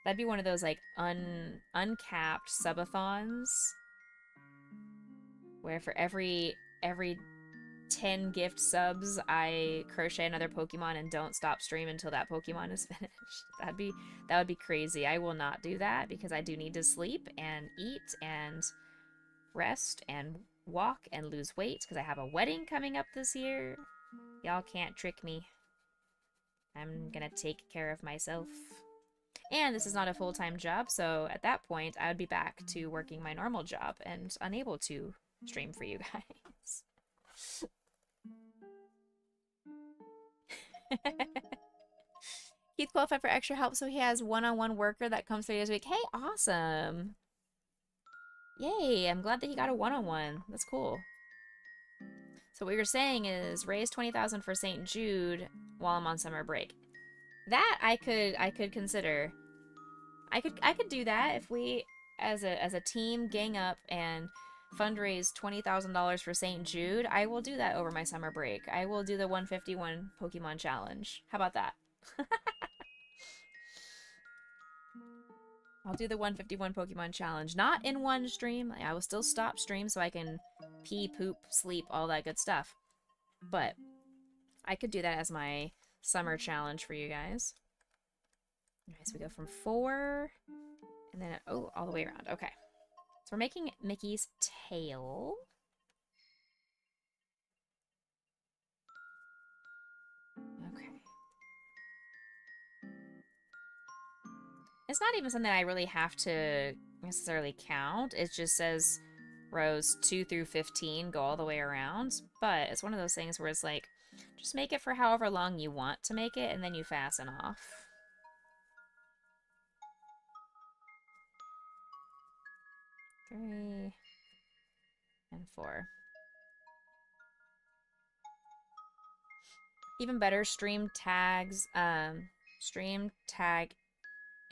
That'd be one of those like uncapped subathons where for every 10 gift subs, I crochet another Pokemon and don't stop streaming until that Pokemon is finished. That would be crazy. I will not do that because I do need to sleep and eat and rest and walk and lose weight because I have a wedding coming up this year. Y'all can't trick me. I'm gonna take care of myself. And this is not a full-time job, so at that point, I would be back to working my normal job and unable to stream for you guys. Keith qualified for extra help, so he has one-on-one worker that comes 3 days a week. Hey, awesome! Yay, I'm glad that he got a one-on-one. That's cool. So what you're saying is raise 20,000 for St. Jude while I'm on summer break. That I could consider. I could do that if we as a team gang up and fundraise $20,000 for St. Jude. I will do that over my summer break. I will do the 151 Pokemon challenge. How about that? I'll do the 151 Pokemon challenge. Not in one stream. I will still stop stream so I can pee, poop, sleep, all that good stuff. But I could do that as my summer challenge for you guys. Okay, so we go from 4, and then, oh, all the way around. Okay. So we're making Mickey's tail. Okay. It's not even something I really have to necessarily count. It just says rows 2 through 15 go all the way around. But it's one of those things where it's like, just make it for however long you want to make it, and then you fasten off. 3 and 4. Even better, stream tag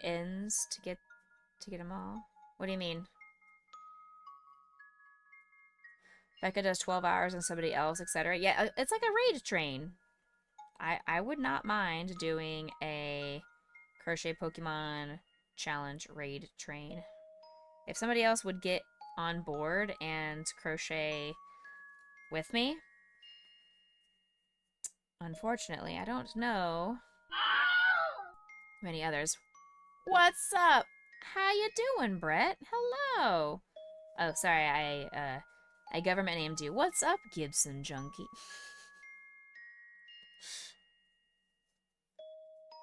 ends to get them all. What do you mean? Becca does 12 hours and somebody else, etc. Yeah, it's like a raid train. I would not mind doing a crochet Pokemon challenge raid train. If somebody else would get on board and crochet with me. Unfortunately, I don't know many others. What's up? How you doing, Brett? Hello. Oh, sorry, I government named you. What's up, Gibson Junkie?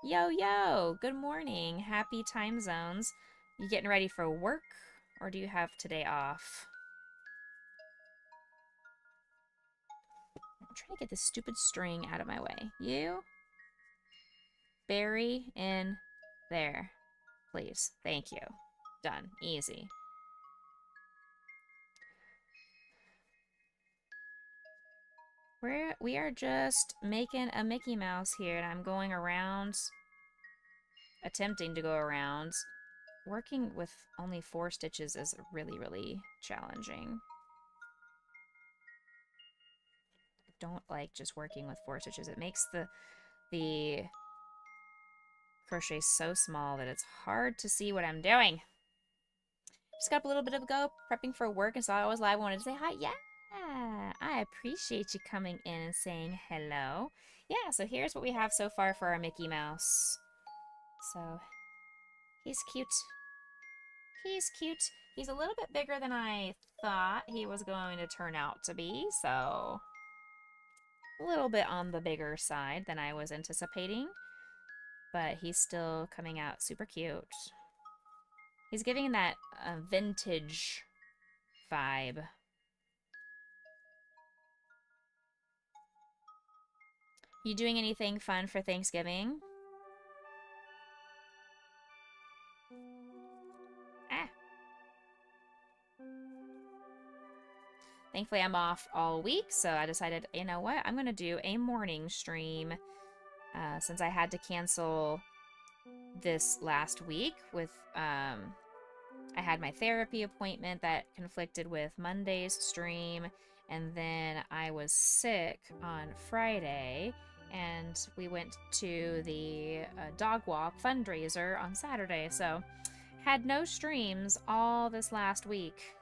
Yo, yo, good morning. Happy time zones. You getting ready for work, or do you have today off? I'm trying to get this stupid string out of my way. You? Bury in there. Please. Thank you. Done. Easy. We are just making a Mickey Mouse here, and I'm going around, attempting to go around. Working with only 4 stitches is really, really challenging. I don't like just working with 4 stitches. It makes the crochet so small that it's hard to see what I'm doing. Just got up a little bit of ago, prepping for work, and saw I was live. I wanted to say hi. Yeah, I appreciate you coming in and saying hello. Yeah, so here's what we have so far for our Mickey Mouse. So, he's cute. He's cute. He's a little bit bigger than I thought he was going to turn out to be, so a little bit on the bigger side than I was anticipating, but he's still coming out super cute. He's giving that vintage vibe. You doing anything fun for Thanksgiving? Ah. Thankfully, I'm off all week, so I decided, you know what? I'm going to do a morning stream since I had to cancel this last week with, I had my therapy appointment that conflicted with Monday's stream, and then I was sick on Friday, and we went to the dog walk fundraiser on Saturday, so had no streams all this last week.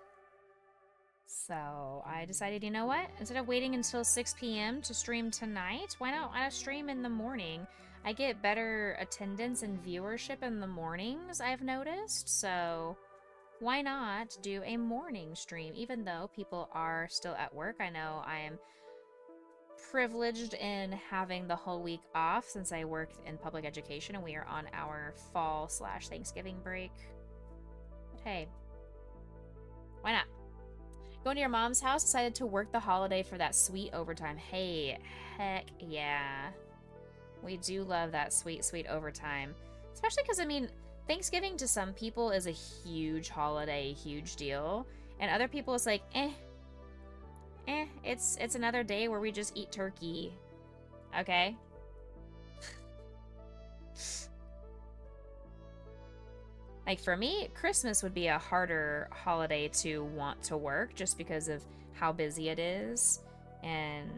So I decided, you know what? Instead of waiting until 6 p.m. to stream tonight, why not stream in the morning? I get better attendance and viewership in the mornings, I've noticed, so why not do a morning stream, even though people are still at work? I know I am privileged in having the whole week off since I worked in public education and we are on our fall/Thanksgiving break. But hey, why not? Going to your mom's house, decided to work the holiday for that sweet overtime. Hey, heck yeah. We do love that sweet, sweet overtime. Especially because, I mean, Thanksgiving to some people is a huge holiday, huge deal. And other people, it's like, it's another day where we just eat turkey. Okay? Like, for me, Christmas would be a harder holiday to want to work just because of how busy it is and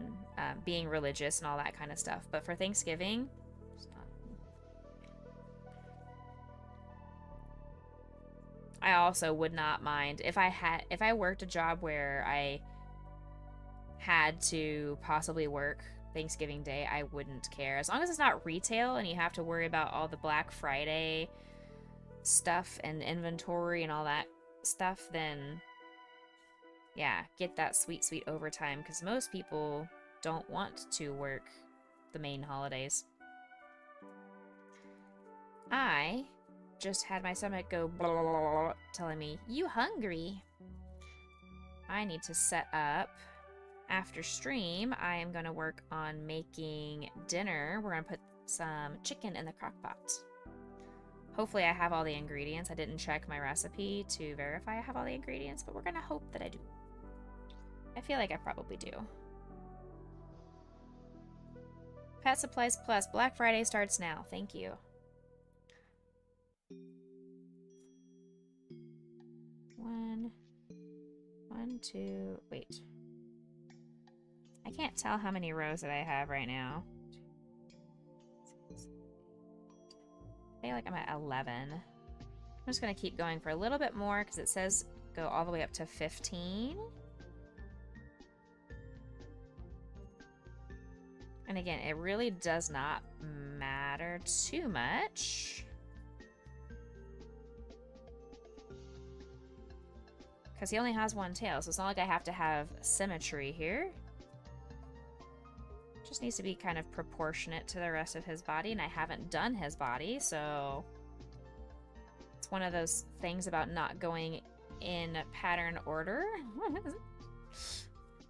being religious and all that kind of stuff. But for Thanksgiving, I also would not mind if I worked a job where I had to possibly work Thanksgiving Day, I wouldn't care. As long as it's not retail and you have to worry about all the Black Friday stuff and inventory and all that stuff, then yeah, get that sweet, sweet overtime, because most people don't want to work the main holidays. I just had my stomach go blah, blah, blah, blah, telling me, you hungry? I need to set up. After stream, I am going to work on making dinner. We're going to put some chicken in the crock pot. Hopefully I have all the ingredients. I didn't check my recipe to verify I have all the ingredients, but we're going to hope that I do. I feel like I probably do. Pet Supplies Plus. Black Friday starts now. Thank you. One, two, wait. I can't tell how many rows that I have right now. I feel like I'm at 11. I'm just going to keep going for a little bit more because it says go all the way up to 15. And again, it really does not matter too much. Because he only has one tail, so it's not like I have to have symmetry here. Just needs to be kind of proportionate to the rest of his body, and I haven't done his body, so it's one of those things about not going in pattern order.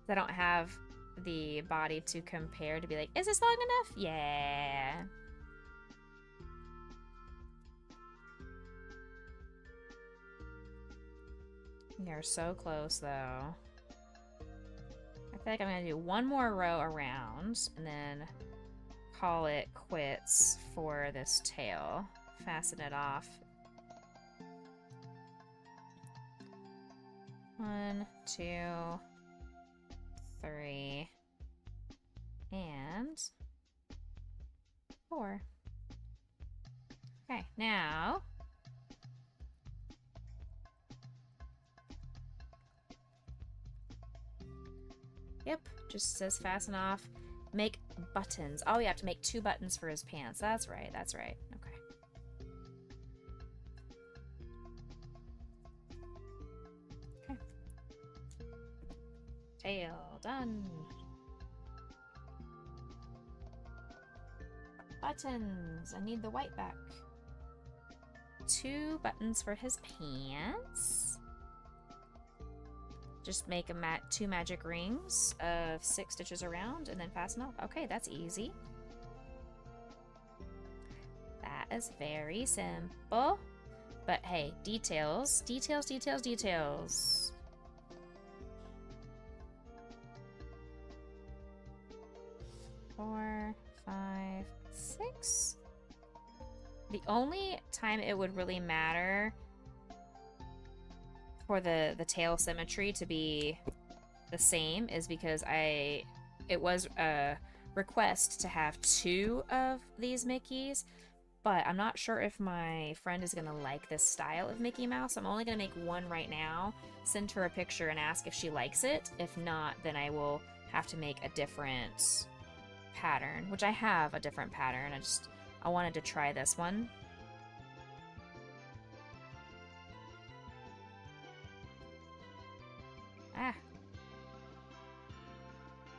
I don't have the body to compare to be like, is this long enough? Yeah. You're so close, though. I feel like I'm going to do one more row around and then call it quits for this tail. Fasten it off. 1, 2, 3, and 4. Okay, now yep, just says fasten off. Make buttons. Oh, you have to make 2 buttons for his pants. That's right, that's right. Okay. Okay. Tail done. Buttons. I need the white back. 2 buttons for his pants. Just make 2 magic rings of 6 stitches around and then fasten off. Okay, that's easy. That is very simple. But hey, details, details, details, details. Four, 5, 6. The only time it would really matter for the tail symmetry to be the same is because it was a request to have 2 of these Mickeys, but I'm not sure if my friend is gonna like this style of Mickey Mouse. I'm only gonna make 1 right now, send her a picture and ask if she likes it. If not, then I will have to make a different pattern, which I have a different pattern. I wanted to try this one. Ah.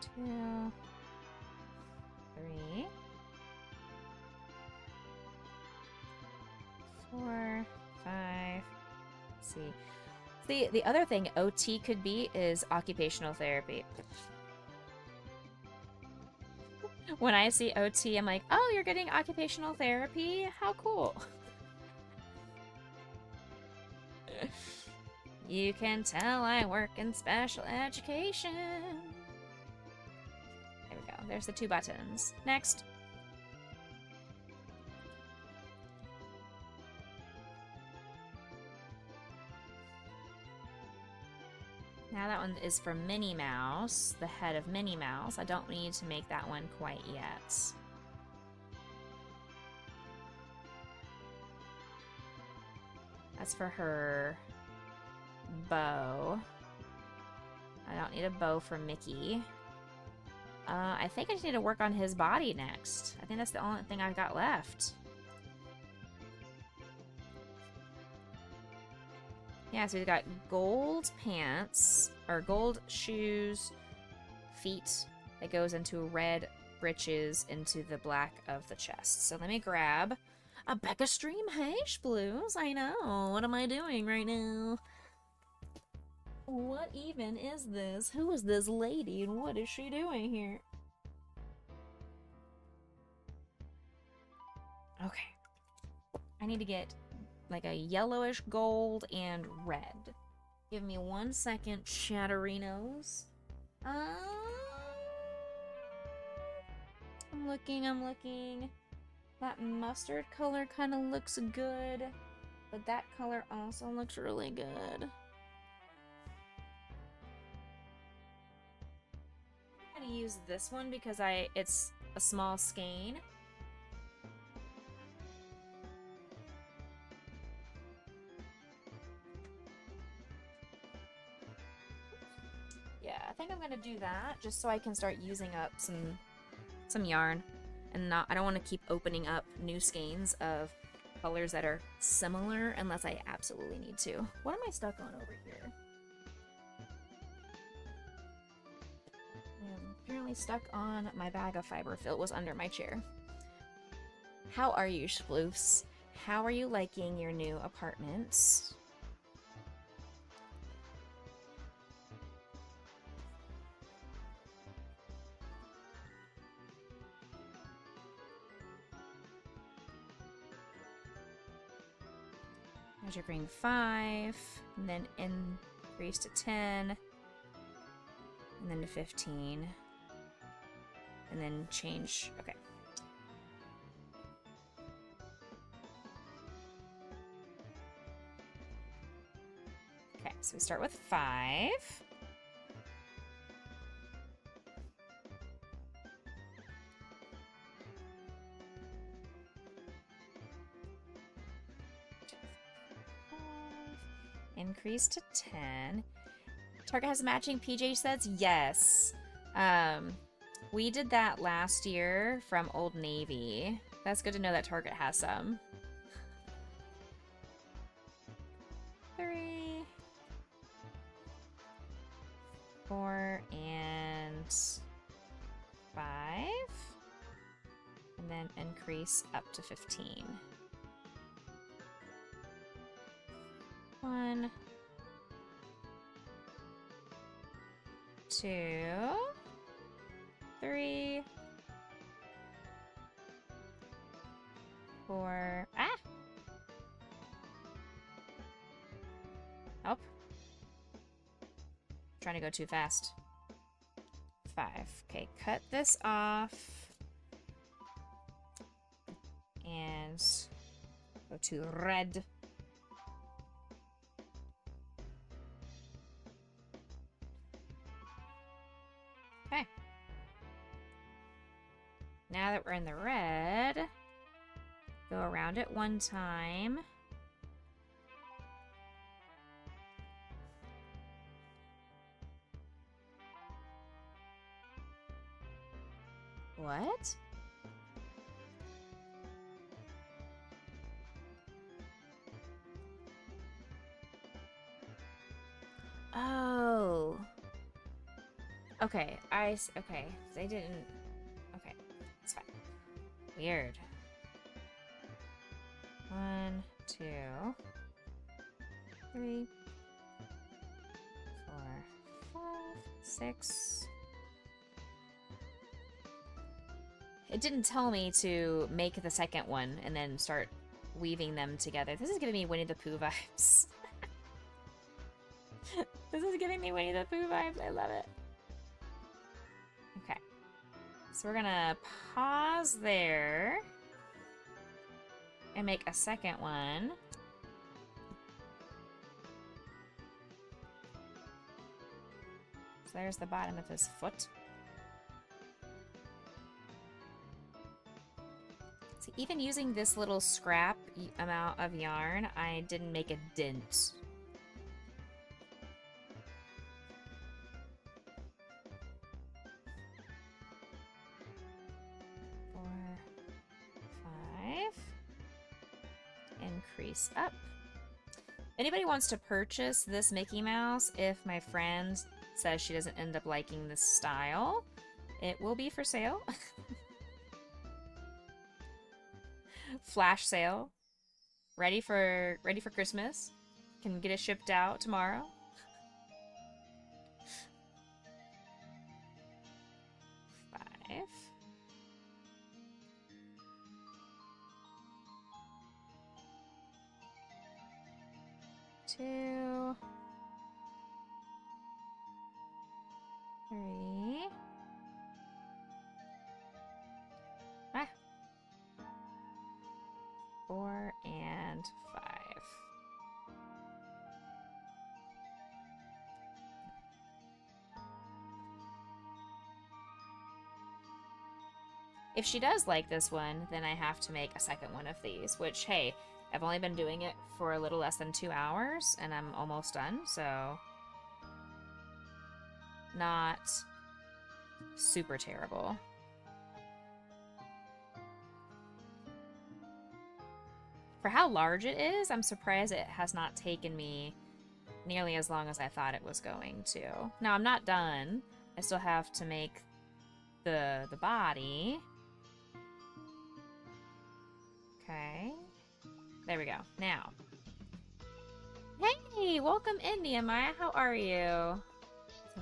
2, 3, 4, 5. Let's see. The other thing OT could be is occupational therapy. When I see OT, I'm like, oh, you're getting occupational therapy? How cool. You can tell I work in special education. There we go. There's the 2 buttons. Next. Now that one is for Minnie Mouse, the head of Minnie Mouse. I don't need to make that one quite yet. That's for her bow. I don't need a bow for Mickey. I think I just need to work on his body next. I think that's the only thing I've got left. Yeah, so we've got gold pants, or gold shoes, feet, that goes into red breeches into the black of the chest. So let me grab a Becca Stream Hash Blues. I know. What am I doing right now? What even is this? Who is this lady and what is she doing here? Okay. I need to get like a yellowish gold and red. Give me 1 second, Chatterinos. I'm looking. That mustard color kind of looks good, but that color also looks really good. I'm gonna use this one because it's a small skein. Yeah, I think I'm gonna do that just so I can start using up some yarn, and I don't want to keep opening up new skeins of colors that are similar unless I absolutely need to. What am I stuck on over here? I'm apparently stuck on my bag of fiber. It was under my chair. How are you, Sploofs? How are you liking your new apartments? There's your green 5, and then increase to 10, and then to 15, and then change. Okay. Okay, so we start with 5. Increase to 10. Target has matching PJ sets? Yes. We did that last year from Old Navy. That's good to know that Target has some. 3, 4, and 5. And then increase up to 15. 1, 2, 3, 4. Ah! Oh. Trying to go too fast. 5. Okay, cut this off. And go to red. Okay. Now that we're in the red, go around it one time. What? Oh. Okay, okay. They didn't. Okay, it's fine. Weird. 1, 2, 3, 4, 5, 6. It didn't tell me to make the second one and then start weaving them together. This is giving me Winnie the Pooh vibes. This is giving me Winnie the Pooh vibes. I love it. Okay. So we're gonna pause there and make a second one. So there's the bottom of his foot. Even using this little scrap amount of yarn, I didn't make a dent. Increase up. Anybody wants to purchase this Mickey Mouse, if my friend says she doesn't end up liking this style, it will be for sale. Flash sale. Ready for Christmas. Can get it shipped out tomorrow. Five. 2, 3. 4 and 5. If she does like this one, then I have to make a second one of these, which, hey, I've only been doing it for a little less than 2 hours, and I'm almost done, so not super terrible. For how large it is, I'm surprised it has not taken me nearly as long as I thought it was going to. Now, I'm not done. I still have to make the body. Okay. There we go. Now. Hey! Welcome in, Nehemiah. How are you? So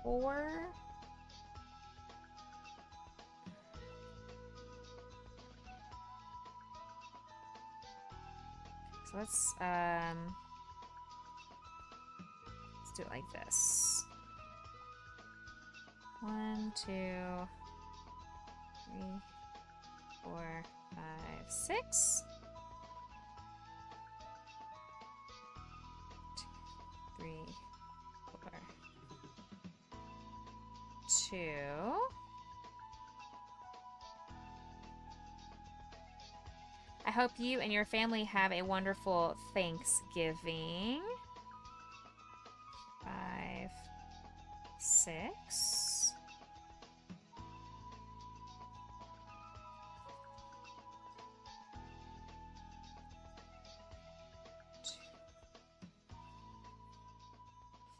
4. So let's do it like this. 1, 2, 3, 4, 5, 6. 2, 3, 4, 2. I hope you and your family have a wonderful Thanksgiving. 5, 6.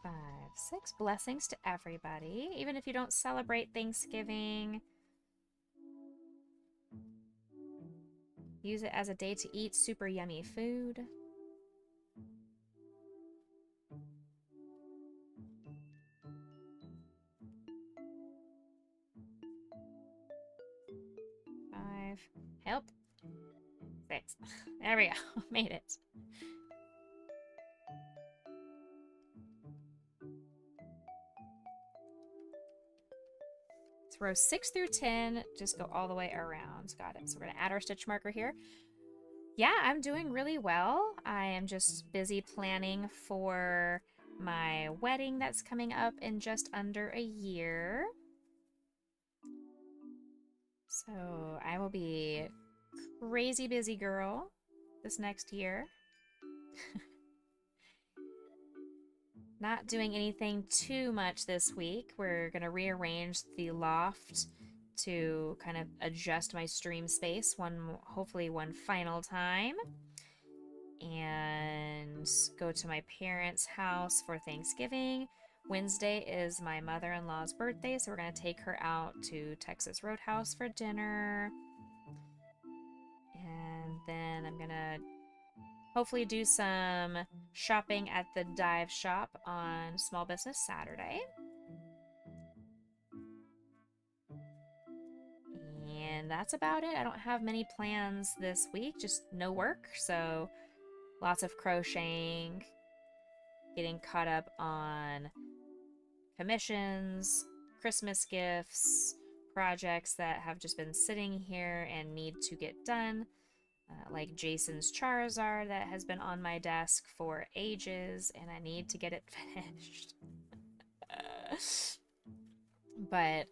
5, 6. Blessings to everybody, even if you don't celebrate Thanksgiving. Use it as a day to eat super yummy food. Five. Help. 6. There we go. Made it. So rows 6 through 10 just go all the way around. Got it. So we're going to add our stitch marker here. Yeah, I'm doing really well. I am just busy planning for my wedding that's coming up in just under a year. So I will be crazy busy girl this next year. Not doing anything too much this week. We're going to rearrange the loft to kind of adjust my stream space hopefully one final time. And go to my parents' house for Thanksgiving. Wednesday is my mother-in-law's birthday, so we're going to take her out to Texas Roadhouse for dinner. And then I'm going to hopefully do some shopping at the dive shop on Small Business Saturday. And that's about it. I don't have many plans this week, just no work. So lots of crocheting, getting caught up on commissions, Christmas gifts, projects that have just been sitting here and need to get done. Like Jason's Charizard that has been on my desk for ages and I need to get it finished. But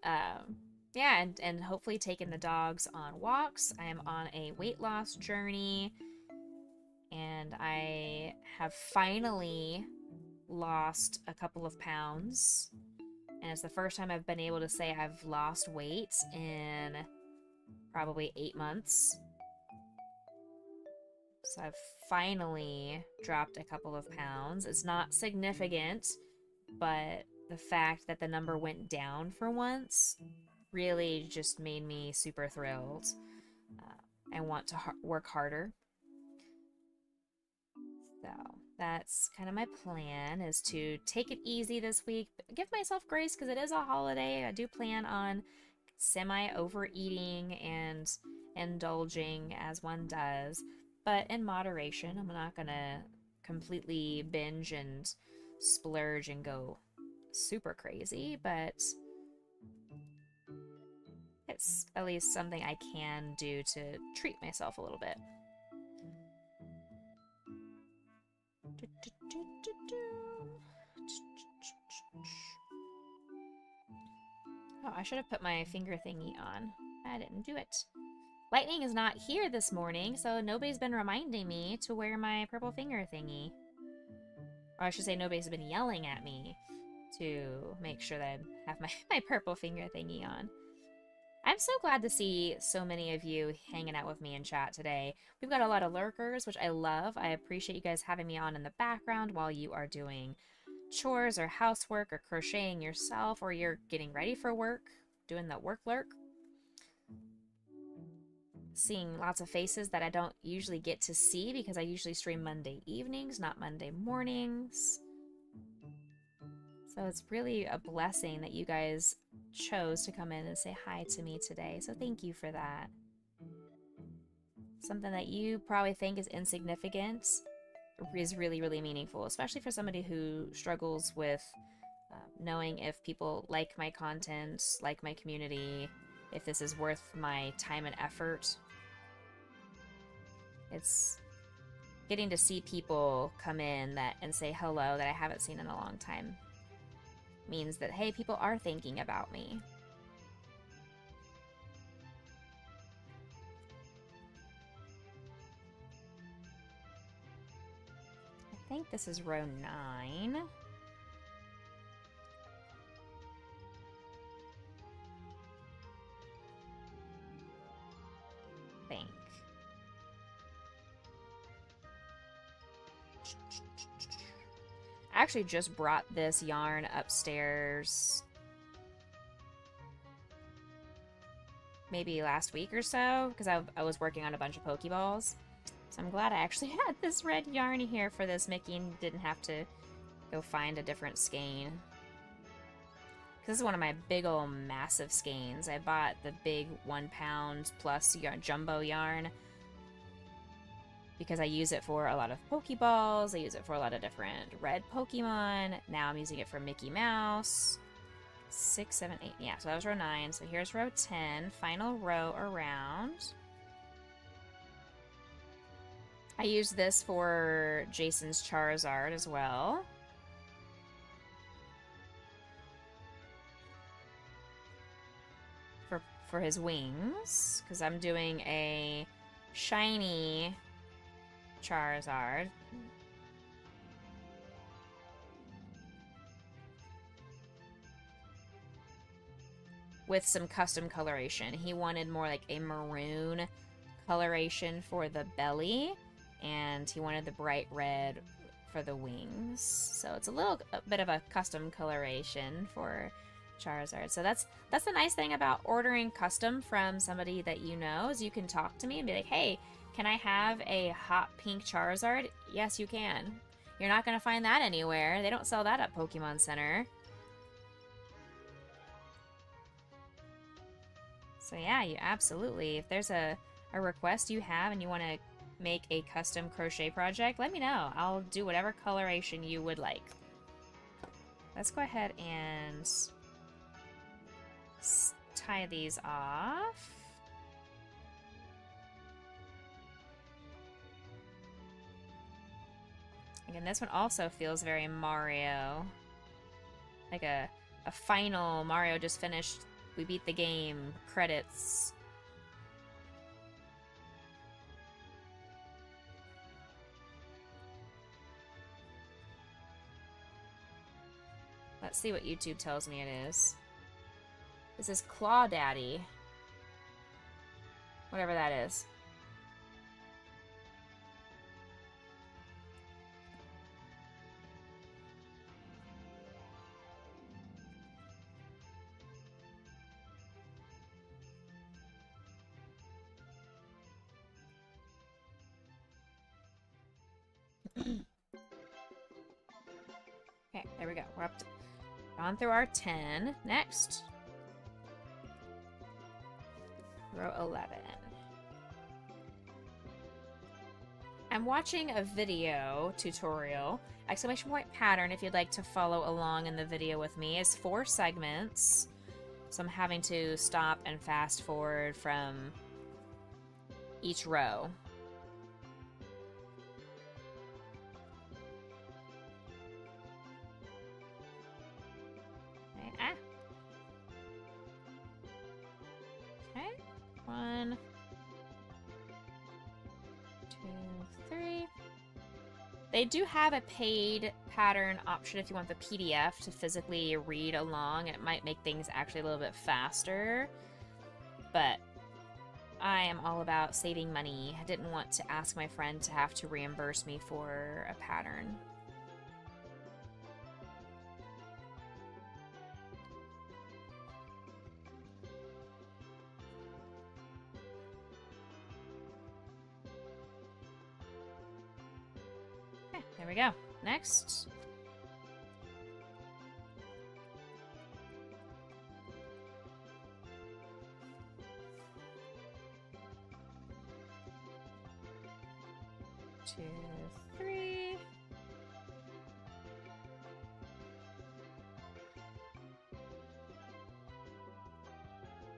yeah, and hopefully taking the dogs on walks. I am on a weight loss journey, and I have finally lost a couple of pounds. And it's the first time I've been able to say I've lost weight in probably 8 months. So I've finally dropped a couple of pounds. It's not significant, but the fact that the number went down for once really just made me super thrilled. I want to work harder. So that's kind of my plan, is to take it easy this week. Give myself grace because it is a holiday. I do plan on semi overeating and indulging as one does, but in moderation. I'm not gonna completely binge and splurge and go super crazy, but it's at least something I can do to treat myself a little bit. Oh, I should have put my finger thingy on. I didn't do it. Lightning is not here this morning, so nobody's been reminding me to wear my purple finger thingy. Or I should say nobody's been yelling at me to make sure that I have my purple finger thingy on. I'm so glad to see so many of you hanging out with me in chat today. We've got a lot of lurkers, which I love. I appreciate you guys having me on in the background while you are doing chores or housework or crocheting yourself, or you're getting ready for work, doing the work lurk. Seeing lots of faces that I don't usually get to see because I usually stream Monday evenings, not Monday mornings. So it's really a blessing that you guys chose to come in and say hi to me today. So thank you for that. Something that you probably think is insignificant is really, really meaningful, especially for somebody who struggles with knowing if people like my content, like my community, if this is worth my time and effort. It's getting to see people come in and say hello that I haven't seen in a long time means that, hey, people are thinking about me. I think this is row 9. I think. I actually just brought this yarn upstairs maybe last week or so because I was working on a bunch of Pokeballs. So I'm glad I actually had this red yarn here for this Mickey and didn't have to go find a different skein. This is one of my big old massive skeins. I bought the big 1 pound plus jumbo yarn because I use it for a lot of Pokeballs. I use it for a lot of different red Pokemon. Now I'm using it for Mickey Mouse. 6, 7, 8. Yeah, so that was row 9. So here's row 10. Final row around. I use this for Jason's Charizard as well. For his wings, because I'm doing a shiny Charizard. With some custom coloration. He wanted more like a maroon coloration for the belly, and he wanted the bright red for the wings. So it's a bit of a custom coloration for Charizard. So that's the nice thing about ordering custom from somebody that you know, is you can talk to me and be like, hey, can I have a hot pink Charizard? Yes, you can. You're not going to find that anywhere. They don't sell that at Pokemon Center. So yeah, you absolutely, if there's a request you have and you want to make a custom crochet project, let me know. I'll do whatever coloration you would like. Let's go ahead and tie these off. Again, this one also feels very Mario. Like a final Mario just finished We beat the game. Credits. Let's see what YouTube tells me it is. This is Claw Daddy. Whatever that is. Okay, there we go. We're up to... Gone through our 10. Next. Row 11. I'm watching a video tutorial. Exclamation point pattern, if you'd like to follow along in the video with me, is 4 segments. So I'm having to stop and fast forward from each row. Okay, 1, 2, 3. They do have a paid pattern option if you want the PDF to physically read along, and it might make things actually a little bit faster. But I am all about saving money. I didn't want to ask my friend to have to reimburse me for a pattern. Okay, there we go. Next. Two, 3.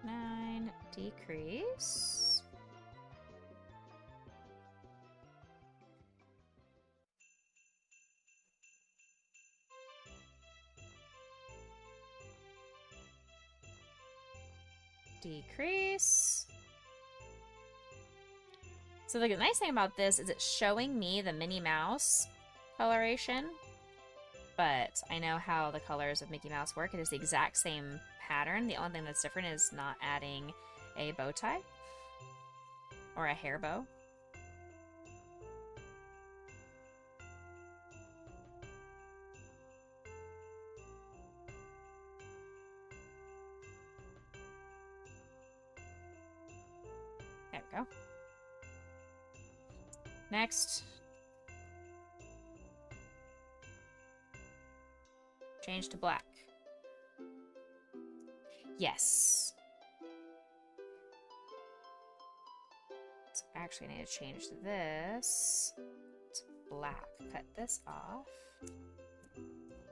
Nine, decrease. Decrease. So the nice thing about this is it's showing me the Minnie Mouse coloration, but I know how the colors of Mickey Mouse work. It is the exact same pattern. The only thing that's different is not adding a bow tie or a hair bow. There we go. Next. Change to black. Yes. So actually I need to change this to black. Cut this off.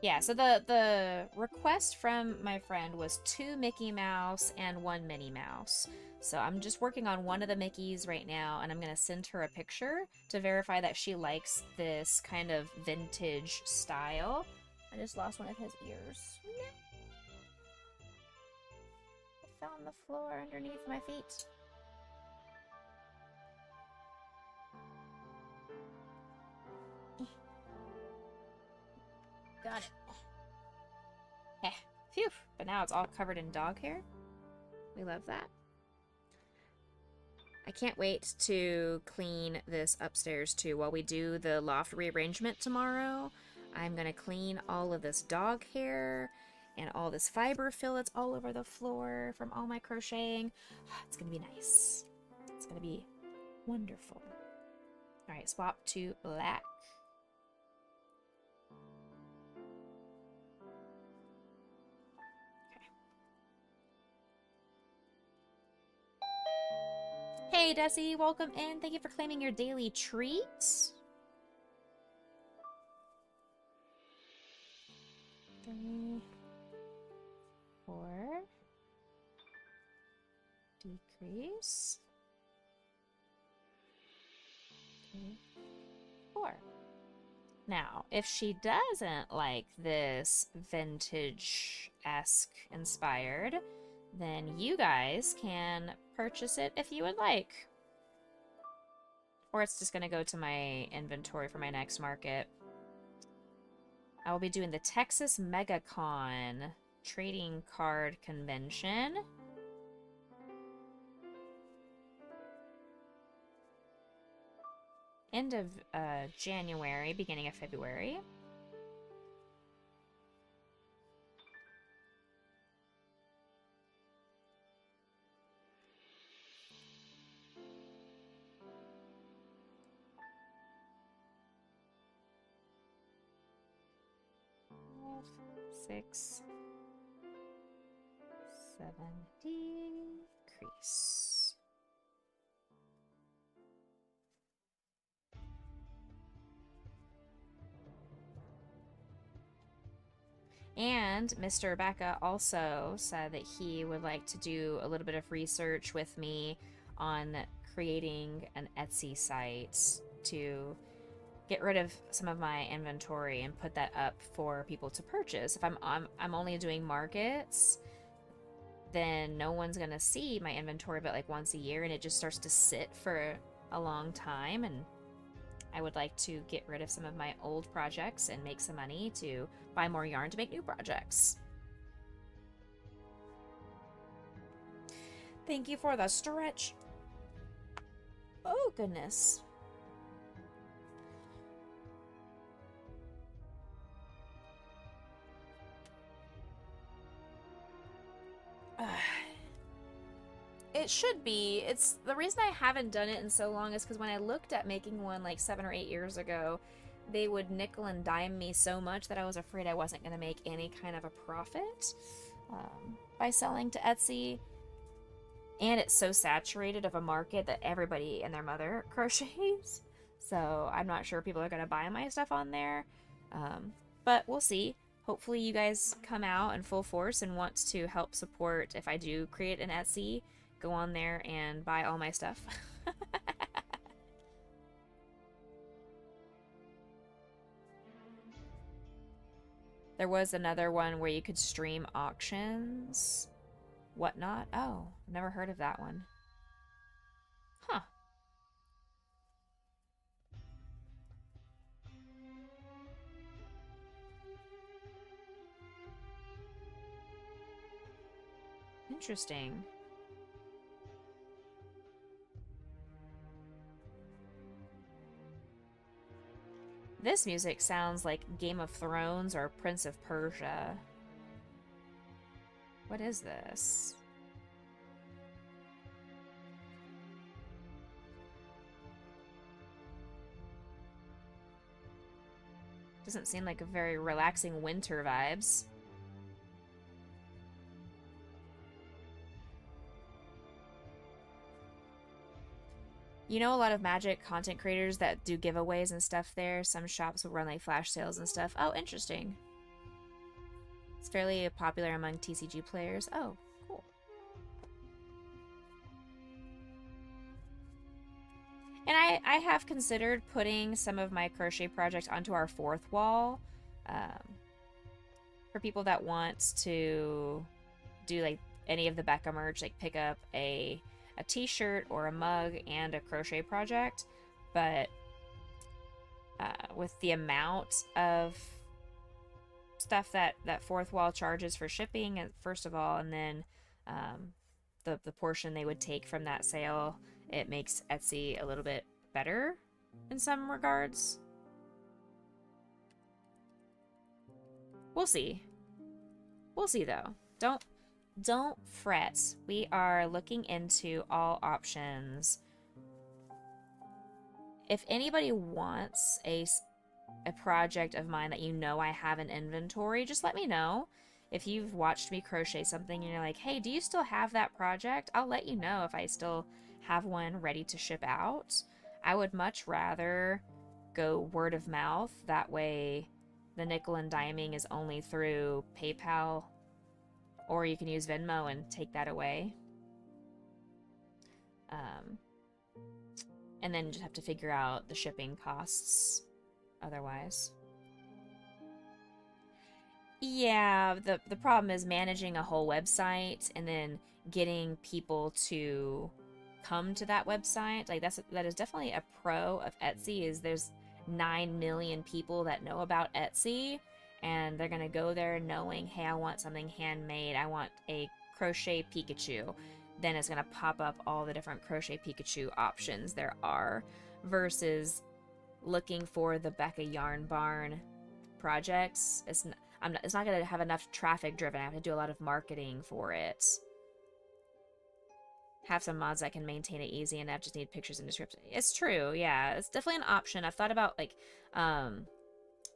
Yeah, so the request from my friend was 2 Mickey Mouse and 1 Minnie Mouse. So I'm just working on one of the Mickeys right now, and I'm going to send her a picture to verify that she likes this kind of vintage style. I just lost one of his ears. It fell on the floor underneath my feet. Got it. Eh, phew. But now it's all covered in dog hair. We love that. I can't wait to clean this upstairs too. While we do the loft rearrangement tomorrow, I'm going to clean all of this dog hair and all this fiber fill that's all over the floor from all my crocheting. It's going to be nice. It's going to be wonderful. All right, swap to black. Hey, Desi, welcome in. Thank you for claiming your daily treats. 3, 4. Decrease. 3, 4. Now, if she doesn't like this vintage-esque inspired, then you guys can purchase it if you would like. Or it's just going to go to my inventory for my next market. I will be doing the Texas MegaCon trading card convention. End of January, beginning of February. Six, 7, decrease. And Mr. Becca also said that he would like to do a little bit of research with me on creating an Etsy site to get rid of some of my inventory and put that up for people to purchase. If I'm only doing markets, then no one's gonna see my inventory but like once a year, and it just starts to sit for a long time. And I would like to get rid of some of my old projects and make some money to buy more yarn to make new projects. Thank you for the stretch. Oh, goodness. It should be. It's the reason I haven't done it in so long is because when I looked at making one like 7 or 8 years ago, they would nickel and dime me so much that I was afraid I wasn't going to make any kind of a profit by selling to Etsy. And it's so saturated of a market that everybody and their mother crochets. So I'm not sure people are going to buy my stuff on there. But we'll see. Hopefully you guys come out in full force and want to help support if I do create an Etsy. Go on there and buy all my stuff. There was another one where you could stream auctions, whatnot. Oh, never heard of that one. Huh. Interesting. This music sounds like Game of Thrones or Prince of Persia. What is this? Doesn't seem like a very relaxing winter vibes. You know, a lot of Magic content creators that do giveaways and stuff there. Some shops will run like flash sales and stuff. Oh, interesting. It's fairly popular among TCG players. Oh, cool. And I have considered putting some of my crochet projects onto our 4th wall. For people that want to do like any of the Becca merch, like pick up a t-shirt or a mug and a crochet project. But with the amount of stuff that 4th wall charges for shipping, first of all, and then the portion they would take from that sale, it makes Etsy a little bit better in some regards. We'll see. We'll see though. Don't fret. We are looking into all options. If anybody wants a project of mine that you know I have in inventory, just let me know. If you've watched me crochet something and you're like, hey, do you still have that project? I'll let you know if I still have one ready to ship out. I would much rather go word of mouth. That way the nickel and diming is only through PayPal, or you can use Venmo and take that away. And then just have to figure out the shipping costs otherwise. Yeah, the problem is managing a whole website and then getting people to come to that website. Like that is definitely a pro of Etsy is there's 9 million people that know about Etsy and they're going to go there knowing, "Hey, I want something handmade. I want a crochet Pikachu." Then it's going to pop up all the different crochet Pikachu options there are versus looking for the Becca Yarn Barn projects. It's not going to have enough traffic driven. I have to do a lot of marketing for it. Have some mods that can maintain it easy and I just need pictures and description. It's true, yeah. It's definitely an option. I've thought about like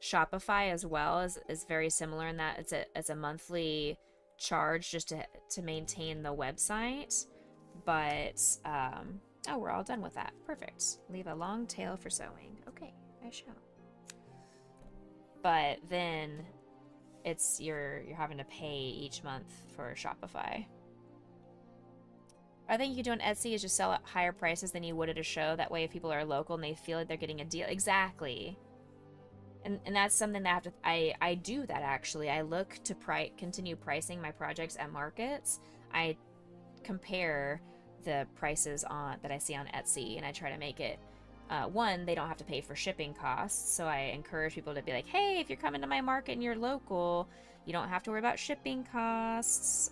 Shopify as well is very similar in that it's a monthly charge just to maintain the website. But oh, we're all done with that. Perfect. Leave a long tail for sewing. Okay, I shall. But then it's you're having to pay each month for Shopify. I think you could do on Etsy is just sell at higher prices than you would at a show. That way if people are local and they feel like they're getting a deal. Exactly. And that's something that I do that actually. I look to continue pricing my projects at markets. I compare the prices that I see on Etsy and I try to make it one, they don't have to pay for shipping costs. So I encourage people to be like, "Hey, if you're coming to my market and you're local, you don't have to worry about shipping costs."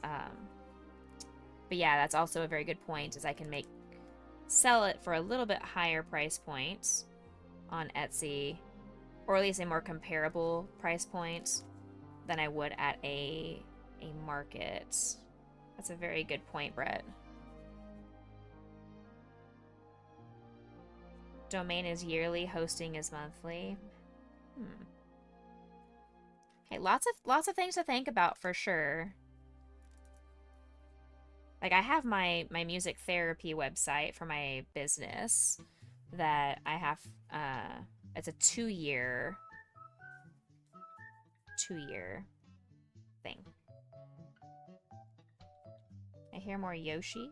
But yeah, that's also a very good point is I can sell it for a little bit higher price point on Etsy, or at least a more comparable price point than I would at a market. That's a very good point, Brett. Domain is yearly, hosting is monthly. Okay, lots of things to think about for sure. Like I have my music therapy website for my business that I have it's a 2-year thing. I hear more Yoshi.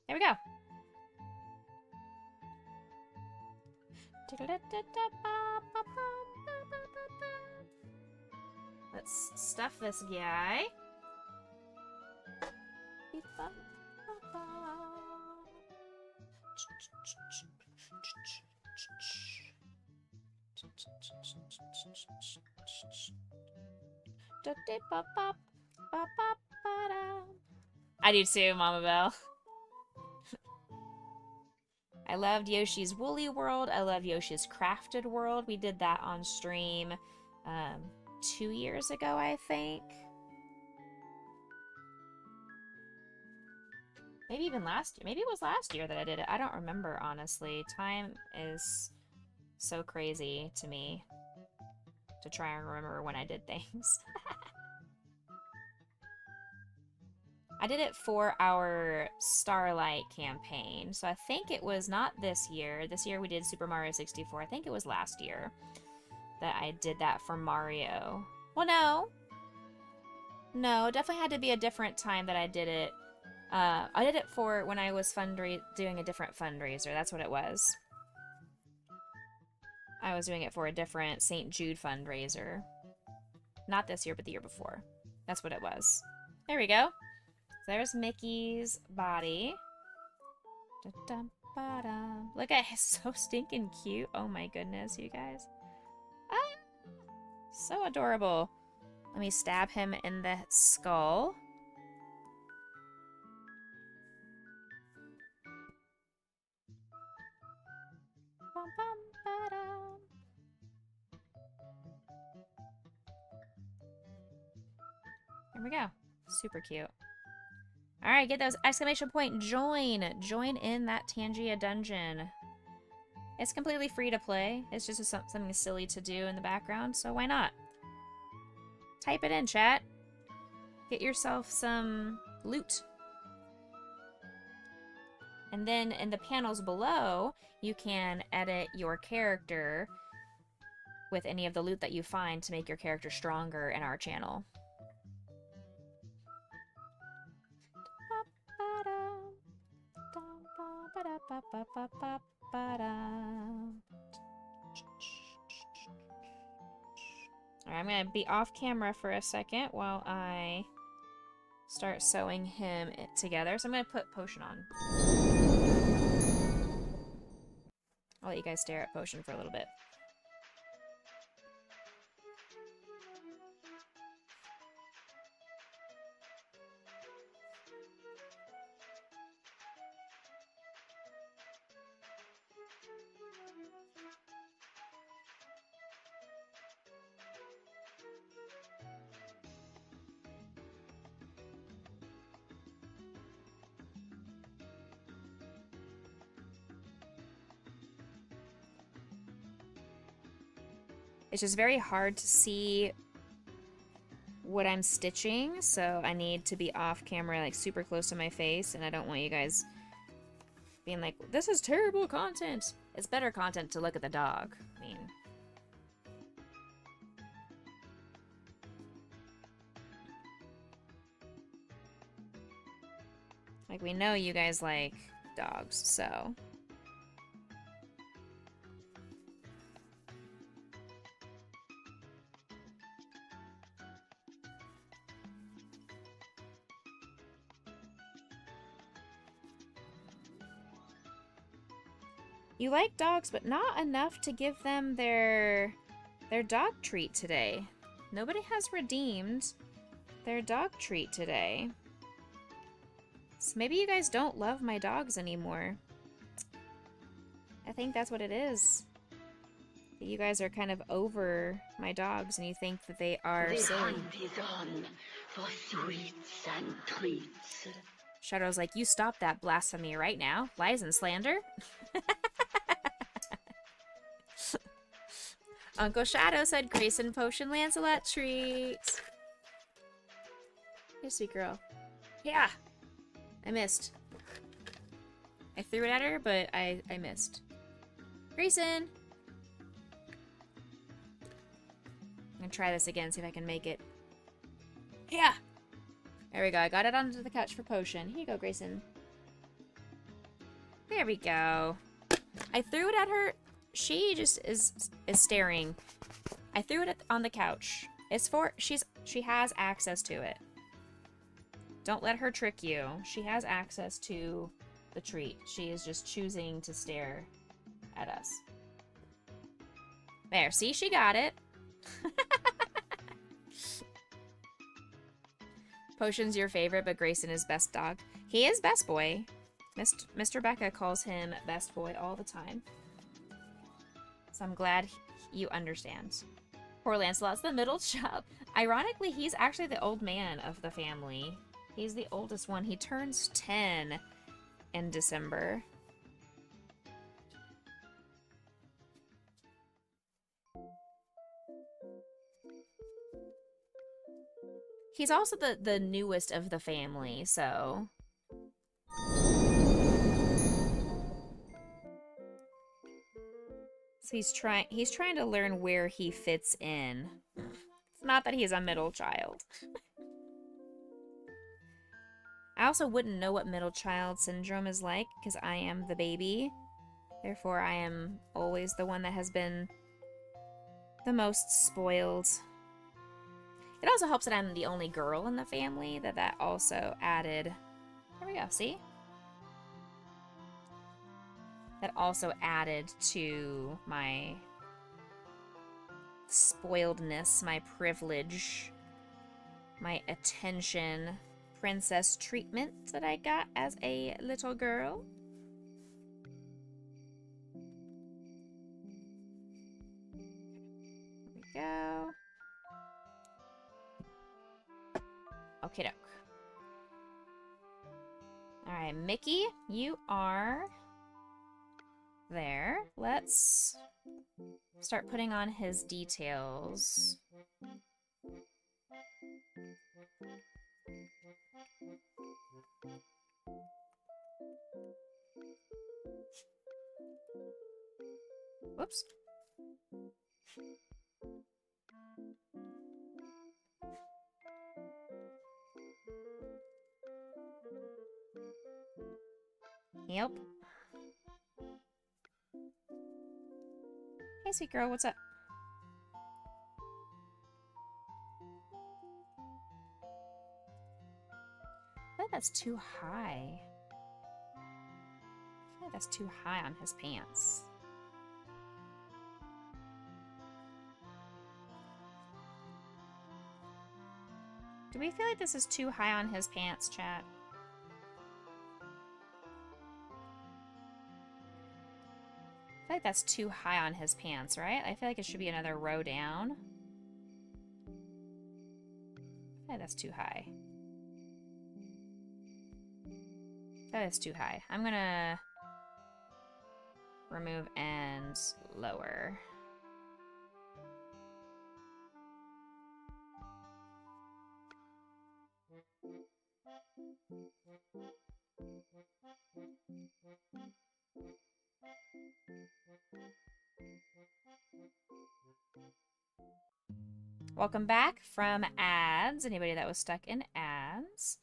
There we go. Let's stuff this guy. I do too, Mama Bell. I loved Yoshi's Woolly World. I love Yoshi's Crafted World. We did that on stream 2 years ago, I think. Maybe even last year. Maybe it was last year that I did it. I don't remember, honestly. Time is so crazy to me to try and remember when I did things. I did it for our Starlight campaign, so I think it was not this year. This year we did Super Mario 64. I think it was last year that I did that for Mario. Well, no. No, it definitely had to be a different time that I did it. I did it for when I was doing a different fundraiser. That's what it was. I was doing it for a different St. Jude fundraiser. Not this year, but the year before. That's what it was. There we go. So there's Mickey's body. Look at him, so stinking cute. Oh my goodness, you guys. Ah, so adorable. Let me stab him in the skull. There we go. Super cute. Alright, get those exclamation point join. Join in that Tangia dungeon. It's completely free to play. It's just something silly to do in the background, so why not? Type it in, chat. Get yourself some loot. And then in the panels below, you can edit your character with any of the loot that you find to make your character stronger in our channel. Alright, I'm gonna be off camera for a second while I start sewing him together. So I'm gonna put Potion on. I'll let you guys stare at Potion for a little bit. It's just very hard to see what I'm stitching, so I need to be off camera, like super close to my face, and I don't want you guys being like, this is terrible content. It's better content to look at the dog. I mean, like, we know you guys like dogs, so. You like dogs, but not enough to give them their dog treat today. Nobody has redeemed their dog treat today. So maybe you guys don't love my dogs anymore. I think that's what it is. You guys are kind of over my dogs and you think that they are silly. The hunt is on for sweets and treats. Shadow's like, you stop that blasphemy right now. Lies and slander. Uncle Shadow said Grayson Potion Lancelot treat. Here, sweet girl. Yeah. I missed. I threw it at her, but I missed. Grayson! I'm gonna try this again, see if I can make it. Yeah! There we go. I got it onto the couch for Potion. Here you go, Grayson. There we go. I threw it at her. She just is staring. I threw it on the couch. It's for she has access to it. Don't let her trick you. She has access to the treat. She is just choosing to stare at us. There, see, she got it. Potion's your favorite, but Grayson is best dog. He is best boy. Mr. Becca calls him best boy all the time. So I'm glad you understand. Poor Lancelot's the middle child. Ironically, he's actually the old man of the family. He's the oldest one. He turns 10 in December. He's also the newest of the family, so... So he's trying to learn where he fits in. It's not that he's a middle child. I also wouldn't know what middle child syndrome is like, because I am the baby. Therefore, I am always the one that has been the most spoiled. It also helps that I'm the only girl in the family, that also added... There we go, see? That also added to my spoiledness, my privilege, my attention, princess treatment that I got as a little girl. There we go. Okie doke. Alright, Mickey, you are there. Let's start putting on his details. Whoops. Yep. Hey, sweet girl, what's up? I feel like that's too high. I feel like that's too high on his pants. Do we feel like this is too high on his pants, chat? I feel like that's too high on his pants, right? I feel like it should be another row down. I feel like that's too high. That is too high. I'm gonna remove and lower. Welcome back from ads. Anybody that was stuck in ads.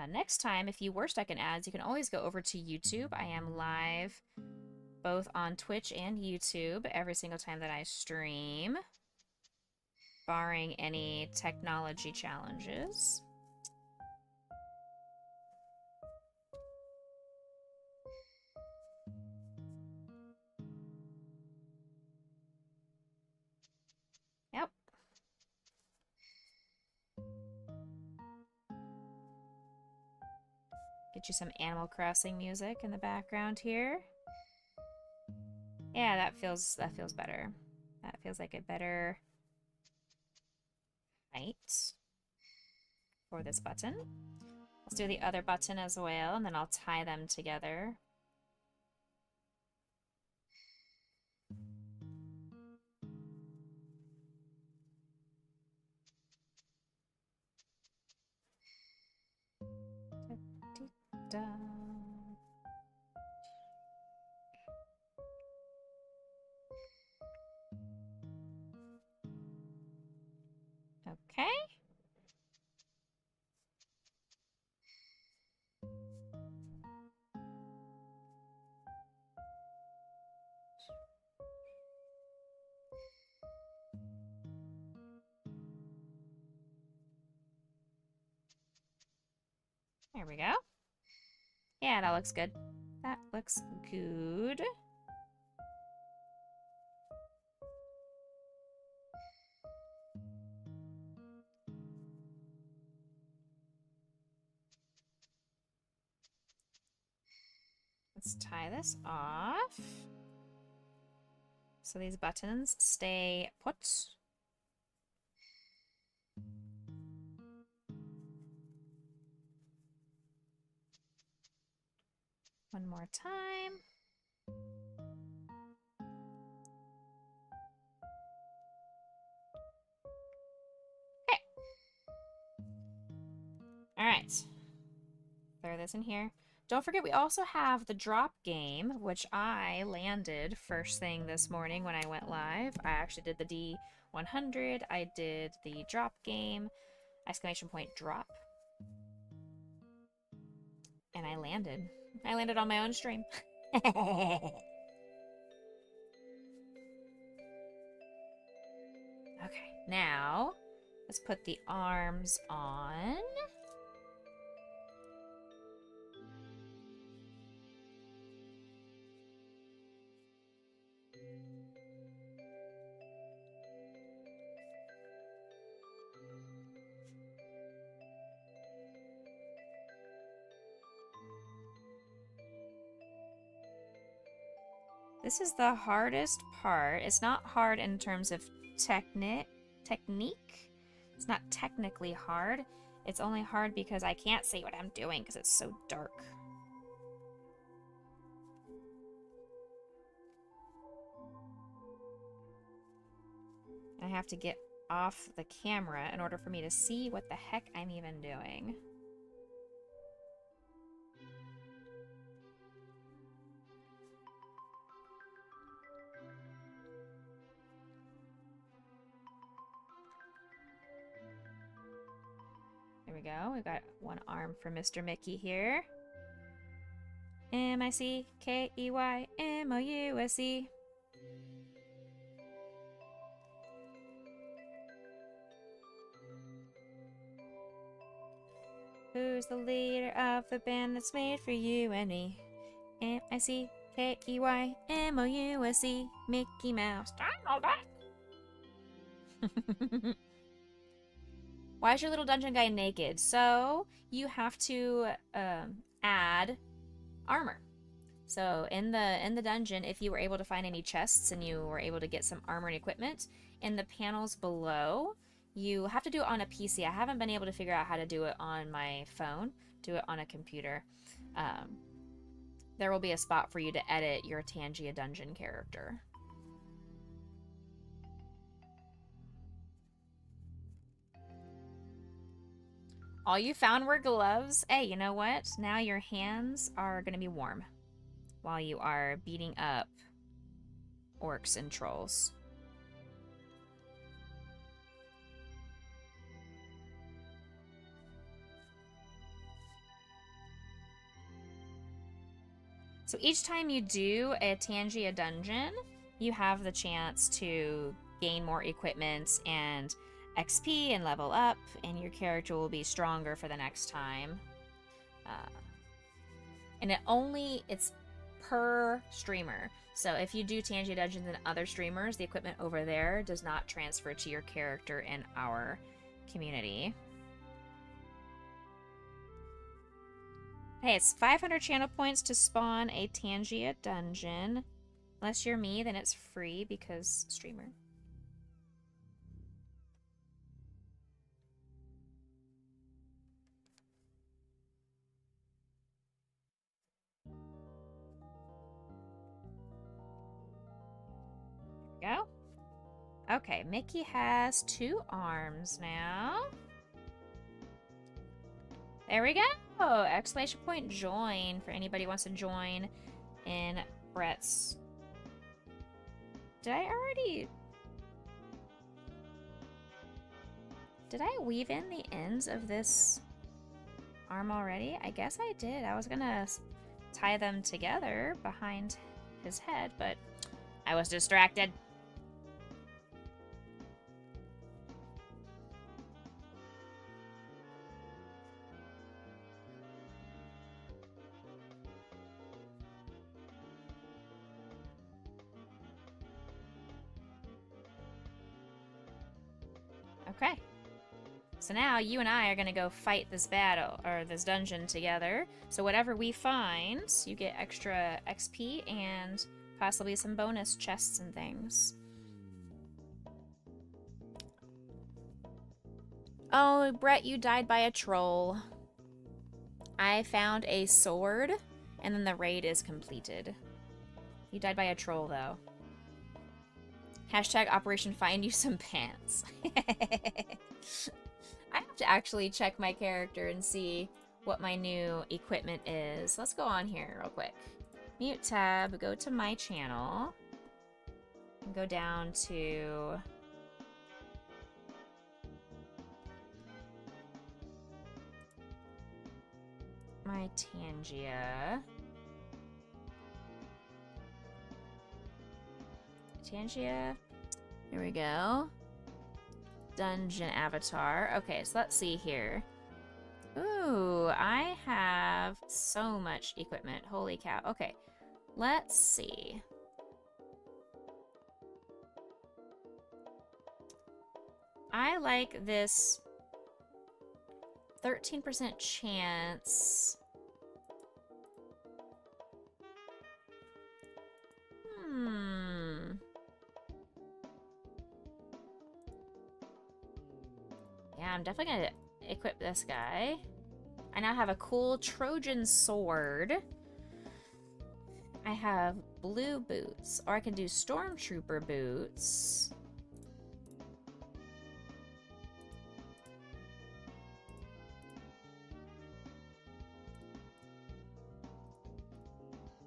Next time, if you were stuck in ads, you can always go over to YouTube. I am live both on Twitch and YouTube every single time that I stream, barring any technology challenges. Yep. Get you some Animal Crossing music in the background here. Yeah, that feels better. That feels like a better height for this button. Let's do the other button as well, and then I'll tie them together. Okay. There we go. Yeah, that looks good. That looks good. Let's tie this off. So these buttons stay put. One more time. Okay. All right. Throw this in here. Don't forget, we also have the drop game, which I landed first thing this morning when I went live. I actually did the D100. I did the drop game, exclamation point drop. And I landed. I landed on my own stream. Okay, now let's put the arms on. This is the hardest part. It's not hard in terms of technique. It's not technically hard. It's only hard because I can't see what I'm doing because it's so dark. I have to get off the camera in order for me to see what the heck I'm even doing. There we go. We got one arm for Mr. Mickey here. MICKEYMOUSE. Who's the leader of the band that's made for you and me? M-I-C-K-E-Y-M-O-U-S-E, Mickey Mouse. Donald Duck. Why is your little dungeon guy naked? So you have to add armor. So in the dungeon, if you were able to find any chests and you were able to get some armor and equipment, in the panels below, you have to do it on a PC. I haven't been able to figure out how to do it on my phone, do it on a computer. There will be a spot for you to edit your Tangia dungeon character. All you found were gloves. Hey, you know what? Now your hands are going to be warm while you are beating up orcs and trolls. So each time you do a Tangia dungeon, you have the chance to gain more equipment and XP and level up, and your character will be stronger for the next time. And it's per streamer. So if you do Tangia dungeons and other streamers, the equipment over there does not transfer to your character in our community. Hey, it's 500 channel points to spawn a Tangia dungeon. Unless you're me, then it's free because streamer. There we go. Okay, Mickey has 2 arms now. There we go! Exclamation point join for anybody who wants to join in Brett's... Did I weave in the ends of this arm already? I guess I did. I was gonna tie them together behind his head, but I was distracted. Okay. So now you and I are gonna go fight this battle, or this dungeon together. So whatever we find, you get extra XP and possibly some bonus chests and things. Oh, Brett, you died by a troll. I found a sword, and then the raid is completed. You died by a troll, though. Hashtag Operation Find You Some Pants. I have to actually check my character and see what my new equipment is. Let's go on here real quick. Mute tab, go to my channel, and go down to... my Tangia. Tangia. Here we go. Dungeon avatar. Okay, so let's see here. Ooh, I have so much equipment. Holy cow. Okay, let's see. I like this 13% chance. Yeah, I'm definitely gonna equip this guy. I now have a cool Trojan sword. I have blue boots, or I can do stormtrooper boots.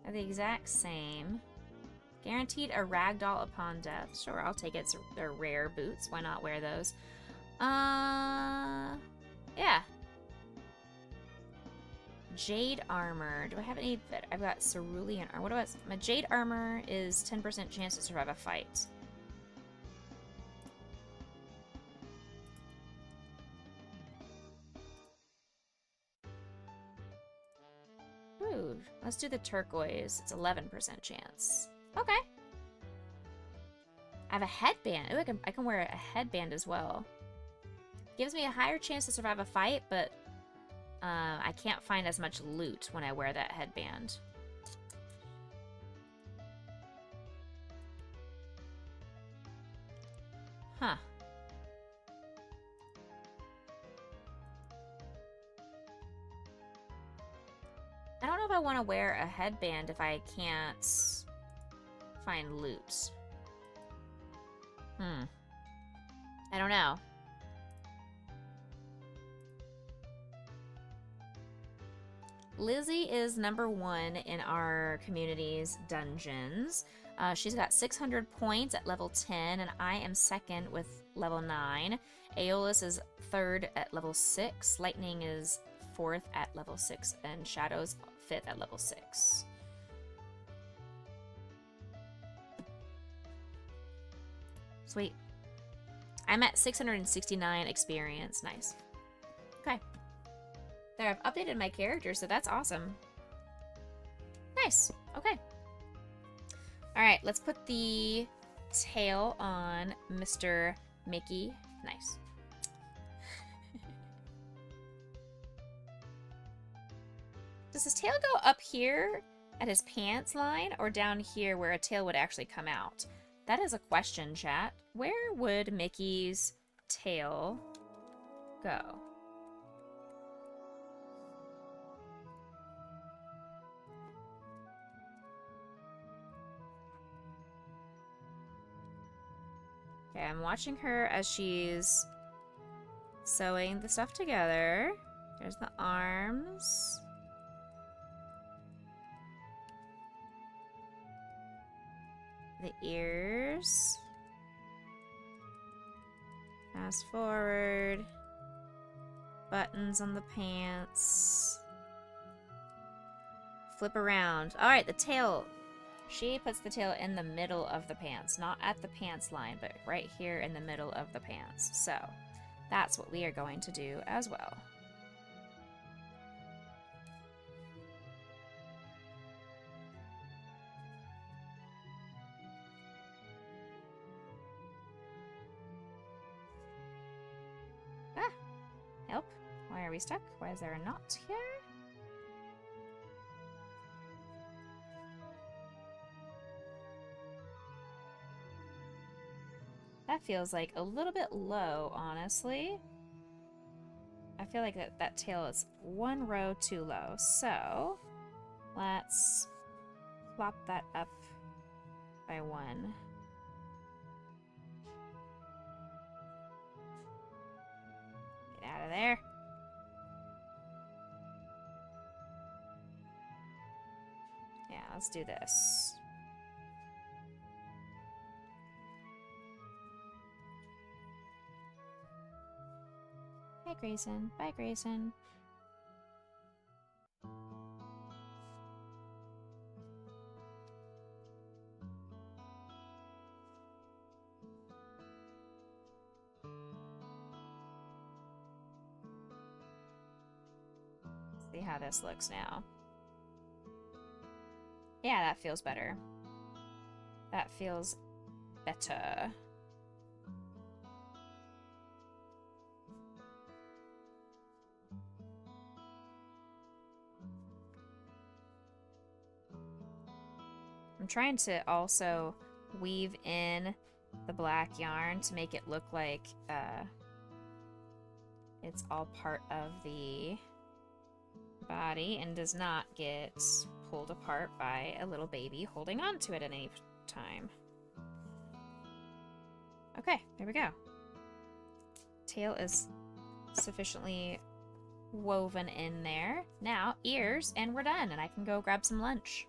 They're the exact same. Guaranteed a ragdoll upon death. Sure, I'll take it. They're rare boots. Why not wear those? Yeah. Jade armor. Do I have any that I've got cerulean armor? What do I... My jade armor is 10% chance to survive a fight. Ooh, let's do the turquoise. It's 11% chance. Okay. I have a headband. Ooh, I can wear a headband as well. Gives me a higher chance to survive a fight, but I can't find as much loot when I wear that headband. Huh. I don't know if I want to wear a headband if I can't find loot. I don't know. Lizzie is #1 in our community's dungeons. She's got 600 points at level 10, and I am 2nd with level 9. Aeolus is 3rd at level 6. Lightning is 4th at level 6, and Shadow's 5th at level 6. Sweet. I'm at 669 experience. Nice. Okay. There, I've updated my character, so that's awesome. Nice. Okay. Alright, let's put the tail on Mr. Mickey. Nice. Does his tail go up here at his pants line or down here where a tail would actually come out? That is a question, chat. Where would Mickey's tail go? Okay, I'm watching her as she's sewing the stuff together. There's the arms. The ears. Fast forward. Buttons on the pants. Flip around. Alright, the tail. She puts the tail in the middle of the pants. Not at the pants line, but right here in the middle of the pants. So, that's what we are going to do as well. Help. Why are we stuck? Why is there a knot here? That feels like a little bit low, honestly. I feel like that tail is 1 row too low. So, let's plop that up by 1. Get out of there. Yeah, let's do this. Bye, Grayson. Bye, Grayson. See how this looks now. Yeah, that feels better. That feels better. I'm trying to also weave in the black yarn to make it look like it's all part of the body and does not get pulled apart by a little baby holding on to it at any time. Okay, there we go. Tail is sufficiently woven in there. Now, ears, and we're done, and I can go grab some lunch.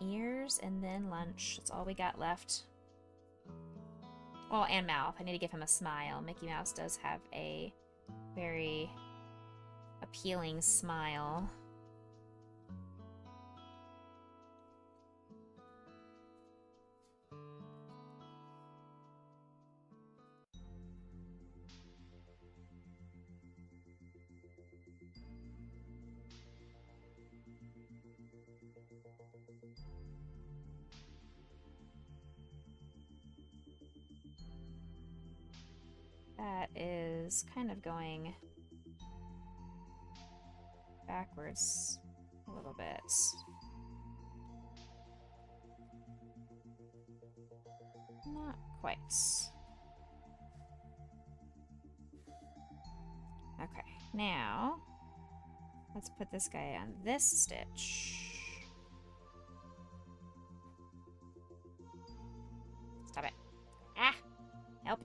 Ears and then lunch. That's all we got left. Well, and mouth. I need to give him a smile. Mickey Mouse does have a very appealing smile. That is kind of going backwards a little bit. Not quite. Okay, now let's put this guy on this stitch. Stop it. Ah! Help.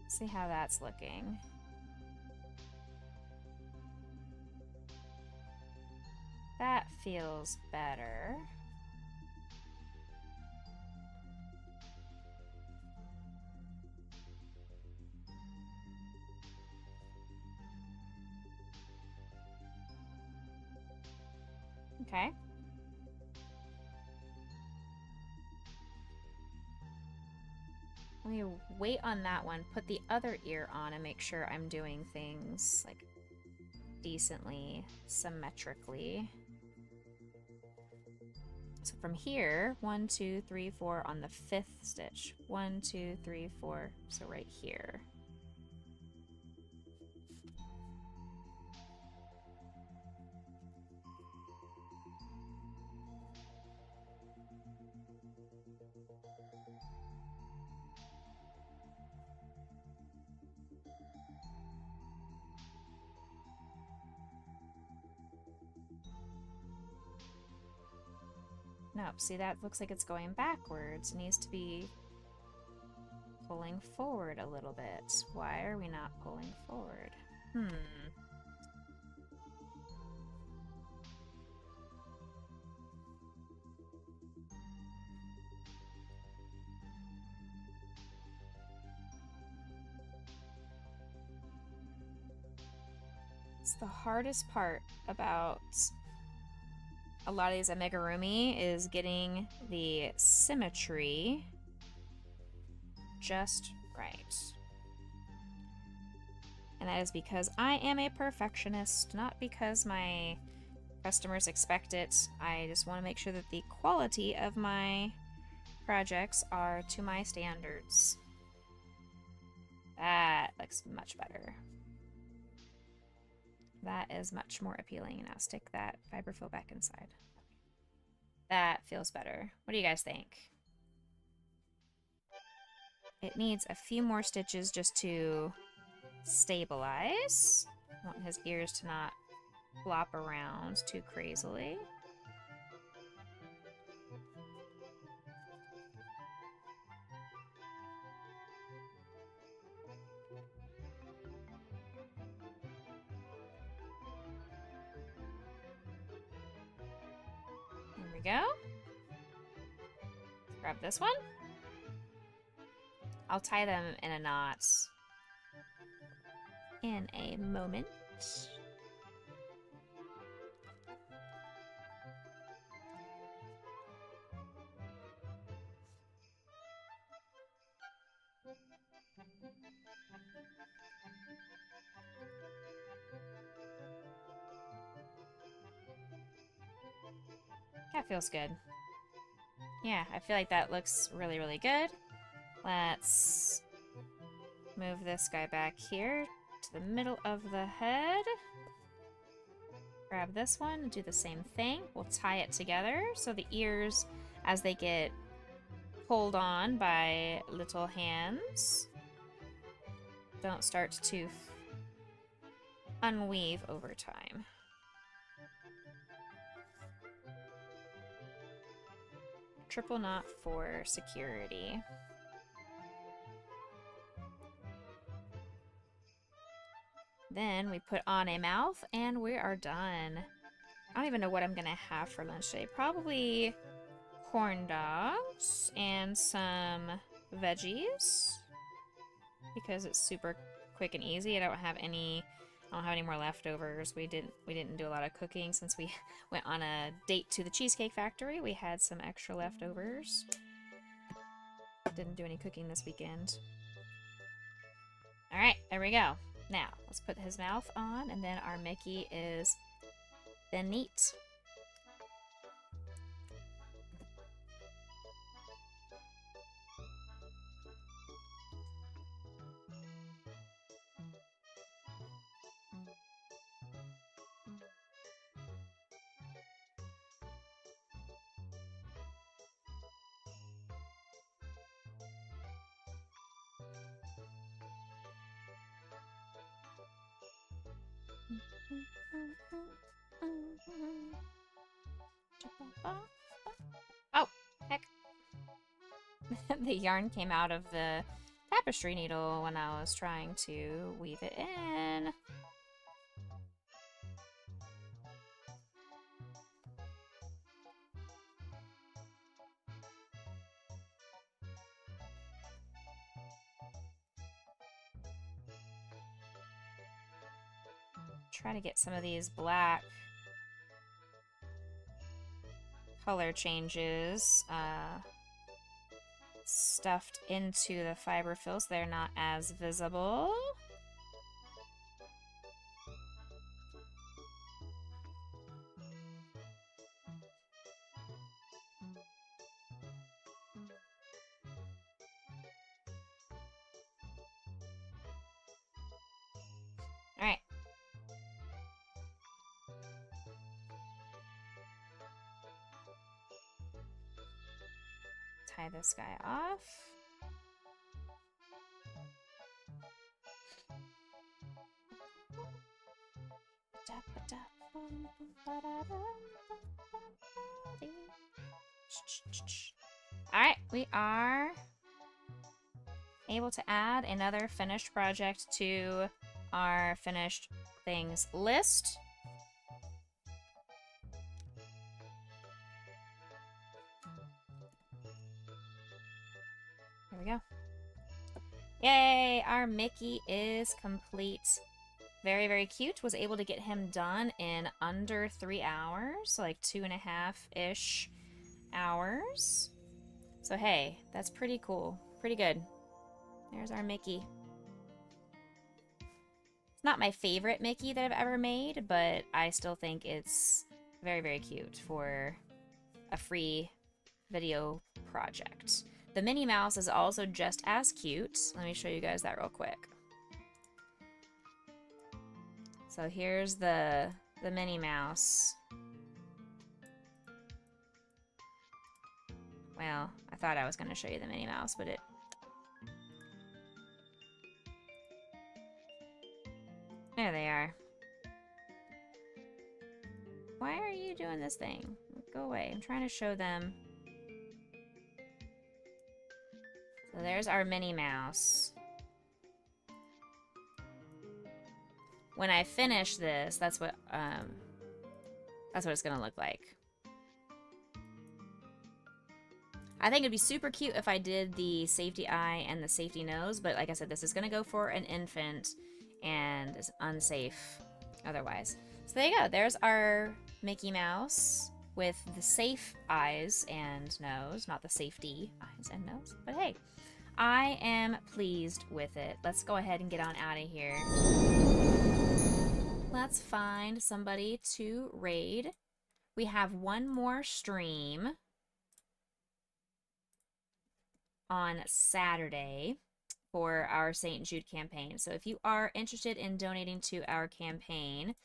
See how that's looking. That feels better. Okay. Let me wait on that one, put the other ear on, and make sure I'm doing things like decently, symmetrically. So from here, 1, 2, 3, 4 on the 5th stitch. 1, 2, 3, 4. So right here. Nope, see, that looks like it's going backwards. It needs to be pulling forward a little bit. Why are we not pulling forward? It's the hardest part about a lot of these amigurumi is getting the symmetry just right. And that is because I am a perfectionist, not because my customers expect it. I just want to make sure that the quality of my projects are to my standards. That looks much better. That is much more appealing. Now stick that fiberfill back inside. That feels better. What do you guys think? It needs a few more stitches just to stabilize. I want his ears to not flop around too crazily. There we go. Let's grab this one. I'll tie them in a knot in a moment. That feels good. Yeah, I feel like that looks really, really good. Let's move this guy back here to the middle of the head. Grab this one and do the same thing. We'll tie it together so the ears, as they get pulled on by little hands, don't start to unweave over time. Triple knot for security. Then we put on a mouth and we are done. I don't even know what I'm gonna have for lunch today. Probably corn dogs and some veggies because it's super quick and easy. I don't have any more leftovers. We didn't do a lot of cooking since we went on a date to the Cheesecake Factory. We had some extra leftovers. Didn't do any cooking this weekend. All right, there we go. Now, let's put his mouth on, and then our Mickey is then neat. Oh, heck. The yarn came out of the tapestry needle when I was trying to weave it in. Try to get some of these black color changes stuffed into the fiber fills. They're not as visible. All right. Tie this guy off. Alright, we are able to add another finished project to our finished things list. There we go. Yay! Our Mickey is complete. Very, very cute. Was able to get him done in under 3 hours. So like 2.5-ish hours. So hey, that's pretty cool. Pretty good. There's our Mickey. It's not my favorite Mickey that I've ever made, but I still think it's very, very cute for a free video project. The Minnie Mouse is also just as cute. Let me show you guys that real quick. So here's the Minnie Mouse. Well, I thought I was going to show you the Minnie Mouse, but it... There they are. Why are you doing this thing? Go away. I'm trying to show them. So there's our Minnie Mouse. When I finish this, that's what it's gonna look like. I think it'd be super cute if I did the safety eye and the safety nose, but like I said, this is gonna go for an infant and is unsafe otherwise. So there you go. There's our Mickey Mouse with the safe eyes and nose, not the safety eyes and nose. But hey, I am pleased with it. Let's go ahead and get on out of here. Let's find somebody to raid. We have one more stream on Saturday for our St. Jude campaign. So if you are interested in donating to our campaign,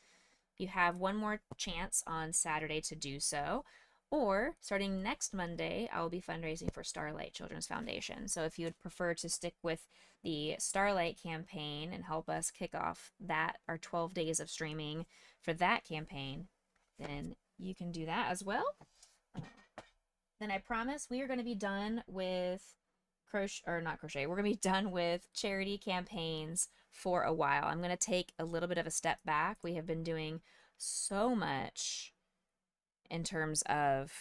you have one more chance on Saturday to do so. Or starting next Monday, I will be fundraising for Starlight Children's Foundation. So if you would prefer to stick with the Starlight campaign and help us kick off that, our 12 days of streaming for that campaign, then you can do that as well. Then I promise we are going to be done with we're going to be done with charity campaigns for a while. I'm going to take a little bit of a step back. We have been doing so much in terms of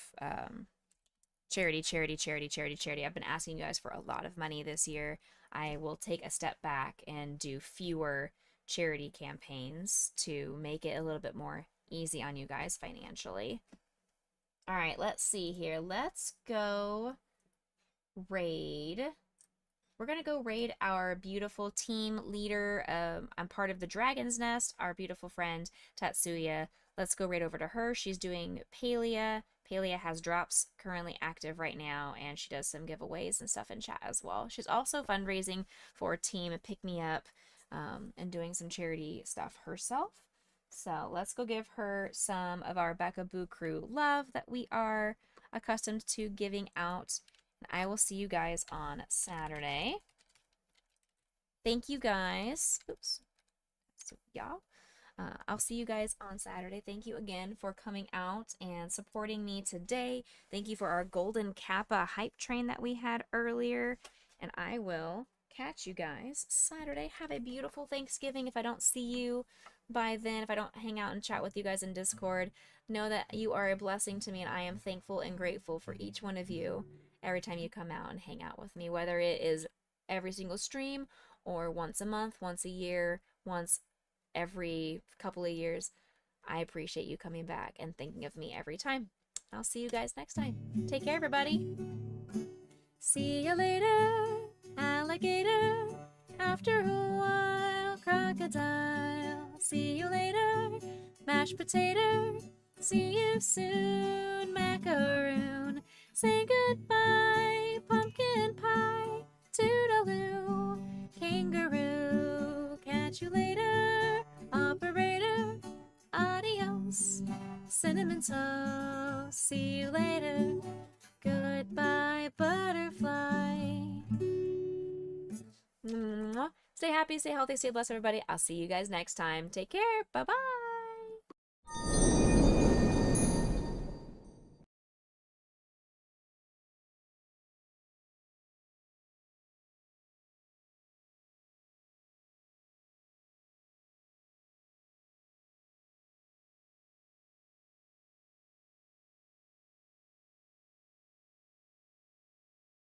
charity. I've been asking you guys for a lot of money this year. I will take a step back and do fewer charity campaigns to make it a little bit more easy on you guys financially. All right, let's see here. Let's go raid we're gonna go raid our beautiful team leader. I'm part of the Dragon's Nest, our beautiful friend Tatsuya. Let's go right over to her. She's doing Palia. Palia has drops currently active right now, and she does some giveaways and stuff in chat as well. She's also fundraising for Team Pick Me Up and doing some charity stuff herself. So let's go give her some of our Becca Boo Crew love that we are accustomed to giving out. And I will see you guys on Saturday. Thank you guys. Oops. So, y'all. I'll see you guys on Saturday. Thank you again for coming out and supporting me today. Thank you for our Golden Kappa hype train that we had earlier. And I will catch you guys Saturday. Have a beautiful Thanksgiving. If I don't see you by then, if I don't hang out and chat with you guys in Discord, know that you are a blessing to me, and I am thankful and grateful for each one of you every time you come out and hang out with me, whether it is every single stream or once a month, once a year, once every couple of years. I appreciate you coming back and thinking of me every time. I'll see you guys next time. Take care, everybody. See you later, alligator. After a while, crocodile. See you later, mashed potato. See you soon, macaroon. Say goodbye, pumpkin pie. Toodaloo, kangaroo. Catch you later, operator. Adios, cinnamon toast. See you later. Goodbye, butterfly. Stay happy, stay healthy, stay blessed, everybody. I'll see you guys next time. Take care. Bye-bye.